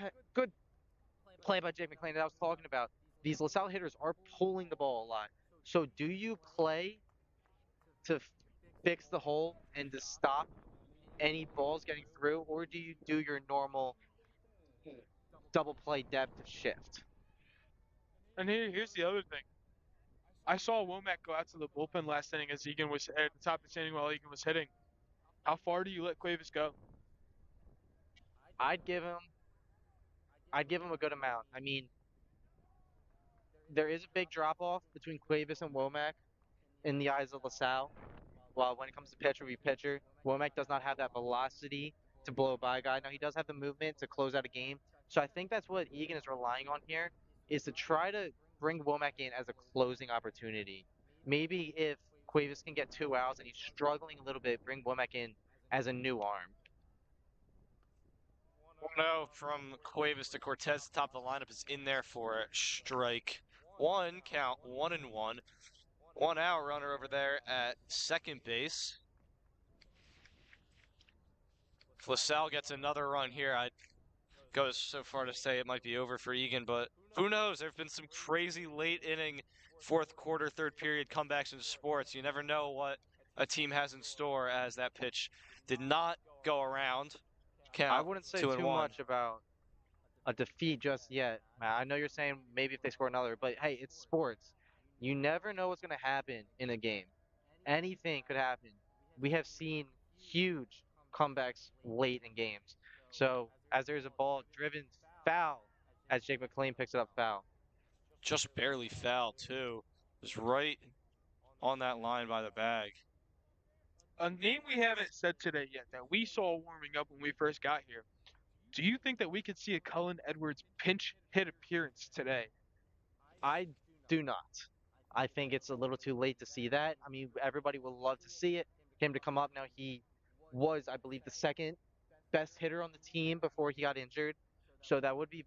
play by Jake McLean that I was talking about. These LaSalle hitters are pulling the ball a lot. So do you play to fix the hole and to stop any balls getting through, or do you do your normal double play depth shift? And here's the other thing. I saw Womack go out to the bullpen last inning as Egan was at the top of the inning while Egan was hitting. How far do you let Cuevas go? I'd give him I'd give him a good amount. I mean, there is a big drop off between Cuevas and Womack in the eyes of LaSalle. Well, when it comes to pitcher v pitcher, Womack does not have that velocity to blow by a guy. Now he does have the movement to close out a game. So I think that's what Egan is relying on here is to try to bring Womack in as a closing opportunity. Maybe if Cuevas can get 2 outs and he's struggling a little bit, bring Womack in as a new arm. 1-0 from Cuevas to Cortez. The top of the lineup is in there for strike one. Count 1-1. 1 out runner over there at second base. If LaSalle gets another run here, I'd go so far to say it might be over for Egan, but who knows? There have been some crazy late inning, fourth quarter, third period comebacks in sports. You never know what a team has in store as that pitch did not go around. I Count wouldn't say two and too one. much about a defeat just yet, Matt. I know you're saying maybe if they score another, but hey, it's sports. You never know what's going to happen in a game. Anything could happen. We have seen huge comebacks late in games. So as there's a ball driven foul, as Jake McLean picks it up foul. Just barely fouled, too. Was right on that line by the bag. A name we haven't said today yet that we saw warming up when we first got here. Do you think that we could see a Cullen Edwards pinch hit appearance today? I do not. I think it's a little too late to see that. I mean, everybody would love to see it. Him to come up now. He was, I believe, the second best hitter on the team before he got injured. So that would be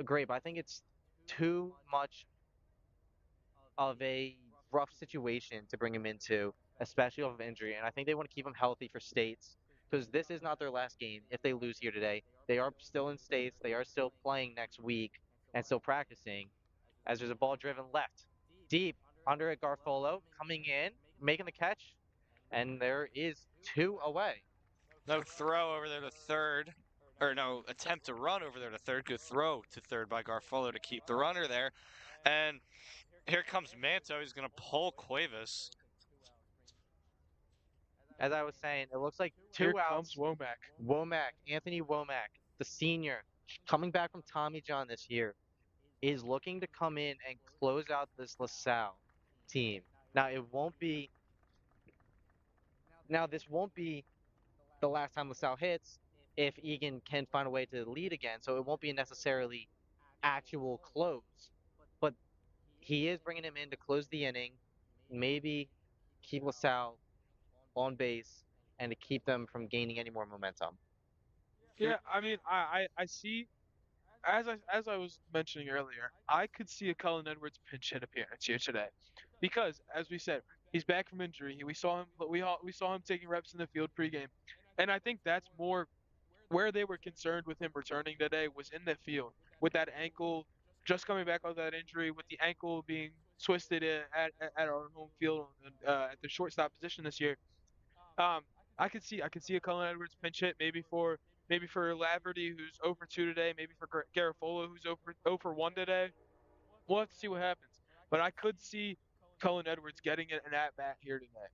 great. But I think it's too much of a rough situation to bring him into, especially off of injury. And I think they want to keep him healthy for states because this is not their last game. If they lose here today, they are still in states. They are still playing next week and still practicing. As there's a ball driven left, deep under at Garfolo, coming in, making the catch, and there is two away. No throw over there to third. Or no attempt to run over there to third. Good throw to third by Garfolo to keep the runner there. And here comes Manto. He's going to pull Cuevas. As I was saying, it looks like Here two comes outs. Womack. Anthony Womack, the senior, coming back from Tommy John this year, is looking to come in and close out this LaSalle team. Now, Now, this won't be the last time LaSalle hits if Egan can find a way to lead again, so it won't be necessarily actual close. But he is bringing him in to close the inning, maybe keep LaSalle on base, and to keep them from gaining any more momentum. Yeah, I mean, I see as I was mentioning earlier, I could see a Cullen Edwards pinch hit appearance here today, because as we said, he's back from injury. We saw him taking reps in the field pregame, and I think that's more where they were concerned with him returning today was in the field with that ankle just coming back off that injury, with the ankle being twisted at our home field at the shortstop position this year. Um, I could see a Cullen Edwards pinch hit maybe for Laverty who's 0 for 2 today, maybe for Garofolo who's 0 for 1 today. We'll have to see what happens. But I could see Cullen Edwards getting an at bat here today.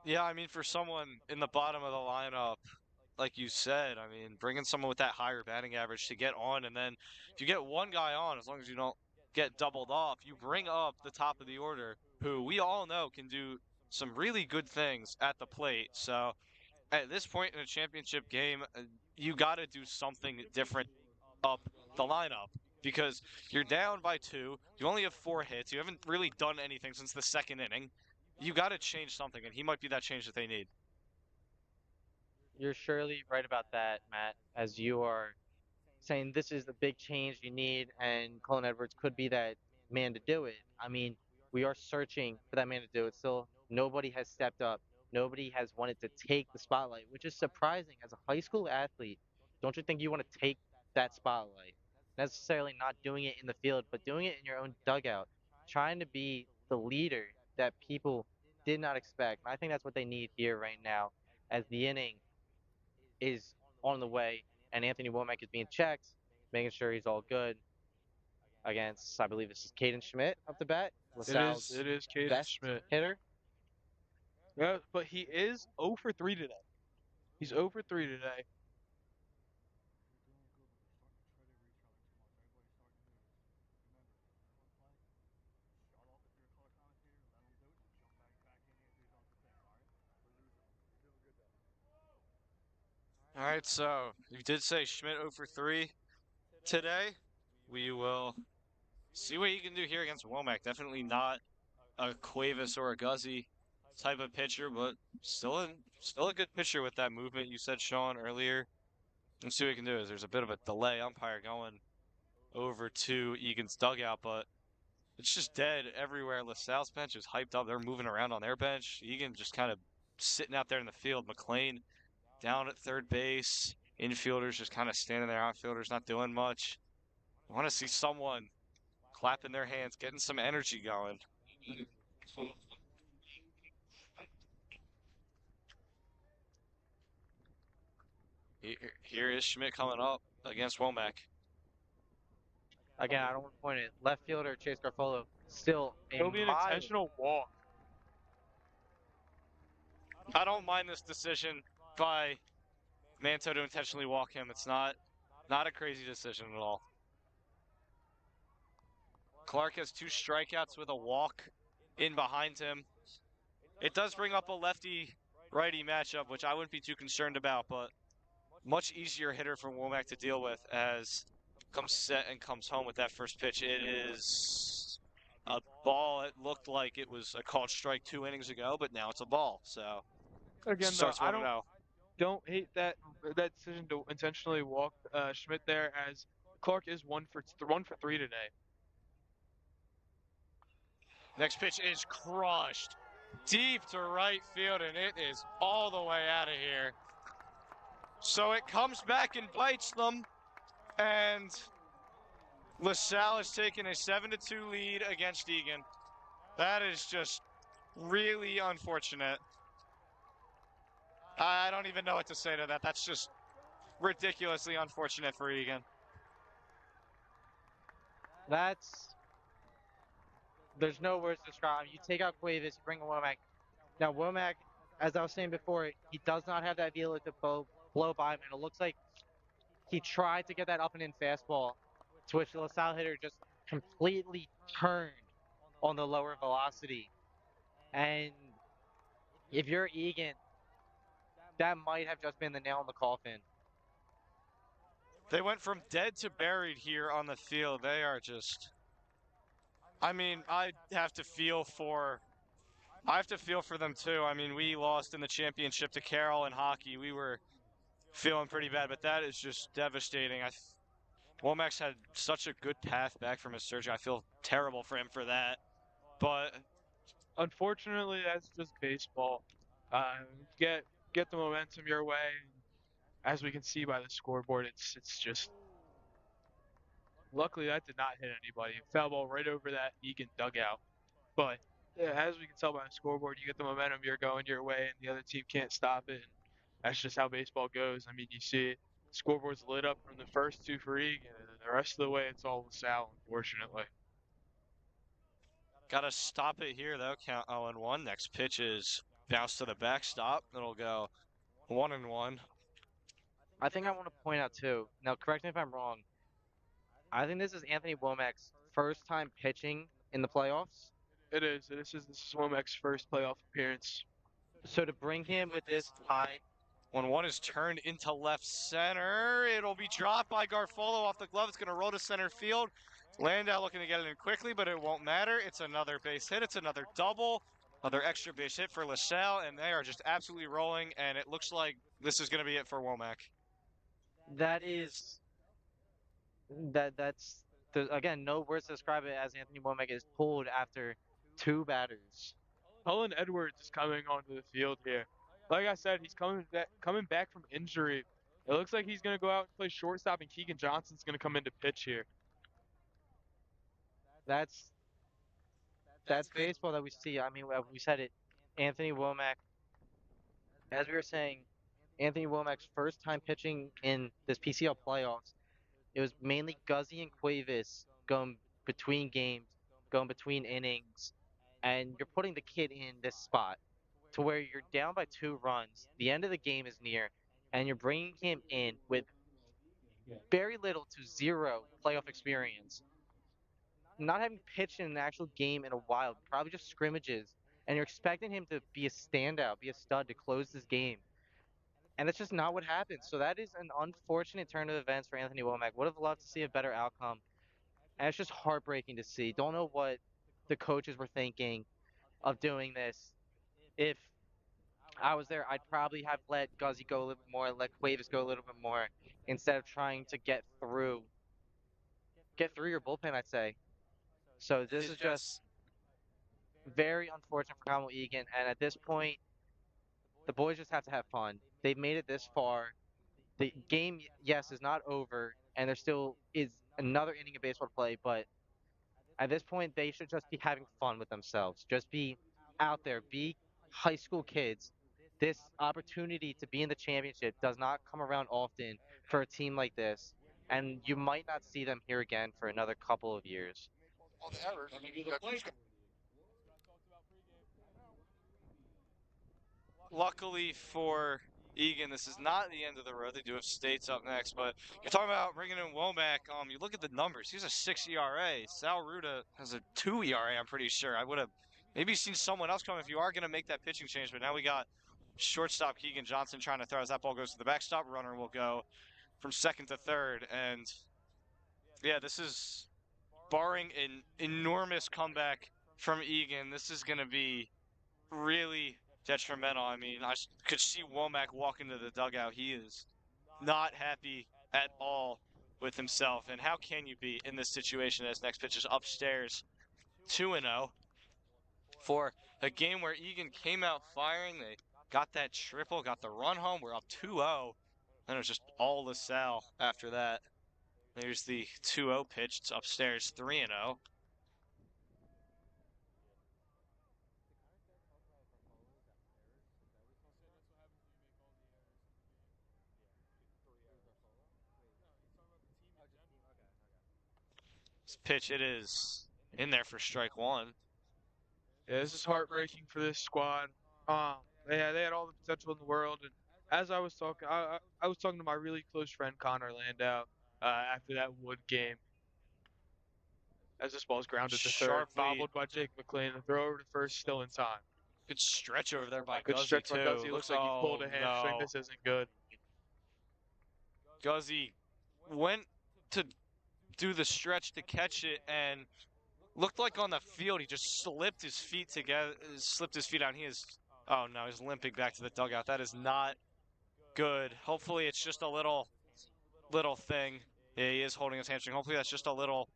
Yeah, I mean, for someone in the bottom of the lineup, like you said, I mean, bringing someone with that higher batting average to get on, and then if you get one guy on, as long as you don't get doubled off, you bring up the top of the order, who we all know can do some really good things at the plate. So at this point in a championship game, you got to do something different up the lineup because you're down by two. You only have 4 hits. You haven't really done anything since the second inning. You got to change something, and he might be that change that they need. You're surely right about that, Matt, as you are saying this is the big change you need, and Colin Edwards could be that man to do it. I mean, we are searching for that man to do it. Still, nobody has stepped up. Nobody has wanted to take the spotlight, which is surprising. As a high school athlete, don't you think you want to take that spotlight? Necessarily not doing it in the field, but doing it in your own dugout, trying to be the leader that people did not expect. And I think that's what they need here right now, as the inning is on the way, and Anthony Womack is being checked, making sure he's all good against, I believe this is Caden Schmidt up the bat, It is LaSalle's it is Caden best Schmidt. hitter. Yeah, but he is 0 for 3 today. He's 0 for 3 today. All right, so you did say Schmidt 0 for 3 today. We will see what you can do here against Womack. Definitely not a Cuevas or a Guzzi type of pitcher, but still a good pitcher with that movement you said, Sean, earlier. Let's see what we can do. There's a bit of a delay umpire going over to Egan's dugout, but it's just dead everywhere. LaSalle's bench is hyped up. They're moving around on their bench. Egan just kind of sitting out there in the field. McLean down at third base. Infielders just kind of standing there. Outfielders not doing much. I want to see someone clapping their hands, getting some energy going. Here is Schmidt coming up against Womack. Again, I don't want to point it. Left fielder Chase Garfolo still a It'll be an mile. intentional walk. I don't mind this decision by Manto to intentionally walk him. It's not a crazy decision at all. Clark has 2 strikeouts with a walk in behind him. It does bring up a lefty-righty matchup, which I wouldn't be too concerned about, but much easier hitter for Womack to deal with as comes set and comes home with that first pitch. It is a ball. It looked like it was a called strike 2 innings ago, but now it's a ball. So Again, though, starts I 1-0. don't hate that decision to intentionally walk Schmidt there, as Clark is 1 for 3 today. Next pitch is crushed deep to right field, and it is all the way out of here. So it comes back and bites them, and LaSalle has taken a 7-2 lead against Egan. That is just really unfortunate. I don't even know what to say to that. That's just ridiculously unfortunate for Egan. There's no words to describe. You take out Cuevas, you bring in Womack. Now Womack, as I was saying before, he does not have that ability to blow by him, and it looks like he tried to get that up and in fastball, to which the LaSalle hitter just completely turned on the lower velocity. And if you're Egan, that might have just been the nail in the coffin. They went from dead to buried here on the field. They are just. I mean, I have to feel for them too. I mean, we lost in the championship to Carroll in hockey. We were feeling pretty bad, but that is just devastating. Womack's had such a good path back from his surgery. I feel terrible for him for that. But Unfortunately, that's just baseball. Uh, get get the momentum your way. As we can see by the scoreboard, it's just luckily that did not hit anybody. Foul ball right over that Egan dugout. But yeah, as we can tell by the scoreboard, you get the momentum, you're going your way, and the other team can't stop it. And that's just how baseball goes. I mean, you see it. Scoreboard's lit up from the first two for Egan, and then the rest of the way it's all LaSalle, unfortunately. gotta stop it here though. Count 0-1. Next pitch is bounce to the backstop. It'll go 1-1. I think I want to point out too. Now, correct me if I'm wrong. I think this is Anthony Womack's first time pitching in the playoffs. It is. This is Womack's first playoff appearance. So to bring him with this high, When one is turned into left center, it'll be dropped by Garfolo off the glove. It's going to roll to center field. Landau looking to get it in quickly, but it won't matter. It's another base hit. It's another double. Another extra base hit for LaSalle, and they are just absolutely rolling, and it looks like this is going to be it for Womack. that is that's again no words to describe it as Anthony Womack is pulled after two batters. Cullen Edwards is coming onto the field here. Like I said, he's coming back from injury. It looks like he's going to go out and play shortstop, and Keegan Johnson's going to come into pitch here. That's that's baseball that we see. I mean, we said it. Anthony Womack, as we were saying, Anthony Womack's first time pitching in this PCL playoffs. It was mainly Guzzi and Cuevas going between games, going between innings, and you're putting the kid in this spot to where you're down by 2 runs. The end of the game is near, and you're bringing him in with very little to zero playoff experience, not having pitched in an actual game in a while, probably just scrimmages, and you're expecting him to be a standout, be a stud to close this game. And that's just not what happened. So that is an unfortunate turn of events for Anthony Womack. Would have loved to see a better outcome. And it's just heartbreaking to see. Don't know what the coaches were thinking of doing this. If I was there, I'd probably have let Guzzi go a little bit more, let Cuevas go a little bit more, instead of trying to get through your bullpen, I'd say. So this is just very unfortunate for Conwell Egan. And at this point, the boys just have to have fun. They've made it this far. The game, yes, is not over, and there still is another inning of baseball to play, but at this point, they should just be having fun with themselves. Just be out there, be high school kids. This opportunity to be in the championship does not come around often for a team like this, and you might not see them here again for another couple of years. Luckily for Egan, this is not the end of the road. They do have States up next, but you're talking about bringing in Womack. You look at the numbers. He's a 6 ERA. Sal Ruda has a 2 ERA, I'm pretty sure. I would have maybe seen someone else come if you are going to make that pitching change, but now we got shortstop Keegan Johnson trying to throw as that ball goes to the backstop. Runner will go from second to third, and yeah, this is barring an enormous comeback from Egan. This is going to be really detrimental. I mean, could see Womack walk into the dugout. He is not happy at all with himself. And how can you be in this situation as next pitch is upstairs 2-0 for a game where Egan came out firing. They got that triple, got the run home. We're up 2-0. Then it was just all LaSalle after that. There's the 2-0 pitch. It's upstairs 3-0. This pitch, it is in there for strike one. Yeah, this is heartbreaking for this squad. They had all the potential in the world, and as I was talking, I was talking to my really close friend Connor Landau after that Wood game. As this ball's grounded to third, Sharply, bobbled by Jake McLean, the throw over to first, still in time. Good stretch over there by Good Guzzi stretch by too. Guzzi. Looks Looks like he pulled oh a hamstring. no. This isn't good. Guzzi went to do the stretch to catch it and looked like on the field he just slipped his feet together, slipped his feet out. He is oh no, he's limping back to the dugout. That is not good. Hopefully it's just a little thing. Yeah, he is holding his hamstring. Hopefully that's just a little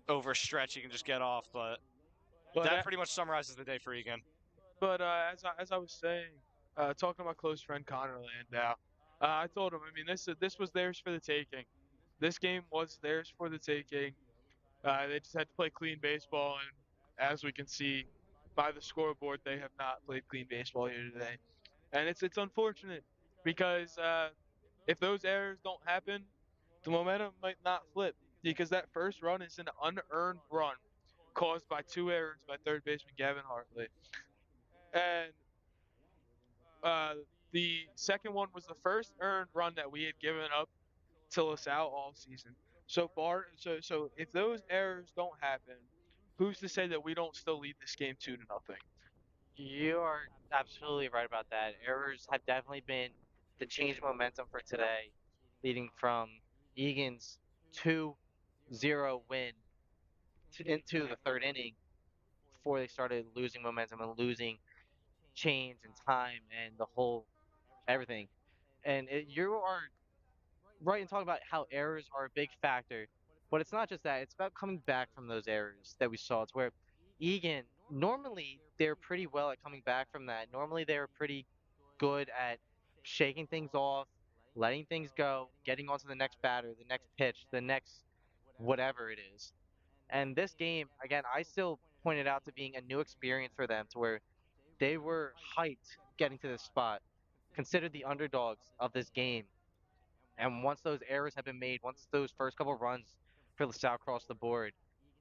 overstretch he can just get off, but But that pretty much summarizes the day for Egan. as I was saying, talking to my close friend Connor Landau, I told him, I mean, this was theirs for the taking. This game was theirs for the taking. They just had to play clean baseball, and as we can see by the scoreboard, they have not played clean baseball here today. And it's unfortunate because if those errors don't happen, the momentum might not flip because that first run is an unearned run caused by two errors by third baseman Gavin Hartley. And uh, the second one was the first earned run that we had given up to LaSalle all season. So if those errors don't happen, who's to say that we don't still lead this game 2-0? You are absolutely right about that. Errors have definitely been the change momentum for today, leading from Egan's 2-0 win into the third inning before they started losing momentum and losing chains and time and the whole everything. And you are right in talking about how errors are a big factor, but it's not just that. It's about coming back from those errors that we saw. It's where Egan, normally they're pretty well at coming back from that. Normally they're pretty good at shaking things off, letting things go, getting on to the next batter, the next pitch, the next whatever it is. And this game, again, I still point it out to being a new experience for them to where they were hyped getting to this spot, considered the underdogs of this game. And once those errors have been made, once those first couple runs for LaSalle crossed the board,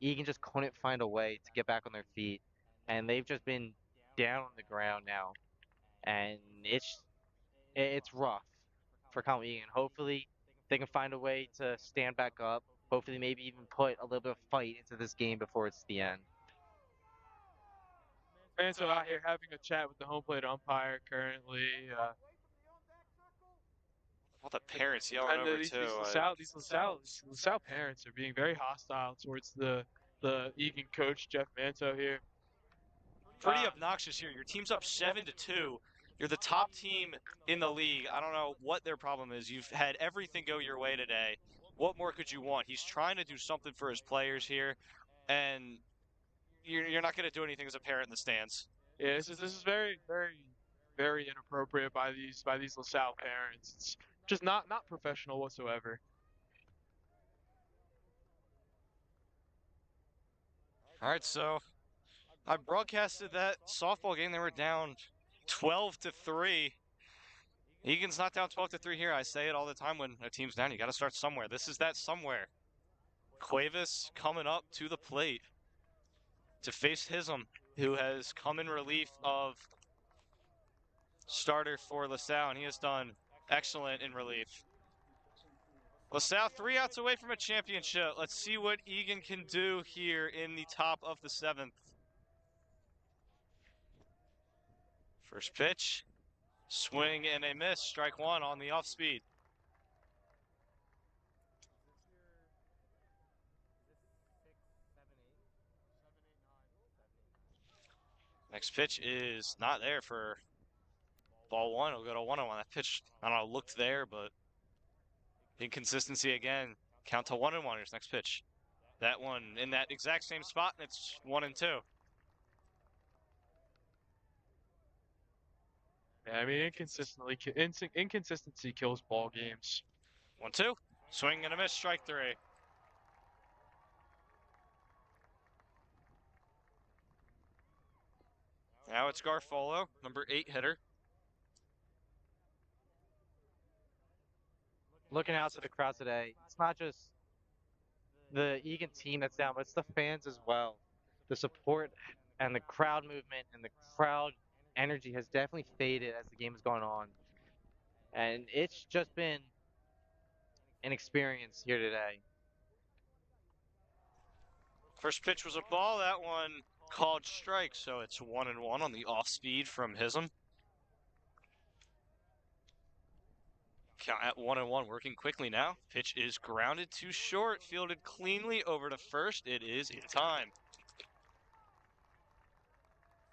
Egan just couldn't find a way to get back on their feet. And they've just been down on the ground now. And it's rough for Conwell Egan. Hopefully they can find a way to stand back up. Hopefully maybe even put a little bit of fight into this game before it's the end. And so out here having a chat with the home plate umpire currently. All the parents yelling And over these too. LaSalle parents are being very hostile towards the Egan coach Jeff Manto here. Pretty obnoxious here. Your team's up 7-2. You're the top team in the league. I don't know what their problem is. You've had everything go your way today. What more could you want? He's trying to do something for his players here, and you're not going to do anything as a parent in the stands. Yeah, this is very very inappropriate by these LaSalle parents. It's just not professional whatsoever. All right, so I broadcasted that softball game. They were down 12-3. Egan's not down 12-3 here. I say it all the time when a team's down. You got to start somewhere. This is that somewhere. Cuevas coming up to the plate to face Hism, who has come in relief of starter for LaSalle, and he has done excellent in relief. LaSalle 3 outs away from a championship. Let's see what Egan can do here in the top of the 7th. First pitch, swing and a miss. Strike one on the off speed. Next pitch is not there for ball one. It'll go to 1-0 on that pitch. I don't know, looked there, but inconsistency again. Count to 1-1. Here's next pitch. That one in that exact same spot, and it's 1-2. Yeah, I mean inconsistency kills ball games. 1-2. Swing and a miss. Strike three. Now it's Garfolo, number 8 hitter. Looking out to the crowd today, it's not just the Egan team that's down, but it's the fans as well. The support and the crowd movement and the crowd energy has definitely faded as the game has gone on. And it's just been an experience here today. First pitch was a ball. That one called strike, so it's 1-1 on the off speed from Hism. Count at 1-1, working quickly now. Pitch is grounded to short, fielded cleanly over to first. It is in time.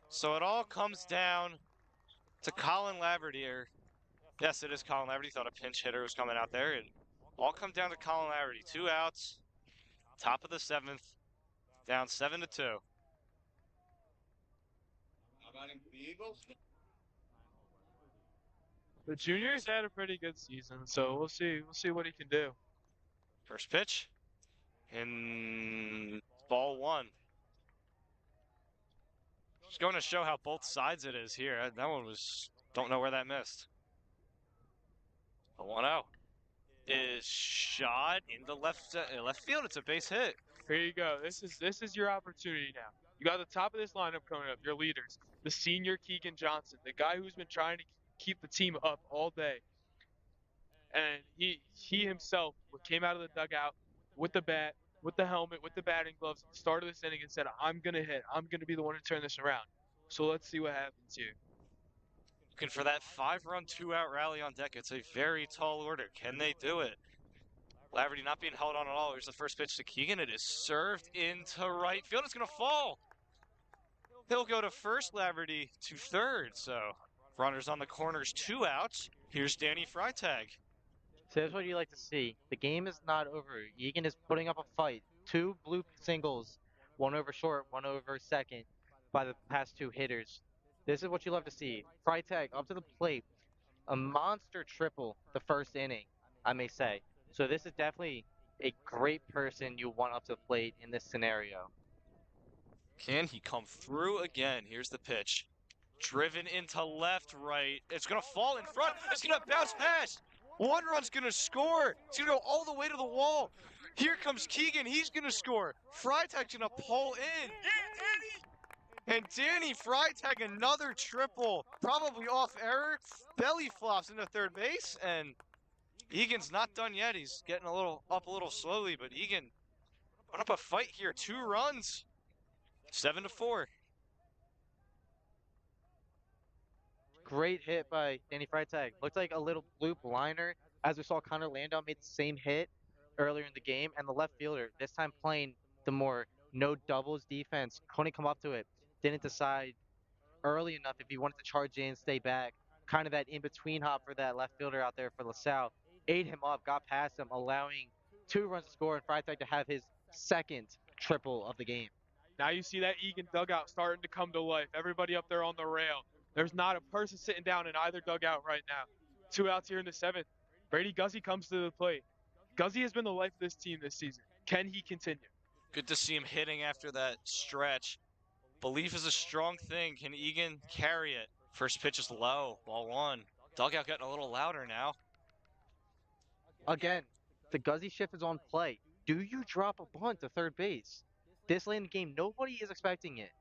So it all comes down to Colin Laverty. Yes, it is Colin Laverty. Thought a pinch hitter was coming out there. It all comes down to Colin Laverty. 2 outs, top of the 7th, down 7-2. The junior's had a pretty good season, so we'll see. We'll see what he can do. First pitch in ball 1. Just going to show how both sides it is here. That one was, don't know where that missed. The 1-0 is shot in the left field. It's a base hit. Here you go. This is your opportunity now. You got the top of this lineup coming up. Your leaders, the senior Keegan Johnson, the guy who's been trying to keep the team up all day, and he himself came out of the dugout with the bat, with the helmet, with the batting gloves, at the start of this inning, and said, "I'm gonna hit. I'm gonna be the one to turn this around." So let's see what happens here. Looking for that 5-run, 2-out rally on deck. It's a very tall order. Can they do it? Laverty not being held on at all. Here's the first pitch to Keegan. It is served into right field. It's going to fall. He'll go to first, Laverty to third. So runners on the corners, 2 outs. Here's Danny Freitag. So that's what you like to see. The game is not over. Egan is putting up a fight. 2 blue singles, one over short, one over second by the past 2 hitters. This is what you love to see. Freitag up to the plate. A monster triple the first inning, I may say. So this is definitely a great person you want up to the plate in this scenario. Can he come through again? Here's the pitch. Driven into left, right. It's going to fall in front. It's going to bounce past. 1 run's going to score. It's going to go all the way to the wall. Here comes Keegan. He's going to score. Freitag's going to pull in. And Danny Freitag, another triple. Probably off error. Belly flops into third base. And Egan's not done yet. He's getting up a little slowly. But Egan put up a fight here. 2 runs. 7-4. Great hit by Danny Freitag. Looked like a little bloop liner. As we saw, Connor Landau made the same hit earlier in the game. And the left fielder, this time playing the more no doubles defense, couldn't come up to it. Didn't decide early enough if he wanted to charge in, stay back. Kind of that in-between hop for that left fielder out there for LaSalle. Ate him up, got past him, allowing 2 runs to score and Freitag to have his second triple of the game. Now you see that Egan dugout starting to come to life. Everybody up there on the rail. There's not a person sitting down in either dugout right now. 2 outs here in the 7th. Brady Guzzi comes to the plate. Guzzi has been the life of this team this season. Can he continue? Good to see him hitting after that stretch. Belief is a strong thing. Can Egan carry it? First pitch is low. Ball 1. Dugout getting a little louder now. Again, the Guzzi shift is on play. Do you drop a bunt to third base? This late in the game, nobody is expecting it.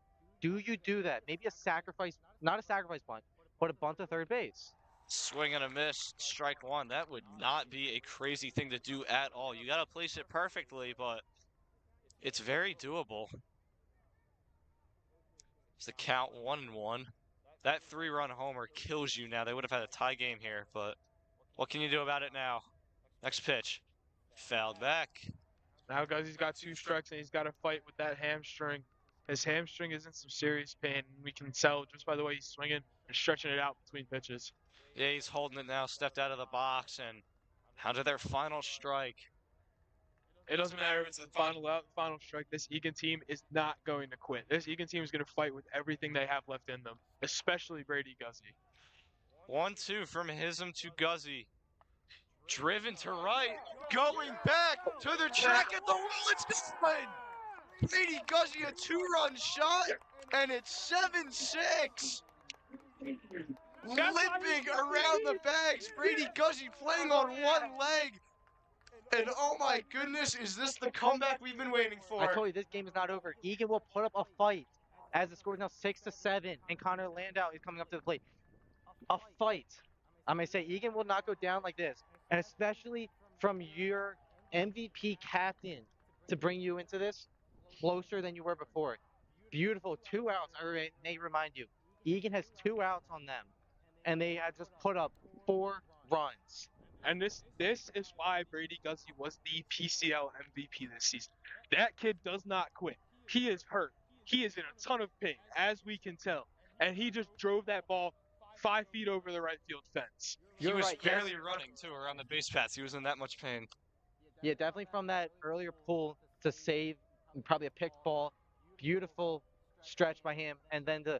Do you do that? Maybe a sacrifice, not a sacrifice bunt, but a bunt to third base. Swing and a miss, strike 1. That would not be a crazy thing to do at all. You got to place it perfectly, but it's very doable. It's the count 1-1. That 3-run homer kills you now. They would have had a tie game here, but what can you do about it now? Next pitch. Fouled back. Now Guzzi's got 2 strikes and he's got to fight with that hamstring. His hamstring is in some serious pain. We can tell just by the way he's swinging and stretching it out between pitches. Yeah, he's holding it now, stepped out of the box, and how to their final strike. It doesn't matter if it's the final out, final strike. This Egan team is not going to quit. This Egan team is going to fight with everything they have left in them, especially Brady Guzzi. 1-2 from Hism to Guzzi. Driven to right, going back to the track at the wall. It's done! Brady Guzzi, a 2-run shot, and it's 7-6. Limping around the bags. Brady Guzzi playing on one leg. And oh my goodness, is this the comeback we've been waiting for? I told you, this game is not over. Egan will put up a fight as the score is now 6-7, and Connor Landau is coming up to the plate. A fight. I'm going to say Egan will not go down like this, and especially from your MVP captain to bring you into this closer than you were before. beautiful 2 outs. May remind you, Egan has 2 outs on them, and they had just put up 4 runs. And this is why Brady Guzzi was the PCL MVP this season. That kid does not quit. He is hurt. He is in a ton of pain, as we can tell. And he just drove that ball 5 feet over the right field fence. He You're was right. Yes. barely running too around the base paths. He was in that much pain. Yeah, definitely from that earlier pull to save probably a picked ball. Beautiful stretch by him, and then to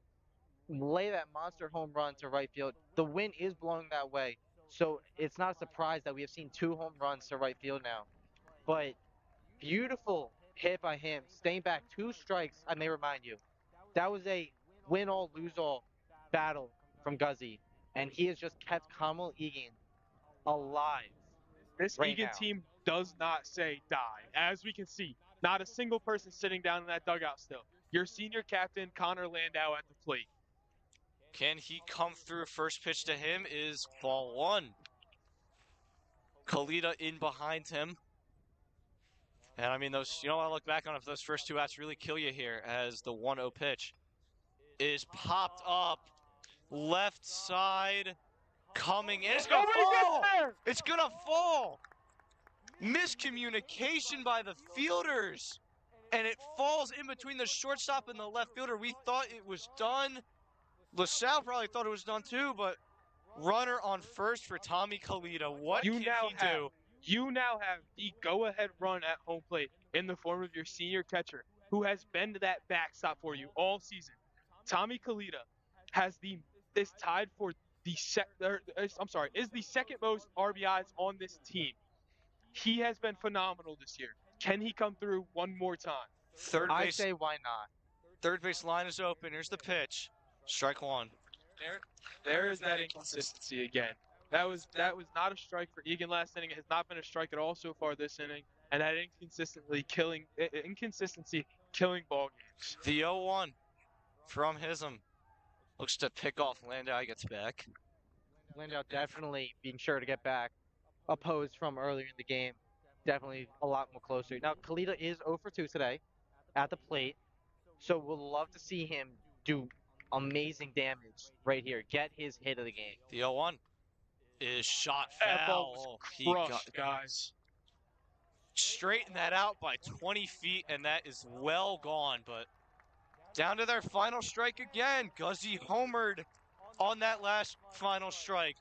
lay that monster home run to right field. The wind is blowing that way, so it's not a surprise that we have seen 2 home runs to right field now. But beautiful hit by him, staying back 2 strikes. I may remind you, that was a win all lose all battle from Guzzi, and he has just kept Conwell Egan alive This right Egan now. team does not say die. As we can see, not a single person sitting down in that dugout still. Your senior captain, Connor Landau, at the plate. Can he come through? First pitch to him is ball one. Kalita in behind him. And I mean, those, I look back on if those first 2 outs really kill you here, as the 1-0 pitch is popped up left side, coming in. It's going to fall! It's going to fall! Miscommunication by the fielders. And it falls in between the shortstop and the left fielder. We thought it was done. LaSalle probably thought it was done too, but runner on first for Tommy Kalita. What can he do? You now have the go-ahead run at home plate in the form of your senior catcher, who has been that backstop for you all season. Tommy Kalita is tied for the is the second most RBIs on this team. He has been phenomenal this year. Can he come through one more time? I say why not? Third base line is open. Here's the pitch. Strike one. There is that inconsistency again. That was not a strike for Egan last inning. It has not been a strike at all so far this inning, and that inconsistency killing ball games. The 0-1 from Hism. Looks to pick off Landau. He gets back. Landau definitely being sure to get back opposed from earlier in the game. Definitely a lot more closer. Now, Kalita is 0 for 2 today at the plate, so we'll love to see him do amazing damage right here. Get his hit of the game. The 0-1 is shot That ball foul. was crushed, guys. Straighten that out by 20 feet, and that is well gone. But down to their final strike again. Guzzi homered on that last final strike.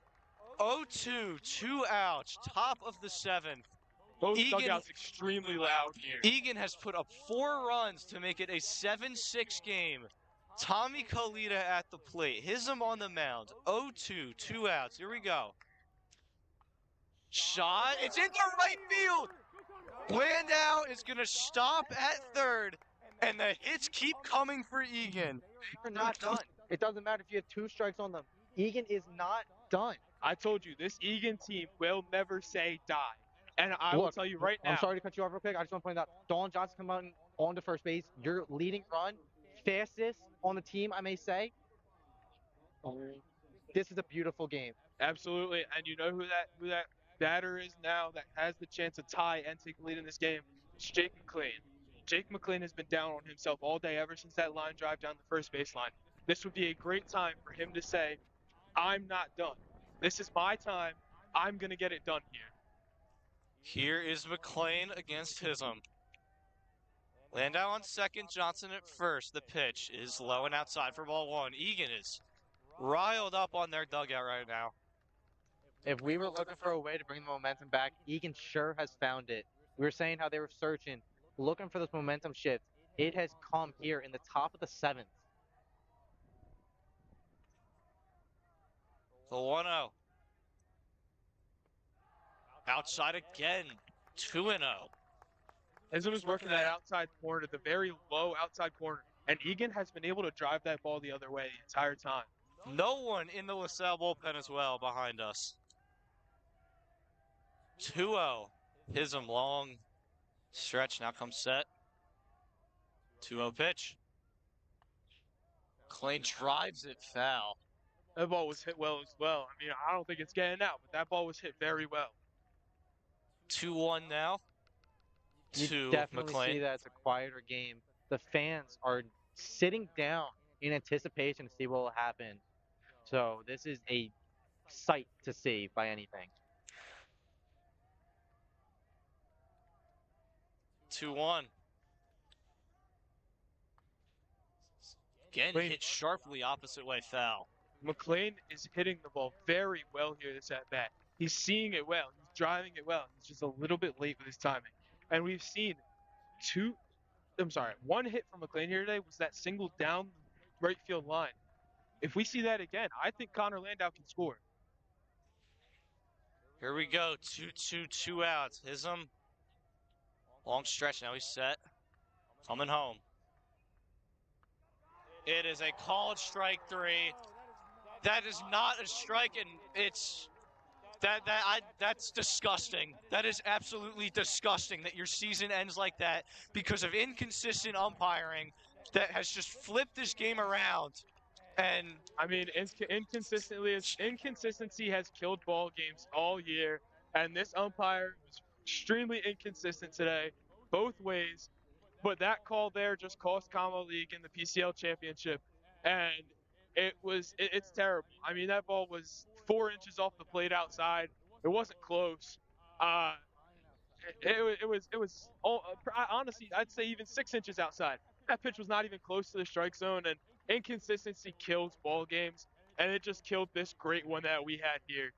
0-2, 2 outs, top of the 7th. Both dugouts extremely loud here. Egan has put up 4 runs to make it a 7-6 game. Tommy Kalita at the plate. Hism on the mound. 0-2, 2 outs. Here we go. Shot. It's into right field. Landau is going to stop at third, and the hits keep coming for Egan. They're not done. It doesn't matter if you have 2 strikes on them. Egan is not done. I told you, this Egan team will never say die. And I will tell you right now. I'm sorry to cut you off real quick. I just want to point out, Dawn Johnson come out on to first base. Your leading run, fastest on the team, I may say. This is a beautiful game. Absolutely. And you know who that batter is now that has the chance to tie and take the lead in this game? It's Jake McLean. Jake McLean has been down on himself all day ever since that line drive down the first baseline. This would be a great time for him to say, I'm not done. This is my time. I'm going to get it done here. Here is McLean against Hism. Landau on second, Johnson at first. The pitch is low and outside for ball one. Egan is riled up on their dugout right now. If we were looking for a way to bring the momentum back, Egan sure has found it. We were saying how they were searching, looking for this momentum shift. It has come here in the top of the 7th. The 1-0. Outside again. 2-0. Hism is working that outside corner, the very low outside corner. And Egan has been able to drive that ball the other way the entire time. No one in the LaSalle bullpen as well behind us. 2-0. Hism long stretch. Now comes set. 2-0 pitch. Clay drives it foul. That ball was hit well as well. I mean, I don't think it's getting out, but that ball was hit very well. 2-1 now. You To definitely McLean. see that it's a quieter game. The fans are sitting down in anticipation to see what will happen. So this is a sight to see by anything. 2-1. Again, McLean, hit sharply opposite way foul. McLean is hitting the ball very well here this at bat. He's seeing it well. He's driving it well. He's just a little bit late with his timing. And we've seen two, I'm sorry, one hit from McLean here today was that single down the right field line. If we see that again, I think Connor Landau can score. Here we go. 2-2, 2 outs. Hism. Long stretch. Now he's set. Coming home. It is a called strike 3. That is not a strike, and it's that's disgusting. That is absolutely disgusting that your season ends like that because of inconsistent umpiring that has just flipped this game around. And I mean, inconsistency has killed ball games all year, and this umpire was extremely inconsistent today, both ways. But that call there just cost Conwell League in the PCL championship, and it's terrible. I mean, that ball was 4 inches off the plate outside. It wasn't close. Uh, it was honestly, I'd say even 6 inches outside. That pitch was not even close to the strike zone, and inconsistency kills ball games, and it just killed this great one that we had here.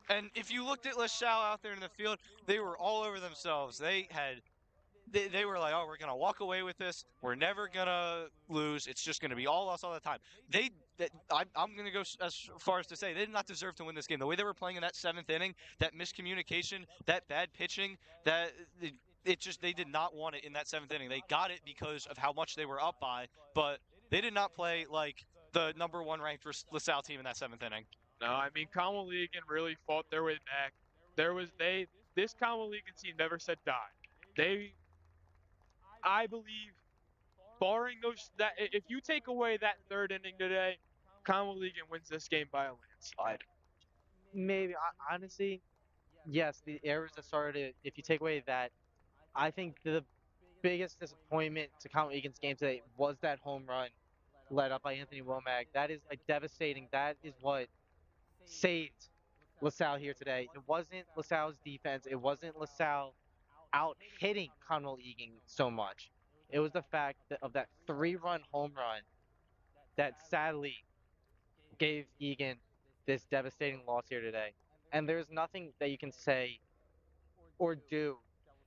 and if you looked at LaSalle out there in the field, they were all over themselves. They were like, oh, we're going to walk away with this. We're never going to lose. It's just going to be all us all the time. I'm going to go as far as to say they did not deserve to win this game. The way they were playing in that 7th inning, that miscommunication, that bad pitching, they did not want it in that 7th inning. They got it because of how much they were up by, but they did not play like the number 1 ranked LaSalle team in that 7th inning. No, I mean, Conwell Egan really fought their way back. This Conwell Egan team never said die. I believe, barring if you take away that 3rd inning today, Conwell Egan wins this game by a landslide. Maybe honestly, yes, the errors that started. If you take away that, I think the biggest disappointment to Conwell Egan's game today was that home run led up by Anthony Womack. That is like devastating. That is what saved LaSalle here today. It wasn't LaSalle's defense. It wasn't LaSalle out hitting Conwell Egan so much. It was the fact of that 3-run home run that sadly gave Egan this devastating loss here today. And there's nothing that you can say or do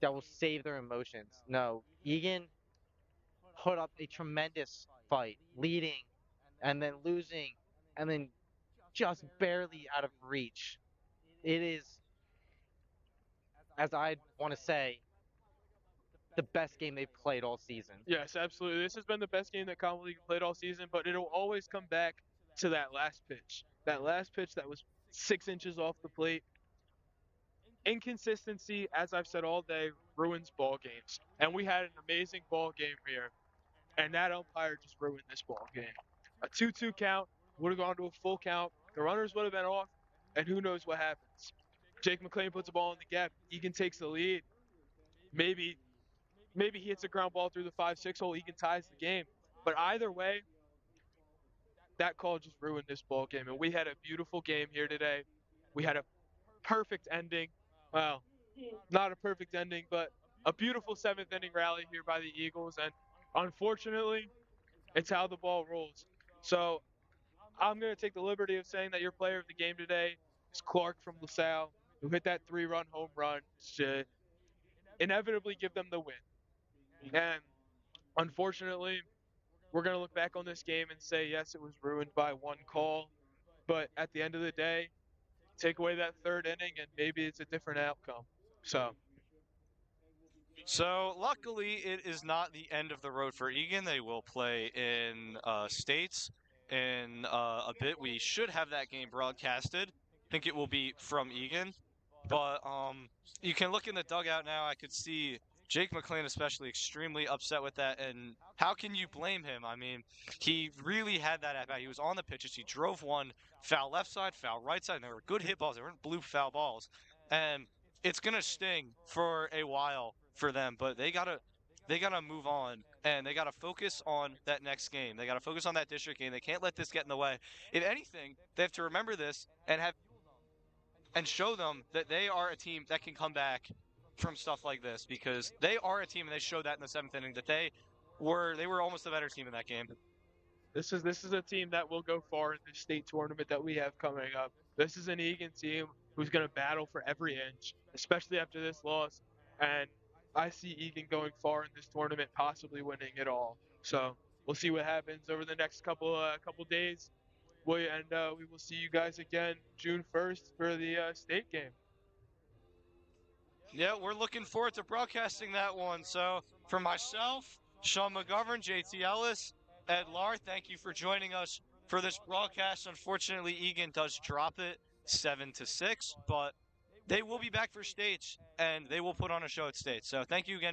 that will save their emotions. No, Egan put up a tremendous fight, leading and then losing and then just barely out of reach. It is, as I want to say, the best game they've played all season. Yes, absolutely. This has been the best game that Conwell Egan played all season, but it'll always come back to that last pitch. That last pitch that was 6 inches off the plate. Inconsistency, as I've said all day, ruins ball games. And we had an amazing ball game here, and that umpire just ruined this ball game. A 2-2 count would have gone to a full count. The runners would have been off, and who knows what happens. Jake McLean puts a ball in the gap. Egan takes the lead. Maybe he hits a ground ball through the 5-6 hole. Egan ties the game. But either way, that call just ruined this ball game. And we had a beautiful game here today. We had a perfect ending. Well, not a perfect ending, but a beautiful 7th inning rally here by the Eagles. And unfortunately, it's how the ball rolls. So I'm going to take the liberty of saying that your player of the game today is Clark from LaSalle, who hit that 3-run home run to inevitably give them the win. And unfortunately, we're going to look back on this game and say, yes, it was ruined by one call. But at the end of the day, take away that 3rd inning and maybe it's a different outcome. So luckily, it is not the end of the road for Egan. They will play in states in a bit. We should have that game broadcasted. I think it will be from Egan. But you can look in the dugout now. I could see Jake McLean especially extremely upset with that. And how can you blame him? I mean, he really had that at bat. He was on the pitches. He drove one foul left side, foul right side. And they were good hit balls. They weren't blue foul balls. And it's going to sting for a while for them. But they they got to move on and they got to focus on that next game. They got to focus on that district game. They can't let this get in the way. If anything, they have to remember this and show them that they are a team that can come back from stuff like this because they are a team and they showed that in the 7th inning that they were almost the better team in that game. This is a team that will go far in the state tournament that we have coming up. This is an Egan team who's going to battle for every inch, especially after this loss. And I see Egan going far in this tournament, possibly winning it all. So we'll see what happens over the next couple days. We will see you guys again June 1st for the state game. Yeah, we're looking forward to broadcasting that one. So for myself, Sean McGovern, JT Ellis, Ed Lar, thank you for joining us for this broadcast. Unfortunately, Egan does drop it 7-6, but they will be back for states and they will put on a show at states. So thank you again